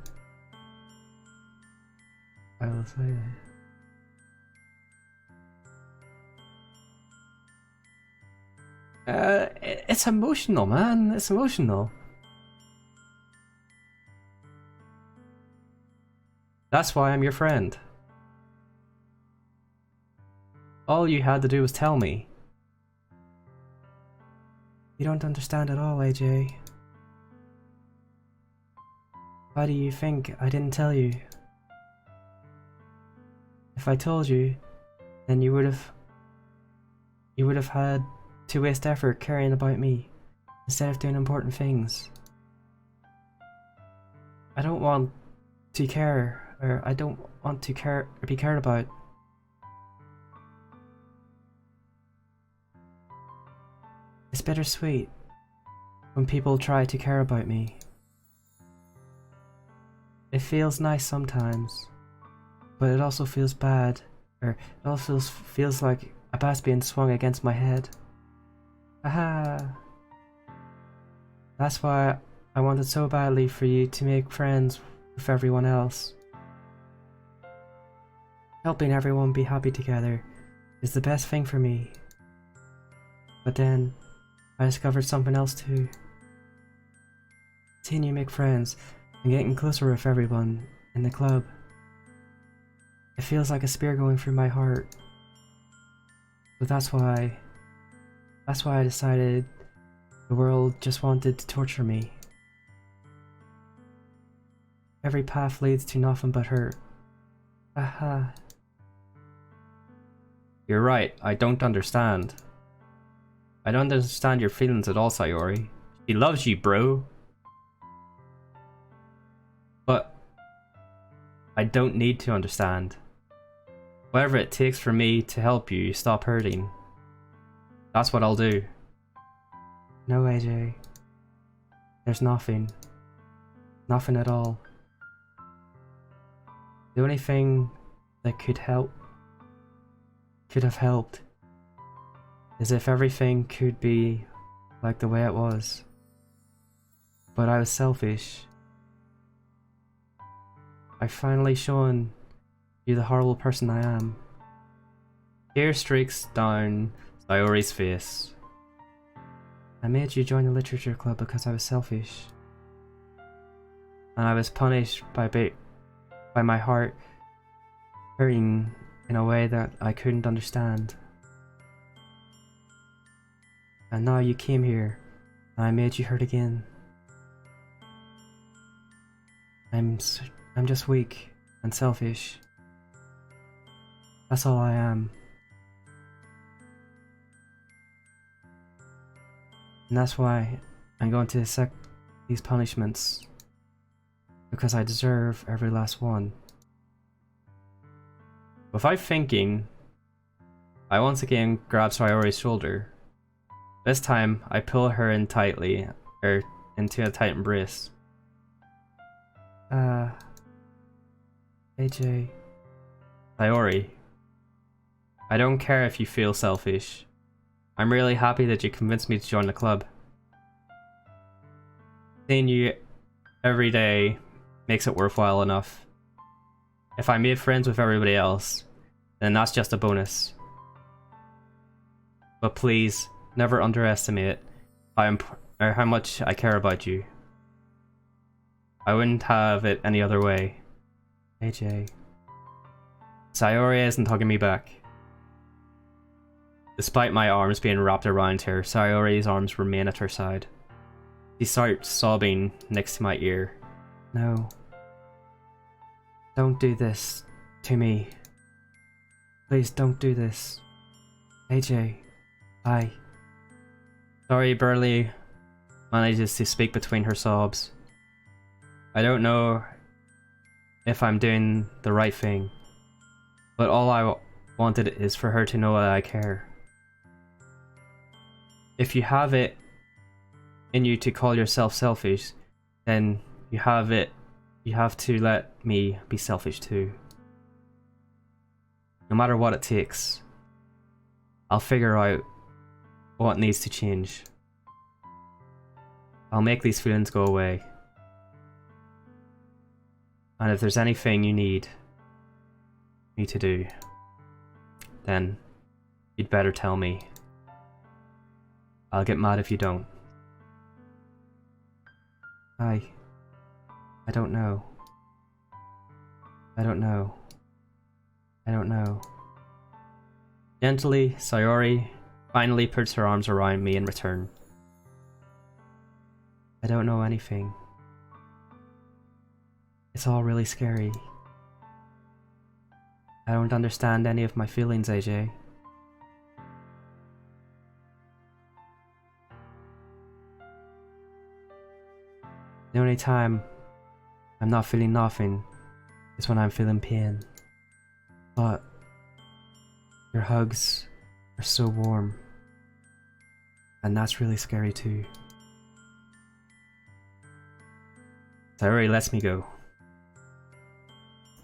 [SPEAKER 2] I will say
[SPEAKER 1] that. It's emotional, man. It's emotional. That's why I'm your friend. All you had to do was tell me.
[SPEAKER 2] You don't understand at all, AJ. Why do you think I didn't tell you? If I told you, then you would have had to waste effort caring about me instead of doing important things. I don't want to care, or I don't want to care or be cared about. It's bittersweet when people try to care about me. It feels nice sometimes, but it also feels bad, or it also feels like a bat's being swung against my head. Aha! That's why I wanted so badly for you to make friends with everyone else. Helping everyone be happy together is the best thing for me. But then, I discovered something else too. Seeing you make friends and getting closer with everyone in the club. It feels like a spear going through my heart. So that's why I decided the world just wanted to torture me. Every path leads to nothing but hurt. Aha.
[SPEAKER 1] You're right, I don't understand. I don't understand your feelings at all, Sayori. She loves you, bro. But I don't need to understand. Whatever it takes for me to help you stop hurting, that's what I'll do.
[SPEAKER 2] No, AJ. There's nothing. Nothing at all. The only thing that could have helped, is if everything could be like the way it was. But I was selfish. I've finally shown you the horrible person I am.
[SPEAKER 1] Tear streaks down Sayori's face.
[SPEAKER 2] I made you join the literature club because I was selfish. And I was punished by my heart hurting in a way that I couldn't understand. And now you came here, and I made you hurt again. I'm just weak and selfish. That's all I am. And that's why I'm going to accept these punishments. Because I deserve every last one.
[SPEAKER 1] Without thinking, I once again grab Sayori's shoulder. This time, I pull her in tightly, or into a tight embrace.
[SPEAKER 2] AJ.
[SPEAKER 1] Sayori, I don't care if you feel selfish. I'm really happy that you convinced me to join the club. Seeing you every day makes it worthwhile enough. If I made friends with everybody else, then that's just a bonus. But please, never underestimate how much I care about you. I wouldn't have it any other way.
[SPEAKER 2] AJ.
[SPEAKER 1] Sayori isn't hugging me back. Despite my arms being wrapped around her, Sayori's arms remain at her side. She starts sobbing next to my ear.
[SPEAKER 2] No. Don't do this to me. Please don't do this. AJ.
[SPEAKER 1] Sayori barely manages to speak between her sobs. I don't know if I'm doing the right thing, but all I wanted is for her to know that I care. If you have it in you to call yourself selfish, then you have to let me be selfish too. No matter what it takes, I'll figure out what needs to change. I'll make these feelings go away. And if there's anything you need me to do, then you'd better tell me. I'll get mad if you don't.
[SPEAKER 2] I don't know. I don't know. I don't know.
[SPEAKER 1] Gently, Sayori finally puts her arms around me in return.
[SPEAKER 2] I don't know anything. It's all really scary. I don't understand any of my feelings, AJ. The only time I'm not feeling nothing is when I'm feeling pain. But your hugs are so warm. And that's really scary too.
[SPEAKER 1] Sayori lets me go.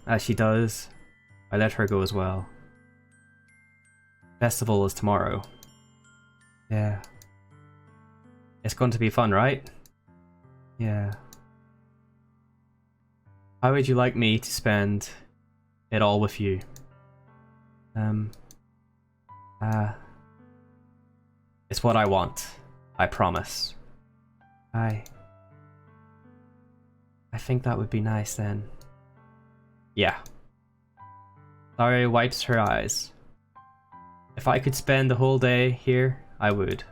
[SPEAKER 1] As she does, I let her go as well. Festival is tomorrow.
[SPEAKER 2] Yeah.
[SPEAKER 1] It's going to be fun, right? Yeah. How would you like me to spend it all with you? It's what I want. I promise. I think that would be nice then. Yeah. Sari wipes her eyes. If I could spend the whole day here, I would.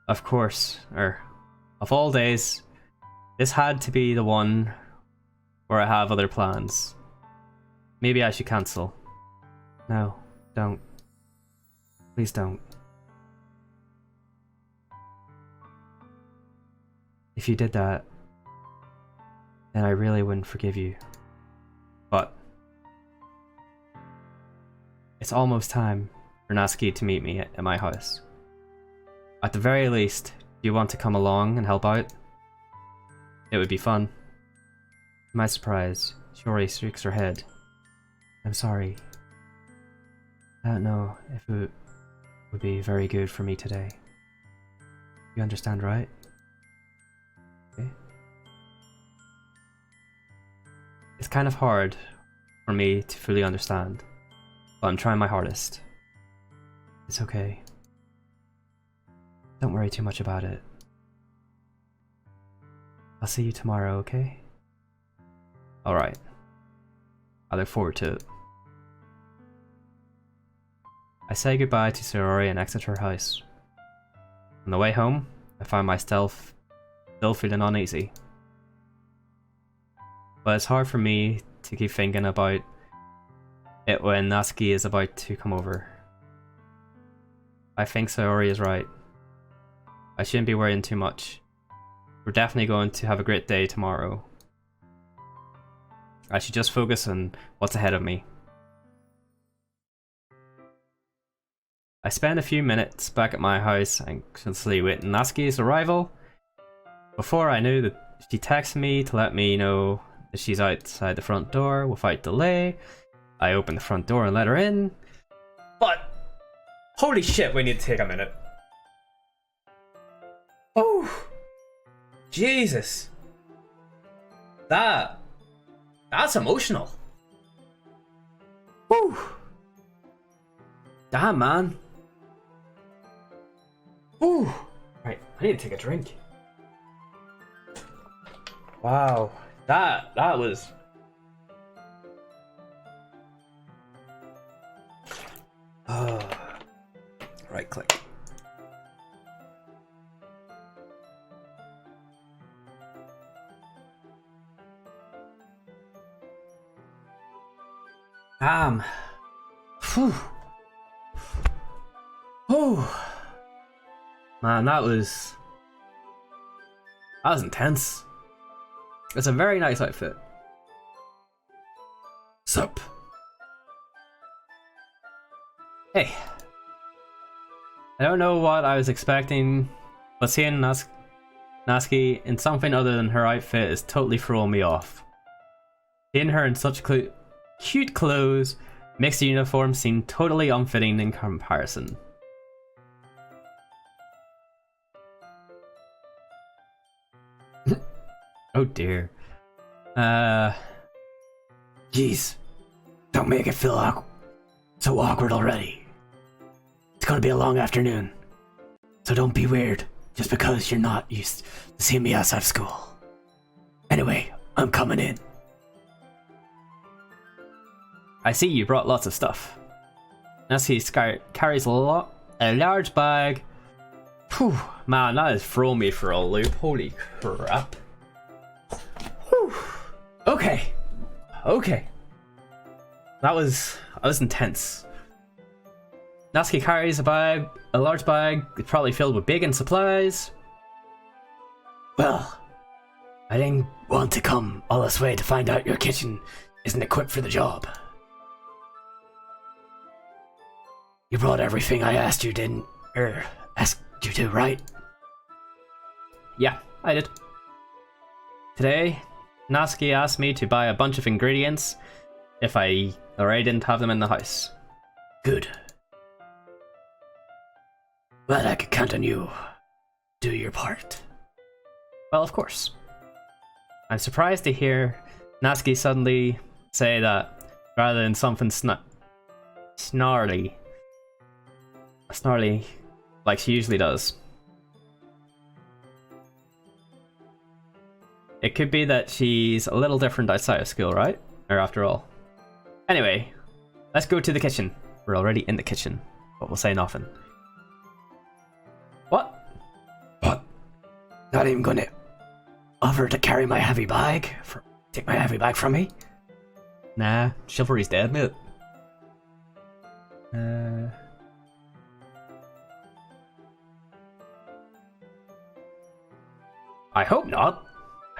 [SPEAKER 1] Of course, of all days, this had to be the one where I have other plans. Maybe I should cancel. No, don't. Please don't. If you did that, then I really wouldn't forgive you. But it's almost time for Natsuki to meet me at my house. At the very least, do you want to come along and help out? It would be fun. To my surprise, Shiori shakes her head. I'm sorry. I don't know if it would be very good for me today. You understand, right? Okay. It's kind of hard for me to fully understand, but I'm trying my hardest. It's okay. Don't worry too much about it. I'll see you tomorrow, okay? Alright. I look forward to it. I say goodbye to Shiori and exit her house. On the way home, I find myself still feeling uneasy. But it's hard for me to keep thinking about it when Natsuki is about to come over. I think Shiori is right. I shouldn't be worrying too much. We're definitely going to have a great day tomorrow. I should just focus on what's ahead of me. I spend a few minutes back at my house anxiously waiting Natsuki's arrival. Before I knew that she texted me to let me know that she's outside the front door without delay. I opened the front door and let her in. But holy shit, we need to take a minute. Oh, Jesus. That's emotional. Woo. Damn, man. Ooh. Right, I need to take a drink. Wow, that was. Right click. Damn. Phew. Oh. Man, that was intense. It's a very nice outfit. Sup? Hey. I don't know what I was expecting, but seeing Natsuki in something other than her outfit is totally throwing me off. Seeing her in such cute clothes makes the uniform seem totally unfitting in comparison. Oh dear.
[SPEAKER 3] Jeez. Don't make it feel so awkward already. It's gonna be a long afternoon. So don't be weird just because you're not used to seeing me outside of school. Anyway, I'm coming in.
[SPEAKER 1] I see you brought lots of stuff. Natsuki carries a large bag. Whew, man, that is throwing me for a loop. Holy crap. Whew. Okay. That was intense. Natsuki carries a large bag, probably filled with bacon supplies.
[SPEAKER 3] Well, I didn't want to come all this way to find out your kitchen isn't equipped for the job. You brought everything I asked you, asked you to, right?
[SPEAKER 1] Yeah, I did. Today, Natsuki asked me to buy a bunch of ingredients if I already didn't have them in the house.
[SPEAKER 3] Good. Glad I could count on you do your part.
[SPEAKER 1] Well, of course. I'm surprised to hear Natsuki suddenly say that rather than something snarly like she usually does. It could be that she's a little different outside of school, right? Or after all. Anyway, let's go to the kitchen. We're already in the kitchen, but we'll say nothing. What?
[SPEAKER 3] What? Not even gonna offer to carry my heavy bag? Take my heavy bag from me?
[SPEAKER 1] Nah, chivalry's dead, mate. I hope not.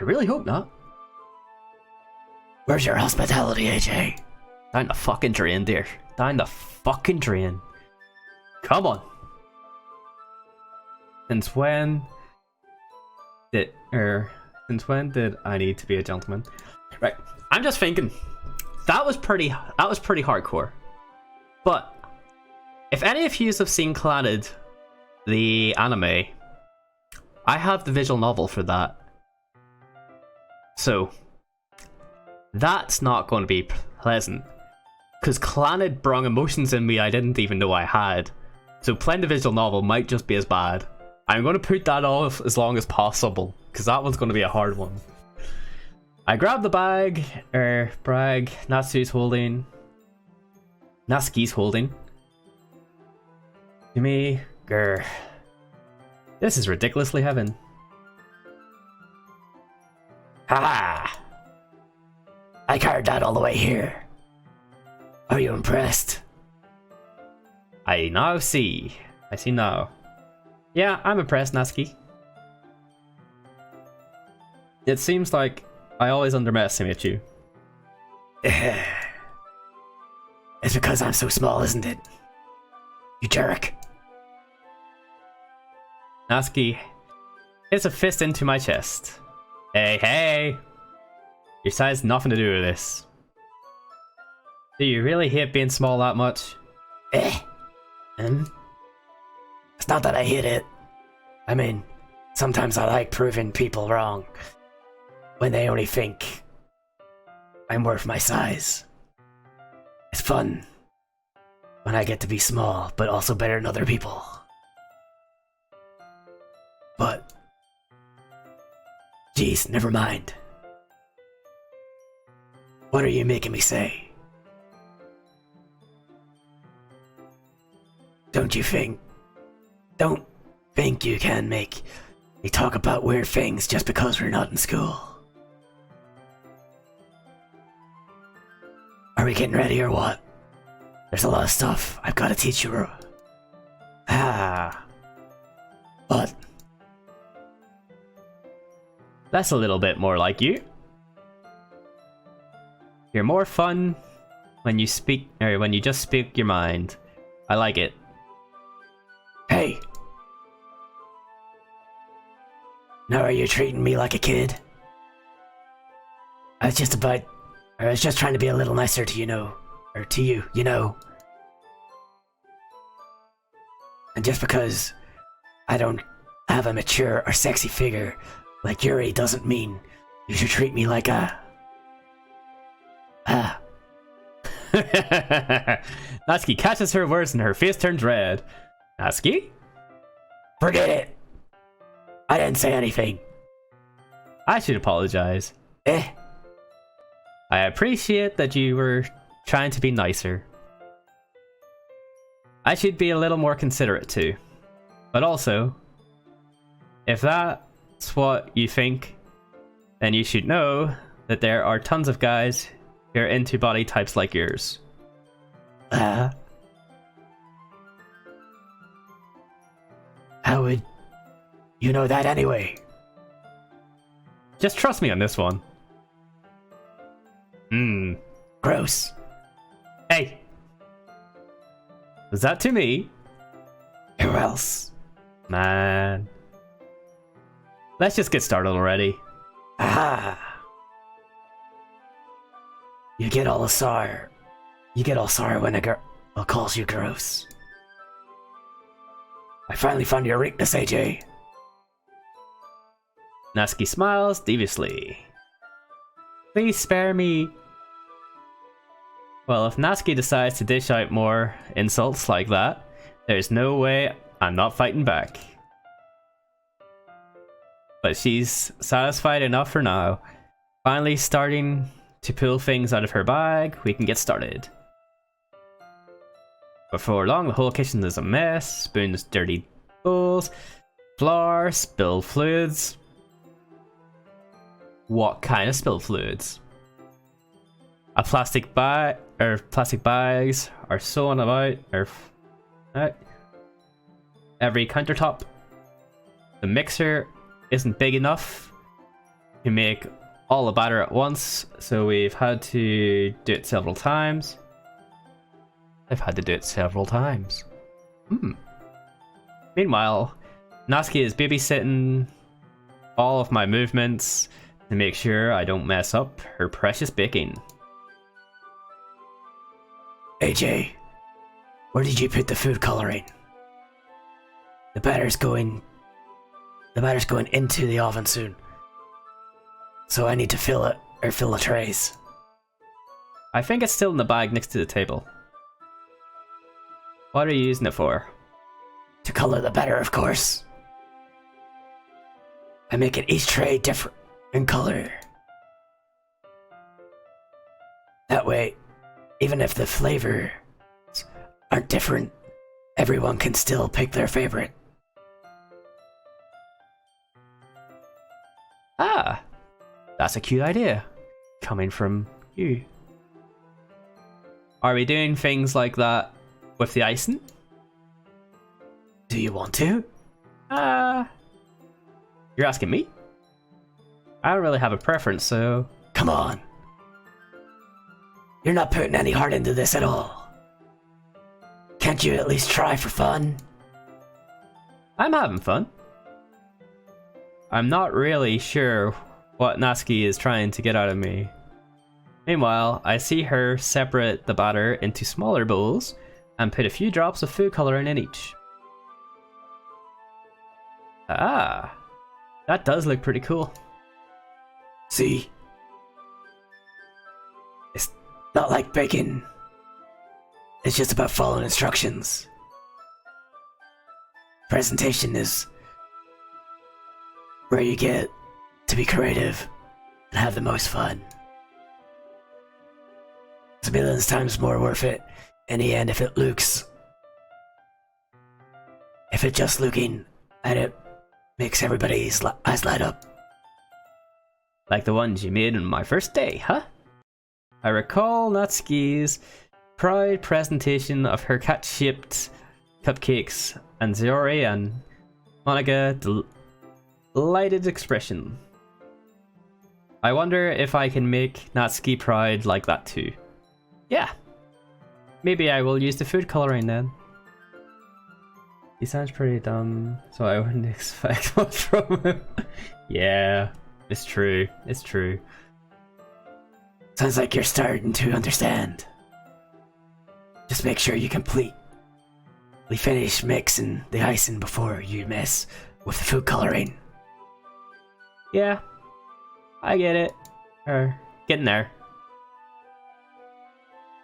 [SPEAKER 1] I really hope not.
[SPEAKER 3] Where's your hospitality, AJ?
[SPEAKER 1] Down the fucking drain, dear. Down the fucking drain. Come on. Since when did I need to be a gentleman? Right. I'm just thinking that was pretty hardcore. But if any of you have seen Clannad, the anime, I have the visual novel for that. So that's not going to be pleasant. Because Clannad brung emotions in me I didn't even know I had. So playing the visual novel might just be as bad. I'm going to put that off as long as possible, because that one's going to be a hard one. I grabbed the bag, Natsuki's holding. To me, grr. This is ridiculously heaven.
[SPEAKER 3] Ha! I carried that all the way here. Are you impressed?
[SPEAKER 1] I see now. Yeah, I'm impressed, Natsuki. It seems like I always underestimate you.
[SPEAKER 3] It's because I'm so small, isn't it? You jerk.
[SPEAKER 1] Natsuki hits a fist into my chest. Hey! Your size has nothing to do with this. Do you really hate being small that much?
[SPEAKER 3] It's not that I hate it. I mean, sometimes I like proving people wrong when they only think I'm worth my size. It's fun when I get to be small, but also better than other people. But, geez, never mind. What are you making me say? Don't think you can make me talk about weird things just because we're not in school. Are we getting ready or what? There's a lot of stuff I've got to teach you. What?
[SPEAKER 1] That's a little bit more like you. You're more fun when you speak, or when you just speak your mind. I like it.
[SPEAKER 3] Hey! Now are you treating me like a kid? I was just trying to be a little nicer to you, you know. And just because I don't have a mature or sexy figure like Yuri doesn't mean you should treat me like a...
[SPEAKER 1] Natsuki catches her words and her face turns red. Natsuki?
[SPEAKER 3] Forget it! I didn't say anything.
[SPEAKER 1] I should apologize.
[SPEAKER 3] I
[SPEAKER 1] appreciate that you were trying to be nicer. I should be a little more considerate too. But also, if that's what you think, then you should know that there are tons of guys who are into body types like yours.
[SPEAKER 3] How would you know that anyway?
[SPEAKER 1] Just trust me on this one.
[SPEAKER 3] Gross.
[SPEAKER 1] Hey! Was that to me?
[SPEAKER 3] Who else?
[SPEAKER 1] Man. Let's just get started already.
[SPEAKER 3] You get all sour when a girl calls you gross. I finally found your weakness, AJ.
[SPEAKER 1] Natsuki smiles deviously. Please spare me. Well, if Natsuki decides to dish out more insults like that, there's no way I'm not fighting back. But she's satisfied enough for now. Finally starting to pull things out of her bag, we can get started. Before long, the whole kitchen is a mess. Spoons, dirty bowls, flour, spilled fluids. What kind of spilled fluids? Plastic bags are sewn about every countertop. The mixer isn't big enough to make all the batter at once, so we've had to do it several times. I've had to do it several times. Meanwhile, Natsuki is babysitting all of my movements to make sure I don't mess up her precious baking.
[SPEAKER 3] AJ, where did you put the food coloring? The batter's going into the oven soon. So I need to fill it, or fill the trays.
[SPEAKER 1] I think it's still in the bag next to the table. What are you using it for?
[SPEAKER 3] To color the batter, of course. I'm making each tray different in color. That way, even if the flavors aren't different, everyone can still pick their favorite.
[SPEAKER 1] Ah, that's a cute idea. Coming from you. Are we doing things like that with the icing?
[SPEAKER 3] Do you want to?
[SPEAKER 1] You're asking me? I don't really have a preference, so...
[SPEAKER 3] Come on. You're not putting any heart into this at all. Can't you at least try for fun?
[SPEAKER 1] I'm having fun. I'm not really sure what Natsuki is trying to get out of me. Meanwhile, I see her separate the batter into smaller bowls and put a few drops of food coloring in each. Ah, that does look pretty cool.
[SPEAKER 3] See? It's not like baking. It's just about following instructions. Presentation is where you get to be creative and have the most fun. It's a million times more worth it in the end if it just looking at it makes everybody's eyes light up.
[SPEAKER 1] Like the ones you made on my first day, huh? I recall Natsuki's proud presentation of her cat-shaped cupcakes and Ziori and Monica delighted expression. I wonder if I can make Natsuki proud like that too. Yeah. Maybe I will use the food coloring then. He sounds pretty dumb, so I wouldn't expect much from him. Yeah, it's true. It's true.
[SPEAKER 3] Sounds like you're starting to understand. Just make sure you completely finish mixing the icing before you mess with the food coloring.
[SPEAKER 1] Yeah, I get it. Getting there.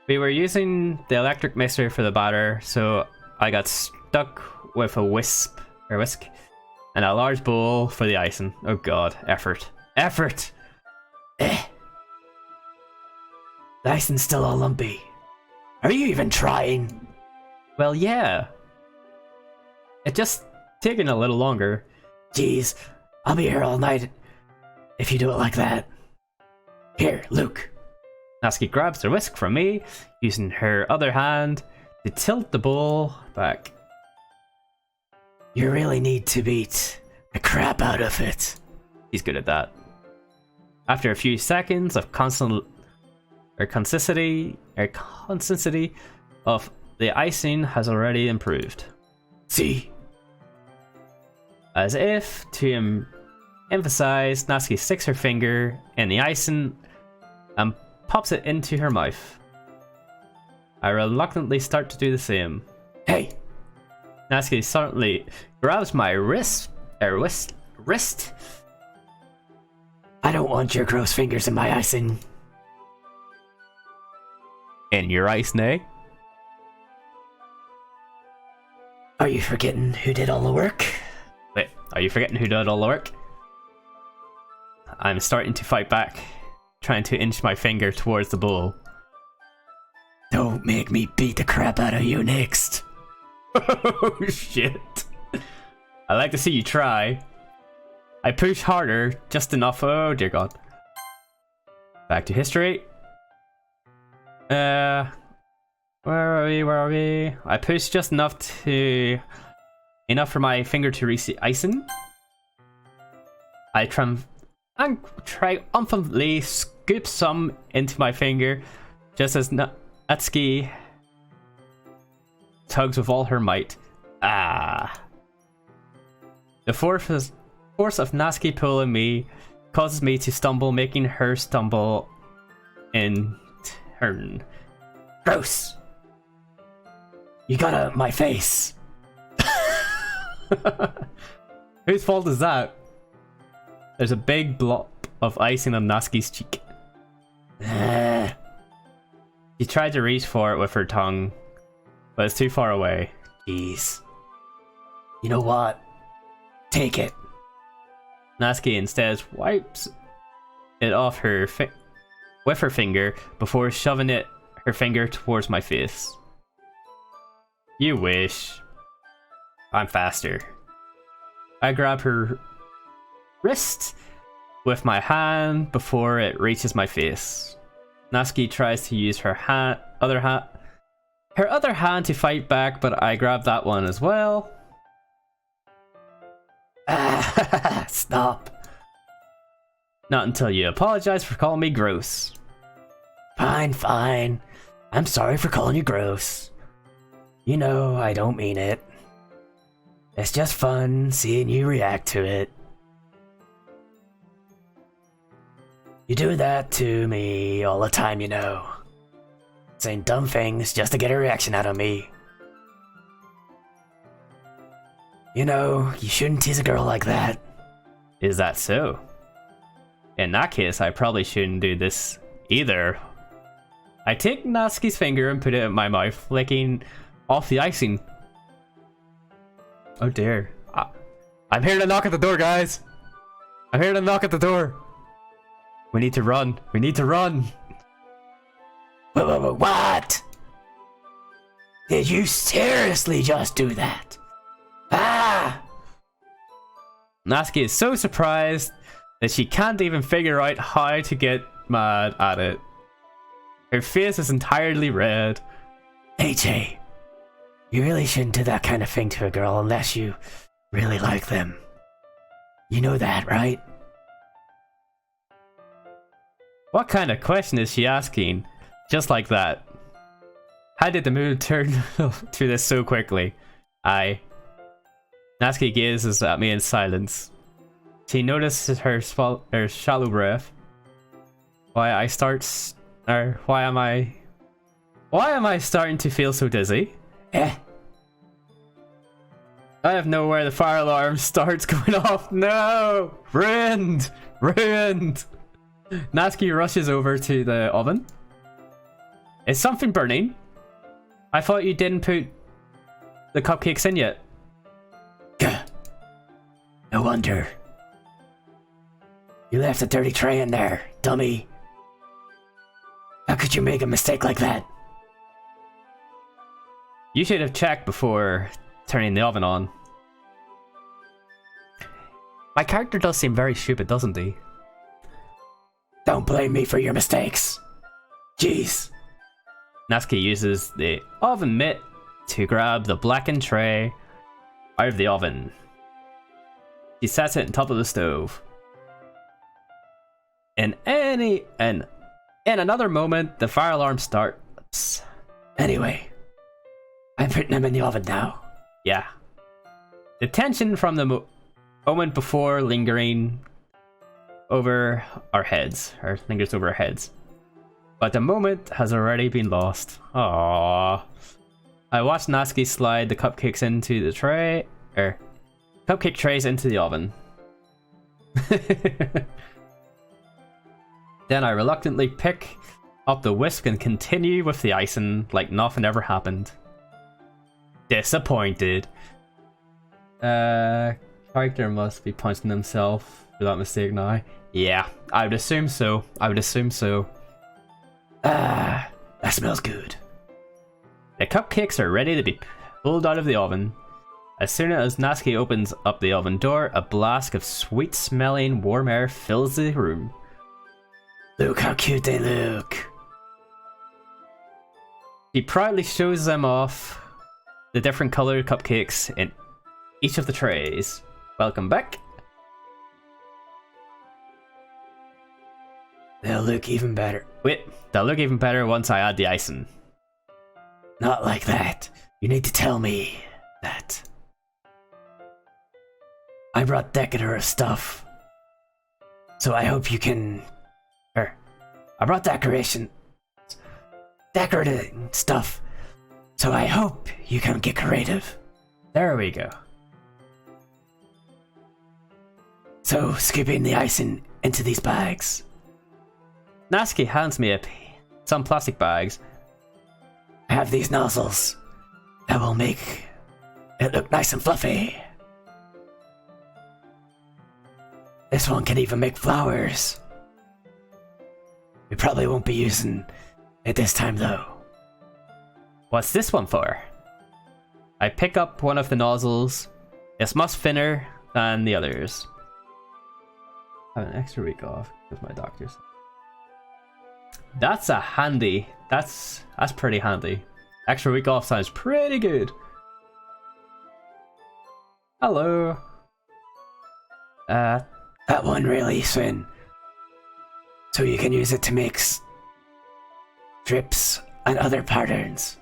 [SPEAKER 1] We were using the electric mixer for the batter, so I got stuck with a whisk, and a large bowl for the icing. Oh god, effort. Effort!
[SPEAKER 3] The icing's still all lumpy. Are you even trying?
[SPEAKER 1] Well, yeah. It just taking a little longer.
[SPEAKER 3] Jeez, I'll be here all night if you do it like that. Here, Luke.
[SPEAKER 1] Natsuki grabs the whisk from me, using her other hand to tilt the bowl back.
[SPEAKER 3] You really need to beat the crap out of it.
[SPEAKER 1] He's good at that. After a few seconds of consistency of the icing has already improved.
[SPEAKER 3] See?
[SPEAKER 1] As if to emphasize, Natsuki sticks her finger in the icing and pops it into her mouth. I reluctantly start to do the same.
[SPEAKER 3] Hey!
[SPEAKER 1] Natsuki suddenly grabs my wrist
[SPEAKER 3] I don't want your gross fingers in my icing.
[SPEAKER 1] In your ice, nay?
[SPEAKER 3] Are you forgetting who did all the work?
[SPEAKER 1] Wait, are you forgetting who did all the work? I'm starting to fight back, trying to inch my finger towards the bowl.
[SPEAKER 3] Don't make me beat the crap out of you next.
[SPEAKER 1] Oh shit. I like to see you try. I push harder, just enough. Oh dear god. Back to history. Where are we? I pushed just enough for my finger to reach the icing. I triumphantly scoop some into my finger, just as Natsuki tugs with all her might. Ah. The force of Natsuki pulling me causes me to stumble, making her stumble in turn.
[SPEAKER 3] Gross. You got out of my face.
[SPEAKER 1] Whose fault is that? There's a big blob of icing on Natsuki's cheek. She tried to reach for it with her tongue, but it's too far away.
[SPEAKER 3] Jeez. You know what? Take it.
[SPEAKER 1] Natsuki instead wipes it off with her finger before shoving her finger towards my face. You wish. I'm faster. I grab her wrist with my hand before it reaches my face. Natsuki tries to use her other hand to fight back, but I grab that one as well.
[SPEAKER 3] Stop.
[SPEAKER 1] Not until you apologize for calling me gross.
[SPEAKER 3] Fine, fine. I'm sorry for calling you gross. You know, I don't mean it. It's just fun seeing you react to it. You do that to me all the time, you know. Saying dumb things just to get a reaction out of me. You know, you shouldn't tease a girl like that.
[SPEAKER 1] Is that so? In that case, I probably shouldn't do this either. I take Natsuki's finger and put it in my mouth, licking off the icing. Oh dear. I'm here to knock at the door, guys! I'm here to knock at the door! We need to run. We need to run!
[SPEAKER 3] What? Did you seriously just do that? Ah!
[SPEAKER 1] Natsuki is so surprised that she can't even figure out how to get mad at it. Her face is entirely red.
[SPEAKER 3] AJ, you really shouldn't do that kind of thing to a girl unless you really like them. You know that, right?
[SPEAKER 1] What kind of question is she asking? Just like that. How did the mood turn to this so quickly? Natsuki gazes at me in silence. She notices her shallow breath. Why am I starting to feel so dizzy? I have no where the fire alarm starts going off. No! Ruined! Ruined! Natsuki rushes over to the oven. Is something burning? I thought you didn't put the cupcakes in yet.
[SPEAKER 3] Gah. No wonder. You left a dirty tray in there, dummy. How could you make a mistake like that?
[SPEAKER 1] You should have checked before turning the oven on. My character does seem very stupid, doesn't he?
[SPEAKER 3] Don't blame me for your mistakes. Jeez.
[SPEAKER 1] Natsuki uses the oven mitt to grab the blackened tray out of the oven. She sets it on top of the stove. In another moment, the fire alarm starts.
[SPEAKER 3] Anyway, I'm putting them in the oven now.
[SPEAKER 1] Yeah. The tension from the moment before lingering over our heads, or lingers over our heads. But the moment has already been lost. Aww. I watched Natsuki slide the cupcakes into the tray, cupcake trays into the oven. Then I reluctantly pick up the whisk and continue with the icing like nothing ever happened. Disappointed. Character must be punching himself for that mistake now. Yeah, I would assume so. I would assume so.
[SPEAKER 3] Ah, that smells good.
[SPEAKER 1] The cupcakes are ready to be pulled out of the oven. As soon as Natsuki opens up the oven door, a blast of sweet-smelling warm air fills the room.
[SPEAKER 3] Look how cute they look.
[SPEAKER 1] She proudly shows them off the different colored cupcakes in each of the trays. Welcome back.
[SPEAKER 3] They'll look even better.
[SPEAKER 1] Wait, they'll look even better once I add the icing.
[SPEAKER 3] Not like that. You need to tell me that. I brought decorative stuff. So I hope you can... I brought decorative stuff. So I hope you can get creative.
[SPEAKER 1] There we go.
[SPEAKER 3] So, scooping the icing into these bags.
[SPEAKER 1] Natsuki hands me some plastic bags.
[SPEAKER 3] I have these nozzles that will make it look nice and fluffy. This one can even make flowers. We probably won't be using it this time though.
[SPEAKER 1] What's this one for? I pick up one of the nozzles. It's much thinner than the others. I have an extra week off with my doctors. That's a handy. That's pretty handy. Extra week off sounds pretty good. Hello.
[SPEAKER 3] That one really thin. So you can use it to make strips and other patterns.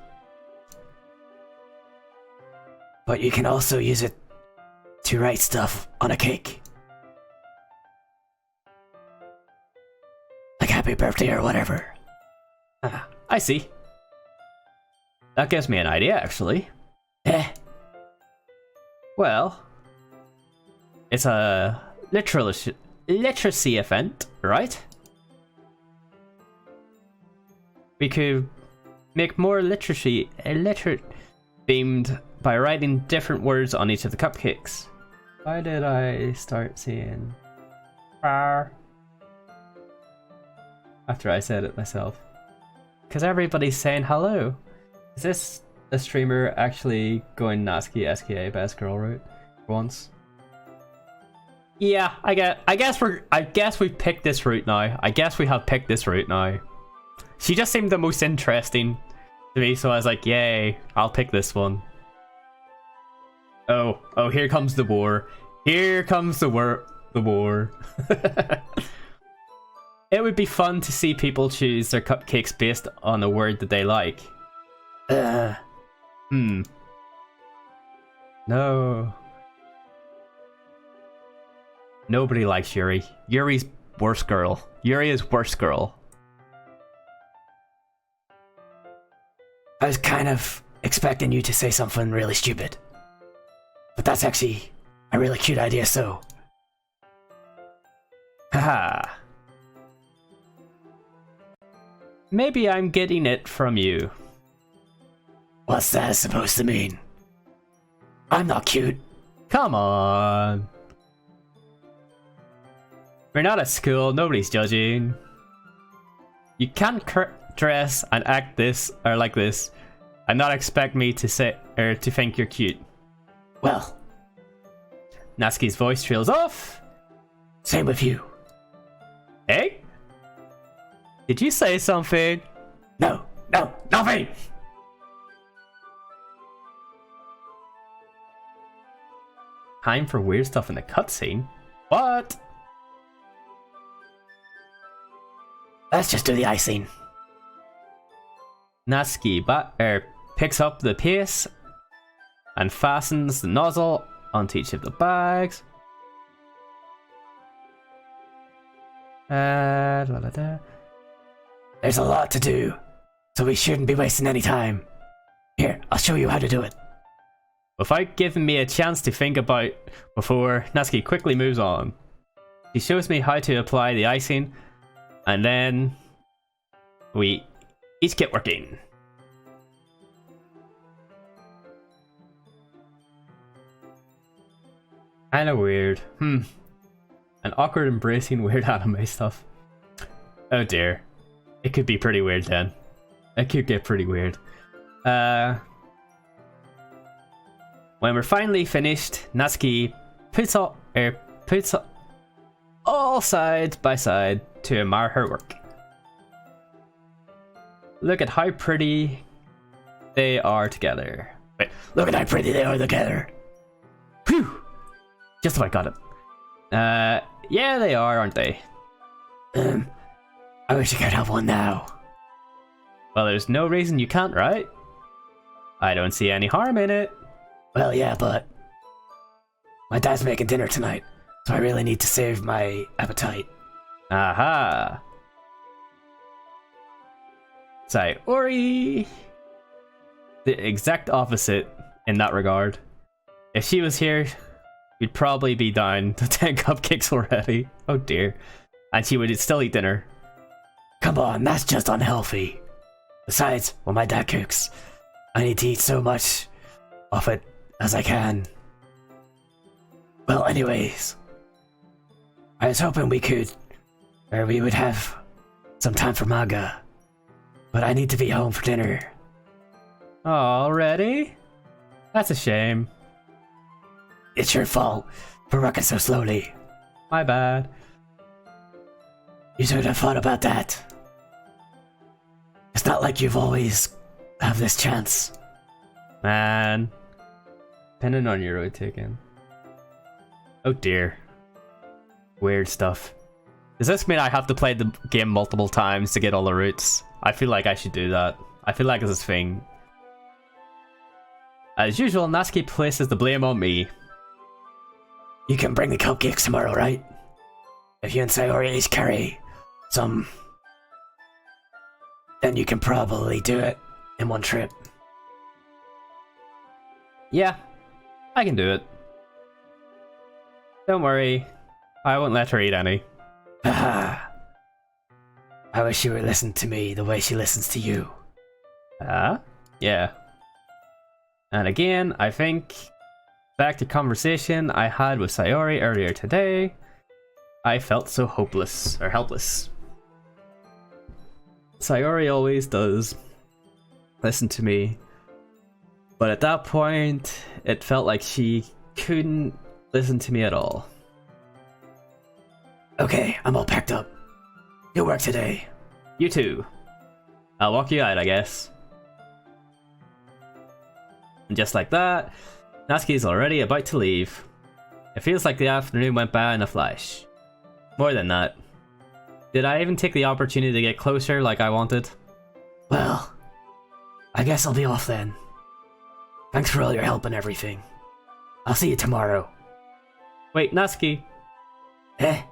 [SPEAKER 3] But you can also use it to write stuff on a cake. Like happy birthday or whatever.
[SPEAKER 1] I see. That gives me an idea, actually. Well, it's a literacy event, right? We could make more literate themed by writing different words on each of the cupcakes. Why did I start seeing "rar" after I said it myself? Because everybody's saying hello. Is this a streamer actually going Natsuki SKA best girl route for once? Yeah, I guess we picked this route now. I guess we have picked this route now. She just seemed the most interesting to me, so I was like, yay, I'll pick this one. Oh, here comes the war. Here comes the war. It would be fun to see people choose their cupcakes based on a word that they like. No. Nobody likes Yuri. Yuri's worst girl. Yuri is worst girl.
[SPEAKER 3] I was kind of expecting you to say something really stupid. But that's actually a really cute idea, so...
[SPEAKER 1] Haha. Maybe I'm getting it from you.
[SPEAKER 3] What's that supposed to mean? I'm not cute.
[SPEAKER 1] Come on. We're not at school, nobody's judging. You can't dress and act this or like this and not expect me to say or to think you're cute.
[SPEAKER 3] Well,
[SPEAKER 1] Natsuki's voice trails off.
[SPEAKER 3] Same with you.
[SPEAKER 1] Hey? Did you say something?
[SPEAKER 3] No, nothing!
[SPEAKER 1] Time for weird stuff in the cutscene? What?
[SPEAKER 3] Let's just do the icing.
[SPEAKER 1] Natsuki picks up the pace and fastens the nozzle onto each of the bags.
[SPEAKER 3] There's a lot to do, so we shouldn't be wasting any time. Here, I'll show you how to do it.
[SPEAKER 1] Without giving me a chance to think about before, Natsuki quickly moves on. She shows me how to apply the icing And then we each get working. Kinda weird. An awkward embracing weird anime stuff. Oh dear. It could be pretty weird then. It could get pretty weird. When we're finally finished, Natsuki puts all side by side to admire her work. Look at how pretty they are together. Wait,
[SPEAKER 3] Look at how pretty they are together.
[SPEAKER 1] whew! Just about got it. Yeah, they are, aren't they?
[SPEAKER 3] I wish I could have one now.
[SPEAKER 1] Well, there's no reason you can't, right? I don't see any harm in it.
[SPEAKER 3] Well, yeah, but my dad's making dinner tonight, so I really need to save my appetite.
[SPEAKER 1] Aha! Sayori! The exact opposite in that regard. If she was here, we'd probably be down to 10 cupcakes already. Oh dear. And she would still eat dinner.
[SPEAKER 3] Come on, that's just unhealthy. Besides, when my dad cooks, I need to eat so much of it as I can. Well, anyways, I was hoping we would have some time for manga, but I need to be home for dinner.
[SPEAKER 1] Already? That's a shame.
[SPEAKER 3] It's your fault for working so slowly.
[SPEAKER 1] My bad.
[SPEAKER 3] You should have thought about that. It's not like you've always have this chance.
[SPEAKER 1] Man. Depending on your road taken. Oh dear. Weird stuff. Does this mean I have to play the game multiple times to get all the routes? I feel like I should do that. I feel like it's a thing. As usual, Natsuki places the blame on me.
[SPEAKER 3] You can bring the cupcakes tomorrow, right? If you and Sayori each carry some, then you can probably do it in one trip.
[SPEAKER 1] Yeah, I can do it. Don't worry, I won't let her eat any.
[SPEAKER 3] Haha. I wish she would listen to me the way she listens to you.
[SPEAKER 1] Yeah. And again, I think, back to conversation I had with Sayori earlier today, I felt so hopeless, or helpless. Sayori always does listen to me, but at that point, it felt like she couldn't listen to me at all.
[SPEAKER 3] Okay, I'm all packed up. Good work today.
[SPEAKER 1] You too. I'll walk you out, I guess. And just like that, Natsuki's already about to leave. It feels like the afternoon went by in a flash. More than that. Did I even take the opportunity to get closer like I wanted?
[SPEAKER 3] Well, I guess I'll be off then. Thanks for all your help and everything. I'll see you tomorrow.
[SPEAKER 1] Wait, Natsuki.
[SPEAKER 3] Eh?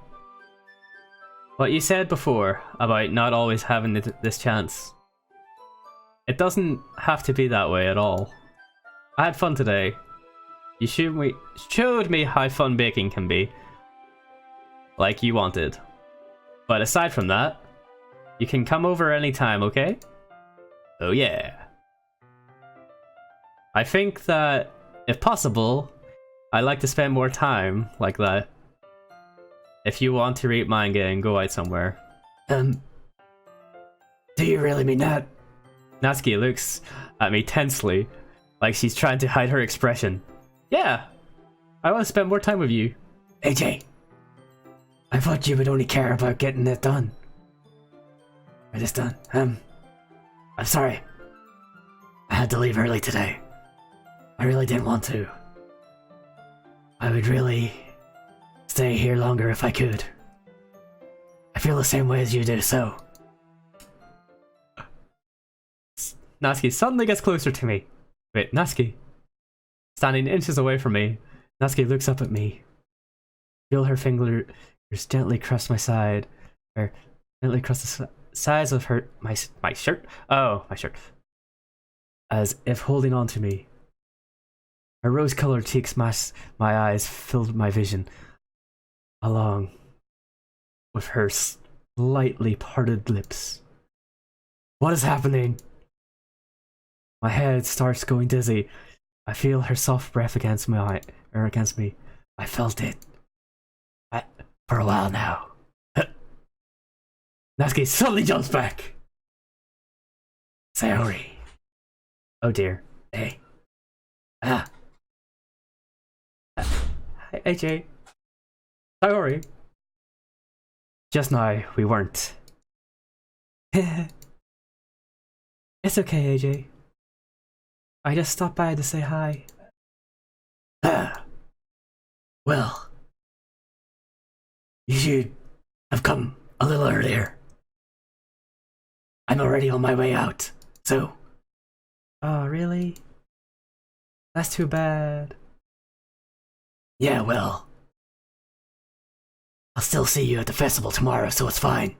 [SPEAKER 1] What you said before about not always having this chance. It doesn't have to be that way at all. I had fun today. You showed me how fun baking can be. Like you wanted. But aside from that, you can come over anytime, okay? Oh yeah. I think that, if possible, I'd like to spend more time like that. If you want to read manga and go out somewhere.
[SPEAKER 3] Do you really mean that?
[SPEAKER 1] Natsuki looks at me tensely, like she's trying to hide her expression. Yeah, I want to spend more time with you.
[SPEAKER 3] AJ, I thought you would only care about getting it done. Or this done. I'm sorry. I had to leave early today. I really didn't want to. I would really stay here longer if I could. I feel the same way as you do, so.
[SPEAKER 1] Natsuki suddenly gets closer to me. Wait, Natsuki. Standing inches away from me, Natsuki looks up at me. Feel her fingers gently cross my side, or gently cross the sides of my shirt. Oh, my shirt. As if holding on to me. Her rose-colored cheeks matched my eyes, filled my vision, along with hers lightly parted lips. What is happening? My head starts going dizzy. I feel her soft breath against against me. I felt it. For a while now. Natsuki suddenly jumps back. Sayori. Oh dear. Hey. Hi, AJ. Sayori. Just now, we weren't. It's okay, AJ. I just stopped by to say hi.
[SPEAKER 3] Well, you should have come a little earlier. I'm already on my way out, so...
[SPEAKER 2] Oh, really? That's too bad.
[SPEAKER 3] Yeah, well... I'll still see you at the festival tomorrow, so it's fine.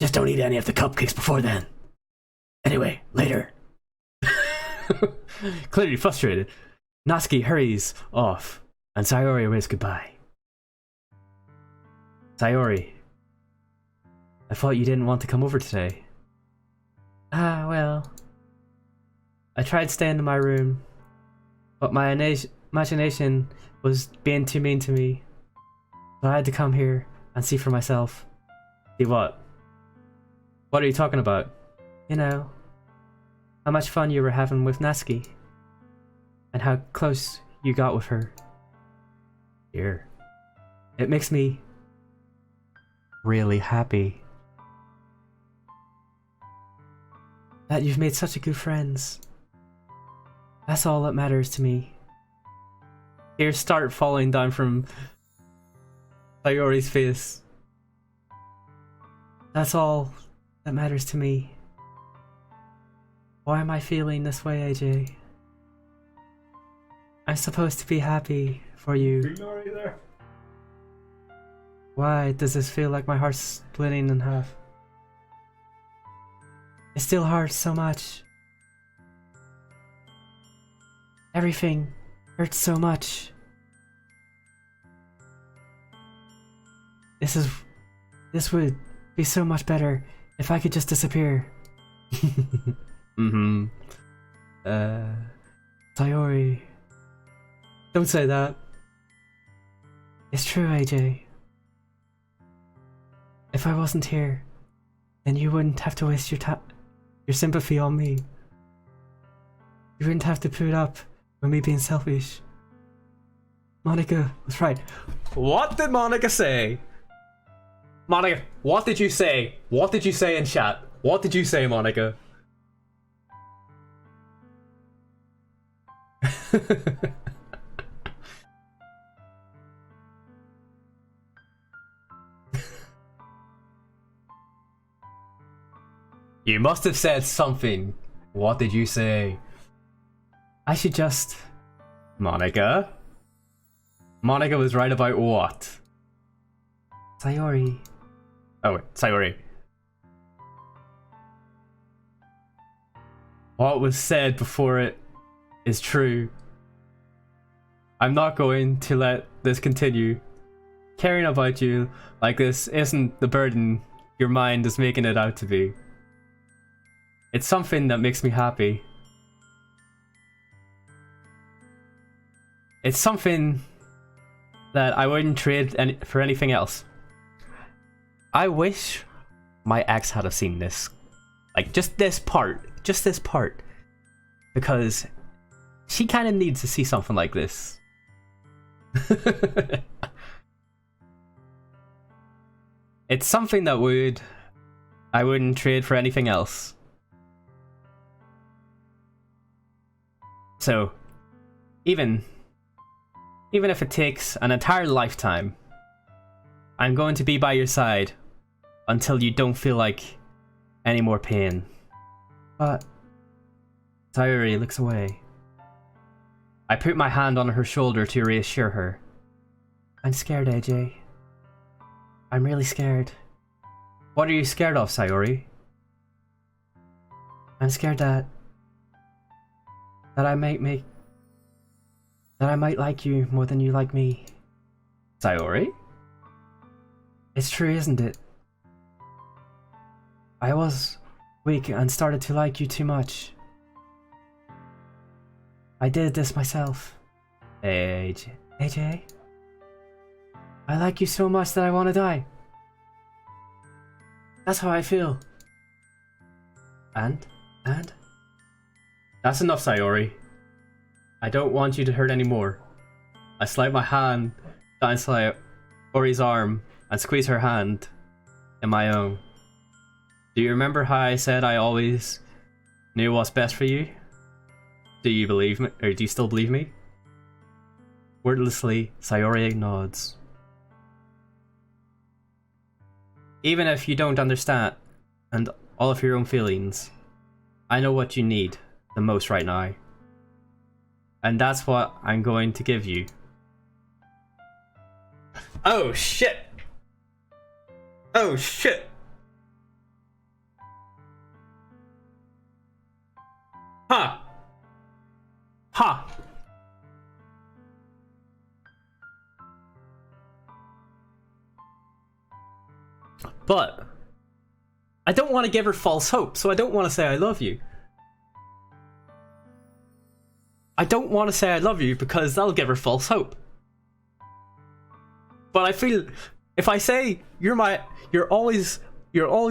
[SPEAKER 3] Just don't eat any of the cupcakes before then. Anyway, later.
[SPEAKER 1] Clearly frustrated, Natsuki hurries off, and Sayori waves goodbye. Sayori, I thought you didn't want to come over today.
[SPEAKER 2] Ah, well.
[SPEAKER 1] I tried staying in my room, but my imagination was being too mean to me. So I had to come here and see for myself. See what? What are you talking about?
[SPEAKER 2] You know, how much fun you were having with Natsuki. And how close you got with her.
[SPEAKER 1] Here. It makes me really happy.
[SPEAKER 2] That you've made such a good friends. That's all that matters to me.
[SPEAKER 1] Tears start falling down from Sayori's face.
[SPEAKER 2] That's all that matters to me. Why am I feeling this way, AJ? I'm supposed to be happy for you. Why does this feel like my heart's splitting in half? It still hurts so much. Everything hurts so much. This would be so much better if I could just disappear.
[SPEAKER 1] Mm-hmm.
[SPEAKER 2] Sayori.
[SPEAKER 1] Don't say that.
[SPEAKER 2] It's true, AJ. If I wasn't here, then you wouldn't have to waste your sympathy on me. You wouldn't have to put up with me being selfish. Monica was right.
[SPEAKER 1] What did Monica say? Monica, what did you say? What did you say in chat? What did you say, Monica? You must have said something. What did you say?
[SPEAKER 2] I should just...
[SPEAKER 1] Monica? Monica was right about what?
[SPEAKER 2] Sayori.
[SPEAKER 1] Oh wait, Sayori. What was said before it is true. I'm not going to let this continue. Caring about you like this isn't the burden your mind is making it out to be. It's something that makes me happy. It's something that I wouldn't trade for anything else. I wish my ex had have seen this. Like, just this part. Just this part. Because she kind of needs to see something like this. It's something that I wouldn't trade for anything else. So, even if it takes an entire lifetime, I'm going to be by your side until you don't feel like any more pain.
[SPEAKER 2] But...
[SPEAKER 1] Sayori looks away. I put my hand on her shoulder to reassure her.
[SPEAKER 2] I'm scared, AJ. I'm really scared.
[SPEAKER 1] What are you scared of, Sayori?
[SPEAKER 2] I'm scared that I might like you more than you like me.
[SPEAKER 1] Sayori?
[SPEAKER 2] It's true, isn't it? I was weak and started to like you too much. I did this myself. AJ? I like you so much that I want to die. That's how I feel. And?
[SPEAKER 1] That's enough, Sayori. I don't want you to hurt anymore. I slide my hand down Sayori's arm and squeeze her hand in my own. Do you remember how I said I always knew what's best for you? Do you believe me, or do you still believe me? Wordlessly, Sayori nods. Even if you don't understand and all of your own feelings, I know what you need the most right now. And that's what I'm going to give you. Oh shit! Oh shit! Huh! Huh! But I don't want to give her false hope, so I don't want to say I love you. I don't want to say I love you because that'll give her false hope. But I feel if I say you'll always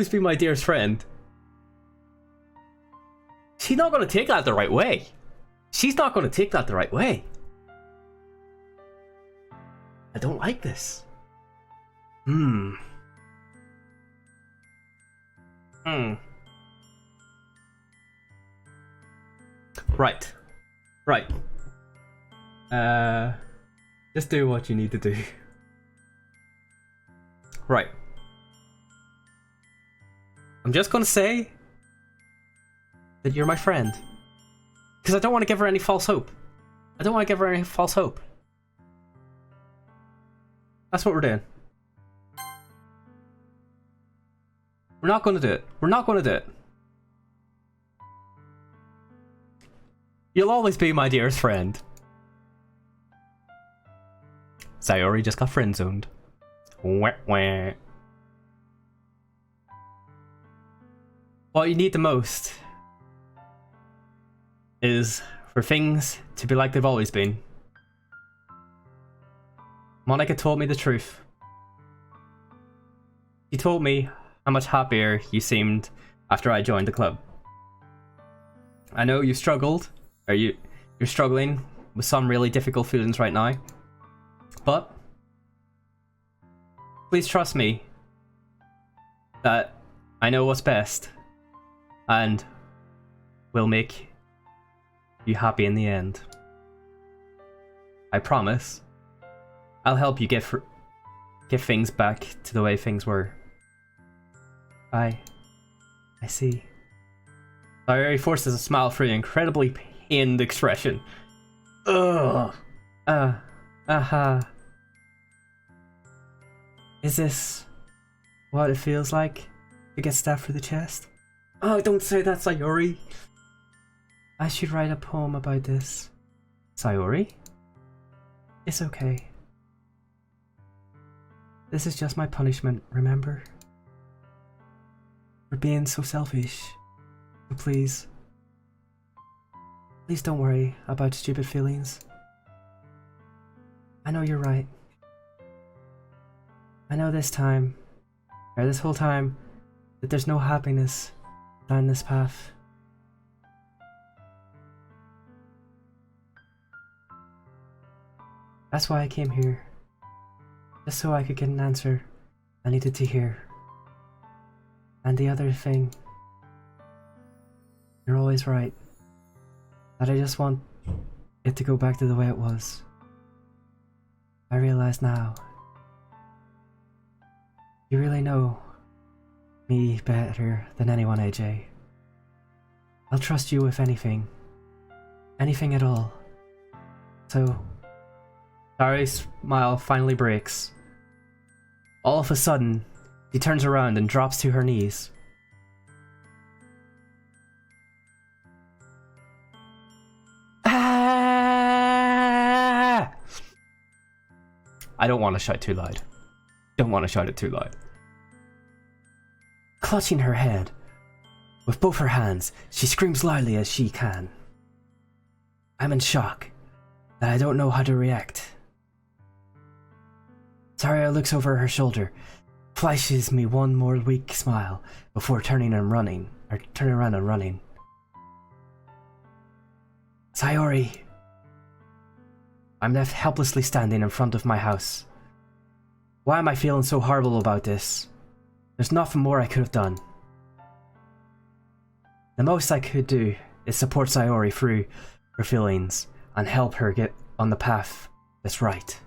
[SPEAKER 1] be my dearest friend, she's not going to take that the right way. She's not going to take that the right way. I don't like this. Right. Just do what you need to do. Right. I'm just gonna say that you're my friend. Because I don't want to give her any false hope. That's what we're doing. We're not gonna do it. You'll always be my dearest friend. Sayori just got friend-zoned. Wah, wah. What you need the most is for things to be like they've always been. Monica told me the truth. She told me how much happier you seemed after I joined the club. I know you struggled, or you're struggling with some really difficult feelings right now, but please trust me that I know what's best and will make you happy in the end. I promise. I'll help you get things back to the way things were. I see. Sayori forces a smile through an incredibly pained expression. Ugh.
[SPEAKER 2] Is this what it feels like to get stabbed through the chest? Oh, don't say that, Sayori. I should write a poem about this.
[SPEAKER 1] Sayori?
[SPEAKER 2] It's okay. This is just my punishment, remember? For being so selfish. So please don't worry about stupid feelings. I know you're right. I know this whole time, that there's no happiness down this path. That's why I came here. Just so I could get an answer I needed to hear. And the other thing, you're always right. That I just want it to go back to the way it was. I realize now. You really know me better than anyone, AJ. I'll trust you with anything. Anything at all. So,
[SPEAKER 1] Sayori's smile finally breaks. All of a sudden, she turns around and drops to her knees. Ah! I don't want to shout too loud. Don't want to shout it too loud. Clutching her head, With both her hands, she screams loudly as she can. I'm in shock that I don't know how to react. Saria looks over her shoulder, flashes me one more weak smile before turning around and running. Sayori! I'm left helplessly standing in front of my house. Why am I feeling so horrible about this? There's nothing more I could have done. The most I could do is support Sayori through her feelings and help her get on the path that's right.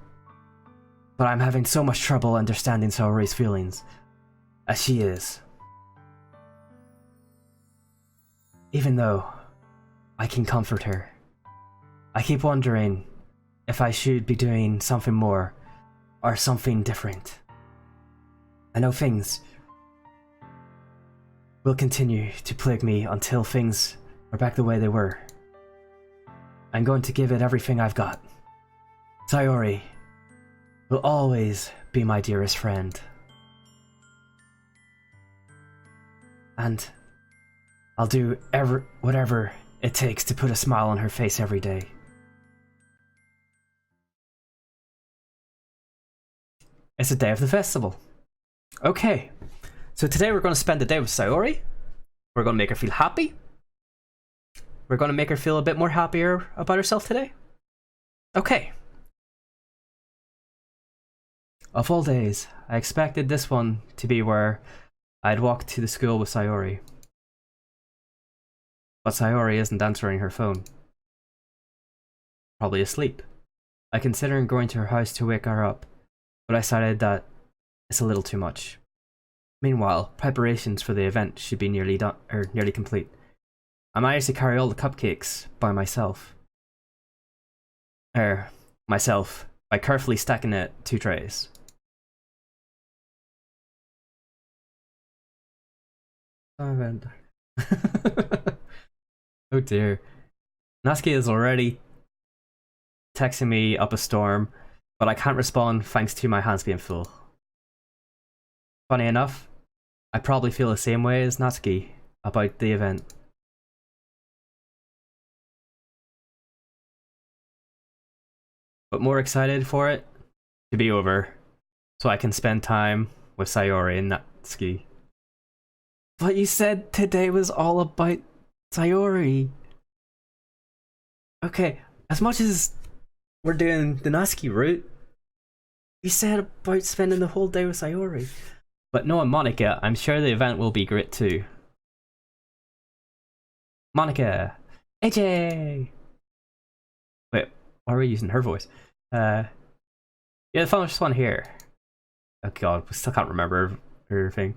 [SPEAKER 1] But I'm having so much trouble understanding Sayori's feelings, as she is. Even though I can comfort her, I keep wondering if I should be doing something more or something different. I know things will continue to plague me until things are back the way they were. I'm going to give it everything I've got. Sayori will always be my dearest friend. And I'll do whatever it takes to put a smile on her face every day. It's the day of the festival. Okay, so today we're going to spend the day with Sayori. We're going to make her feel happy. We're going to make her feel a bit more happier about herself today. Okay. Of all days, I expected this one to be where I'd walk to the school with Sayori. But Sayori isn't answering her phone. Probably asleep. I considered going to her house to wake her up, but I decided that it's a little too much. Meanwhile, preparations for the event should be nearly complete. I managed to carry all the cupcakes by myself. By carefully stacking it 2 trays. Oh dear. Natsuki is already texting me up a storm, but I can't respond thanks to my hands being full. Funny enough, I probably feel the same way as Natsuki about the event. But more excited for it to be over, so I can spend time with Sayori and Natsuki. But you said today was all about Sayori. Okay, as much as we're doing the Natsuki route, you said about spending the whole day with Sayori. But knowing Monica, I'm sure the event will be great too. Monica! AJ! Wait, why are we using her voice? Yeah, the first one here. Oh god, we still can't remember everything.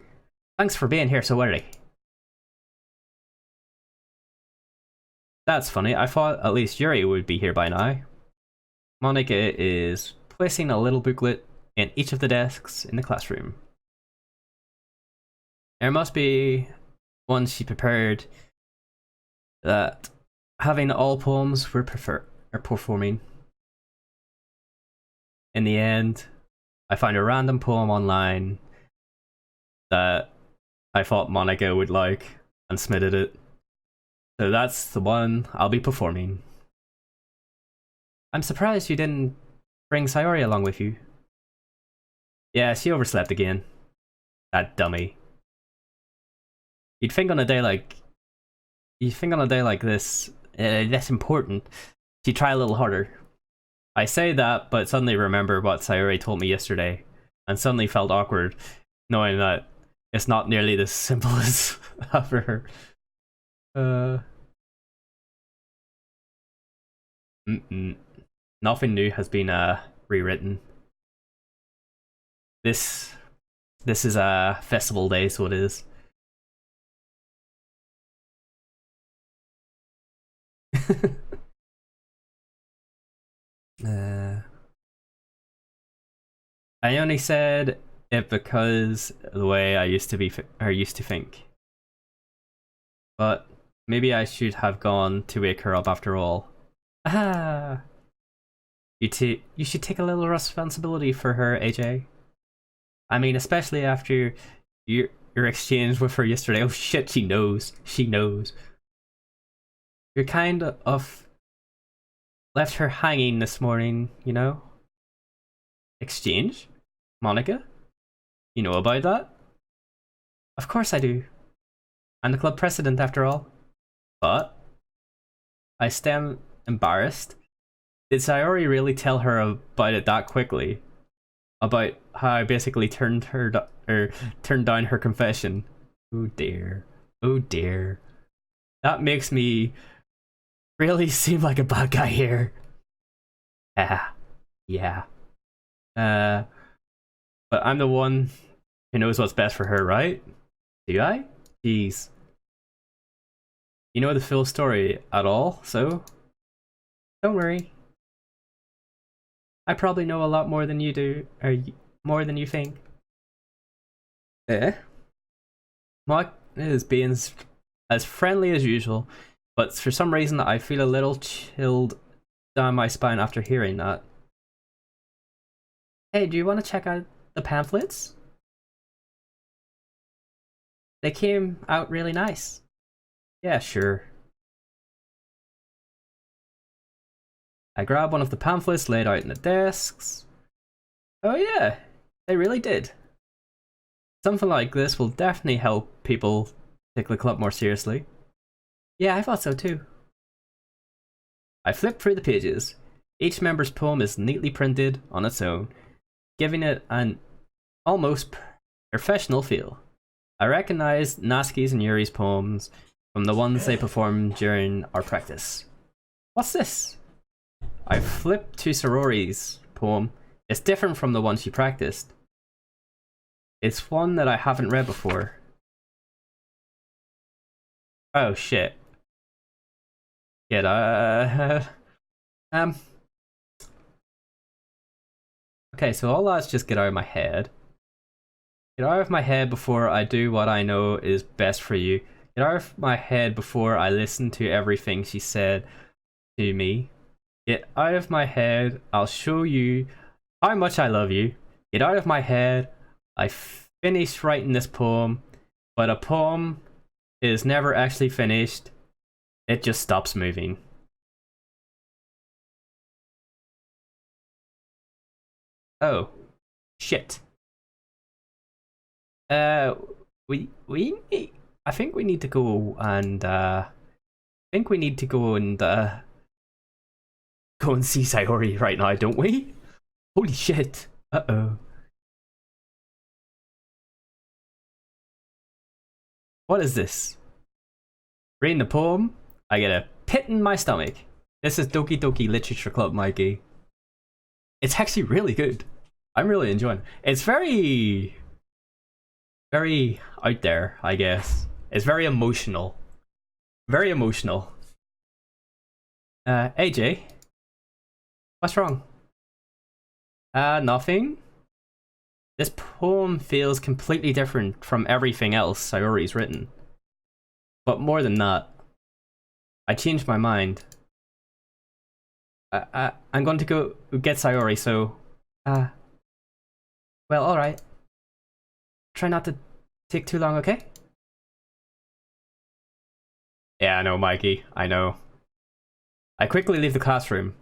[SPEAKER 1] Thanks for being here so early. That's funny, I thought at least Yuri would be here by now. Monica is placing a little booklet in each of the desks in the classroom. There must be one she prepared that having all poems were performing. In the end, I found a random poem online that I thought Monica would like and submitted it. So that's the one I'll be performing. I'm surprised you didn't bring Sayori along with you. Yeah, she overslept again. That dummy. You'd think on a day like this, less important, she'd try a little harder. I say that, but suddenly remember what Sayori told me yesterday, and suddenly felt awkward, knowing that it's not nearly as simple as for her. Nothing new has been rewritten. This is a festival day, so it is. I only said it because the way I used to think. But maybe I should have gone to wake her up after all. Aha! You should take a little responsibility for her, AJ. I mean, especially after your your exchange with her yesterday. Oh shit, she knows. She knows. You're kind of left her hanging this morning, you know? Exchange? Monica? You know about that? Of course I do. I'm the club president after all. But I stand embarrassed. Did Sayori really tell her about it that quickly? About how I basically turned down her confession. Oh dear. Oh dear. That makes me really seem like a bad guy here. Yeah. But I'm the one who knows what's best for her, right? Do I? Jeez. You know the full story at all, so don't worry. I probably know a lot more than you do, or more than you think. Mark is being as friendly as usual, but for some reason I feel a little chilled down my spine after hearing that. Hey, do you want to check out the pamphlets? They came out really nice. Yeah, sure. I grabbed one of the pamphlets laid out in the desks. Oh yeah, they really did. Something like this will definitely help people take the club more seriously. Yeah, I thought so too. I flipped through the pages. Each member's poem is neatly printed on its own, giving it an almost professional feel. I recognized Natsuki's and Yuri's poems from the ones they performed during our practice. What's this? I flipped to Sorori's poem. It's different from the one she practiced. It's one that I haven't read before. Oh shit. Yeah, okay, so all that's just get out of my head. Get out of my head before I do what I know is best for you. Get out of my head before I listen to everything she said to me. Get out of my head, I'll show you how much I love you. Get out of my head, I finished writing this poem, but a poem is never actually finished. It just stops moving. Oh, shit. We need, I think we need to go and go and see Sayori right now, don't we? Holy shit. Uh-oh. What is this? Reading the poem, I get a pit in my stomach. This is Doki Doki Literature Club, Mikey. It's actually really good. I'm really enjoying it. It's very out there, I guess. It's very emotional. Very emotional. AJ? What's wrong? Nothing. This poem feels completely different from everything else Sayori's written. But more than that, I changed my mind. I'm going to go get Sayori, so... well, alright. Try not to take too long, okay? Yeah, I know, Mikey. I know. I quickly leave the classroom.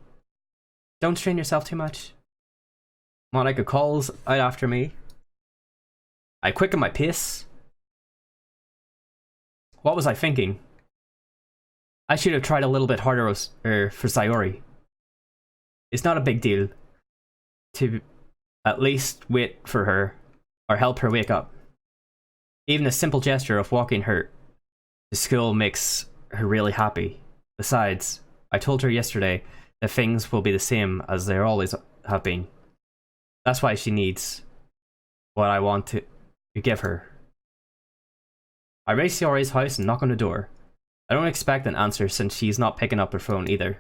[SPEAKER 1] Don't strain yourself too much. Monica calls out after me. I quicken my pace. What was I thinking? I should have tried a little bit harder for Sayori. It's not a big deal to at least wait for her or help her wake up. Even a simple gesture of walking her to school makes her really happy. Besides, I told her yesterday that things will be the same as they always have been. That's why she needs what I want to give her. I race to Sayori's house and knock on the door. I don't expect an answer since she's not picking up her phone either.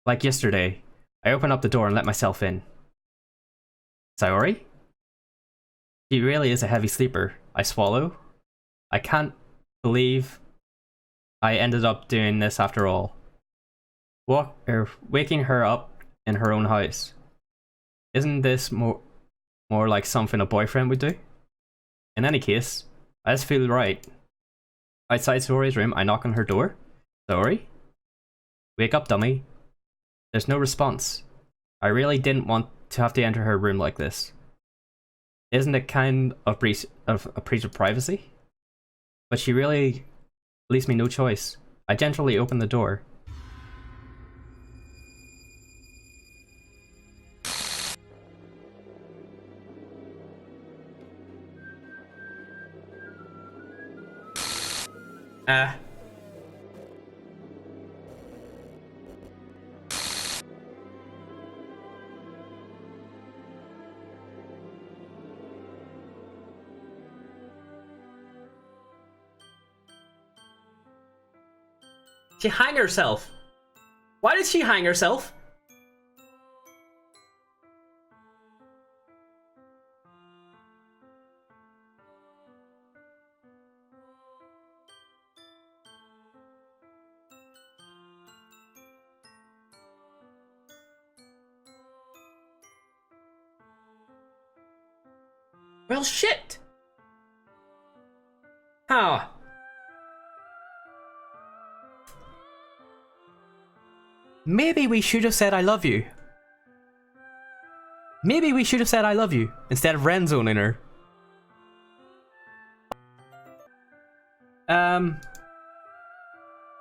[SPEAKER 1] Like yesterday, I open up the door and let myself in. Sayori? She really is a heavy sleeper. I swallow. I can't believe I ended up doing this after all. Waking her up in her own house. Isn't this more like something a boyfriend would do? In any case, I just feel right. Outside Saori's room, I knock on her door. Saori? Wake up, dummy. There's no response. I really didn't want to have to enter her room like this. Isn't it kind of a breach of privacy? But she really leaves me no choice. I gently open the door. She hang herself. Why did she hang herself? Well, shit. How? Maybe we should have said I love you. Maybe we should have said I love you instead of red zoning her.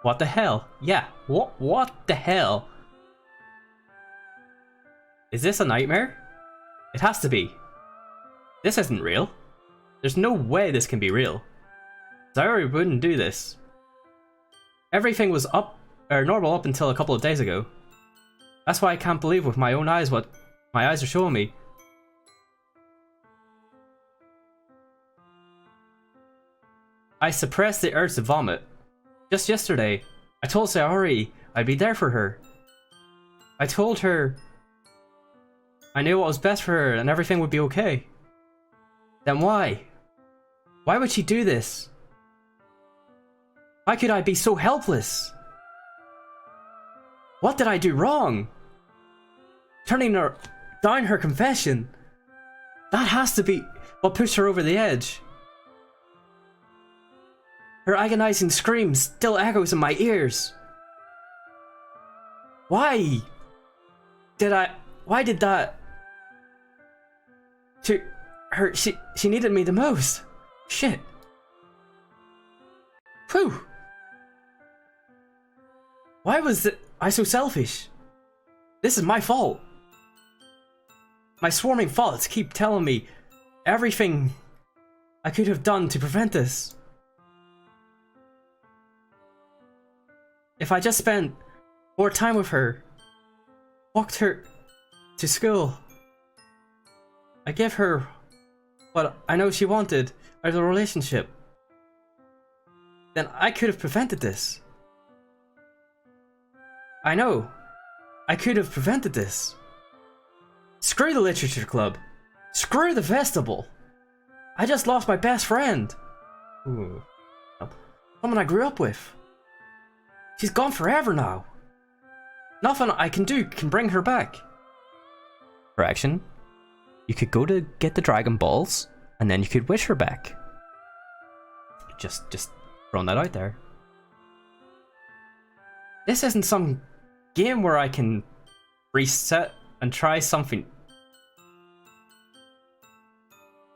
[SPEAKER 1] What the hell? Yeah, what the hell? Is this a nightmare? It has to be. This isn't real. There's no way this can be real. Saori wouldn't do this. Everything was normal up until a couple of days ago. That's why I can't believe with my own eyes what my eyes are showing me. I suppressed the urge to vomit. Just yesterday, I told Saori I'd be there for her. I told her I knew what was best for her and everything would be okay. Then why? Why would she do this? Why could I be so helpless? What did I do wrong? Turning her down her confession. That has to be what pushed her over the edge. Her agonizing scream still echoes in my ears. Why did that to her? She needed me the most. Shit. Whew. Why was I so selfish? This is my fault. My swarming thoughts keep telling me everything I could have done to prevent this. If I just spent more time with her, walked her to school, I gave her what I know she wanted out of the relationship, then I could have prevented this. I know. I could have prevented this. Screw the literature club. Screw the festival. I just lost my best friend. Ooh. Someone I grew up with. She's gone forever now. Nothing I can do can bring her back. Correction. You could go to get the Dragon Balls, and then you could wish her back. Just throwing that out there. This isn't some game where I can reset and try something.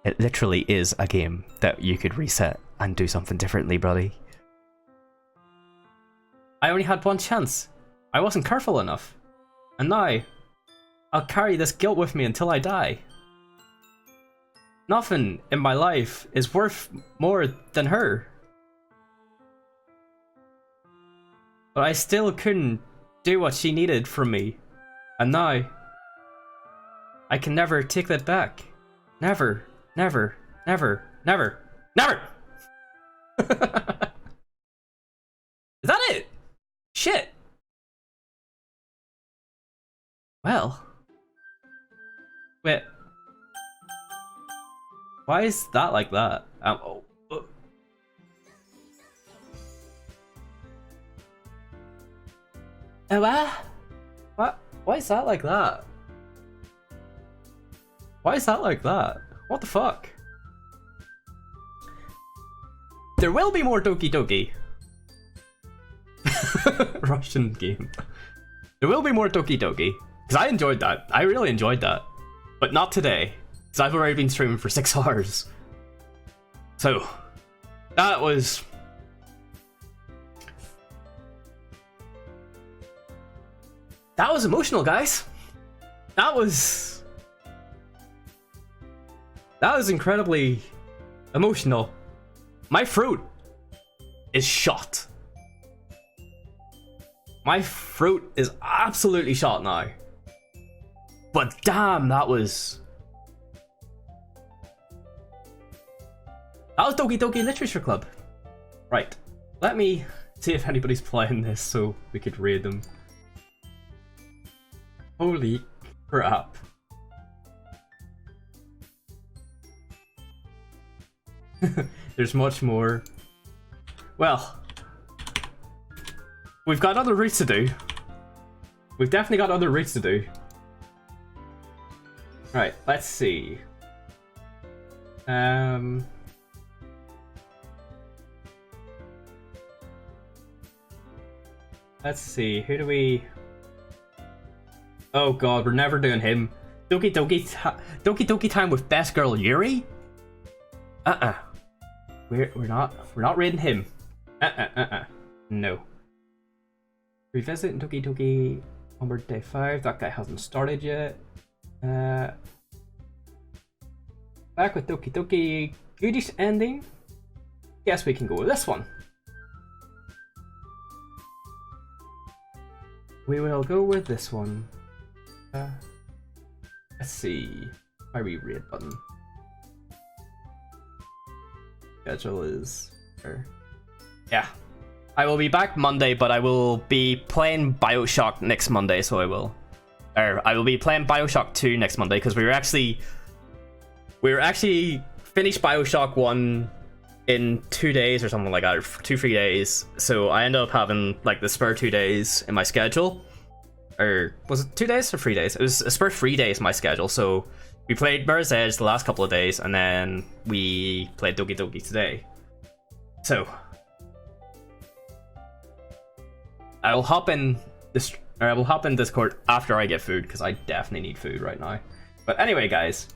[SPEAKER 1] It literally is a game that you could reset and do something differently, buddy. I only had one chance. I wasn't careful enough. And now, I'll carry this guilt with me until I die. Nothing in my life is worth more than her. But I still couldn't do what she needed from me. And now, I can never take that back. Never, never, never, never, never! Is that it? Shit! Well. Wait. Why is that like that? What? Why is that like that? Why is that like that? What the fuck? there will be more Doki Doki. Russian game. There will be more Doki Doki. Because I enjoyed that. I really enjoyed that. But not today. Because I've already been streaming for 6 hours. So, that was... That was emotional, guys. That was incredibly emotional. My fruit is shot. My fruit is absolutely shot now. But damn, that was Doki Doki Literature Club. Right, let me see if anybody's playing this so we could raid them. Holy crap. There's much more. Well, we've got other routes to do. We've definitely got other routes to do. Right, let's see. Let's see, who do we... Oh god, we're never doing him. Doki Doki time with best girl Yuri? We're not raiding him. No. Revisit Doki Doki on day 5. That guy hasn't started yet. Back with Doki Doki Goodies ending. Guess we can go with this one. We will go with this one. Let's see. My read button. Schedule is there. Yeah. I will be back Monday, but I will be playing BioShock next Monday, so I will be playing BioShock 2 next Monday because we were actually finished BioShock 1 in 2 days or something like that, or 2-3 days. So I ended up having like the spare 2 days in my schedule. Or was it 2 days or 3 days? It was a spare 3 days in my schedule. So we played Mirror's Edge the last couple of days, and then we played Doki Doki today. So I will hop in Discord after I get food because I definitely need food right now. But anyway, guys,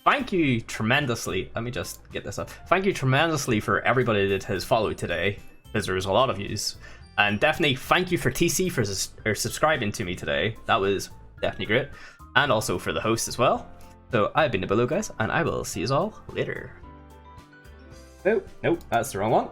[SPEAKER 1] thank you tremendously. Let me just get this up. Thank you tremendously for everybody that has followed today, because there's a lot of yous. And definitely thank you for TC for subscribing to me today. That was definitely great. And also for the host as well. So I've been the Below, guys, and I will see you all later. Oh, nope, that's the wrong one.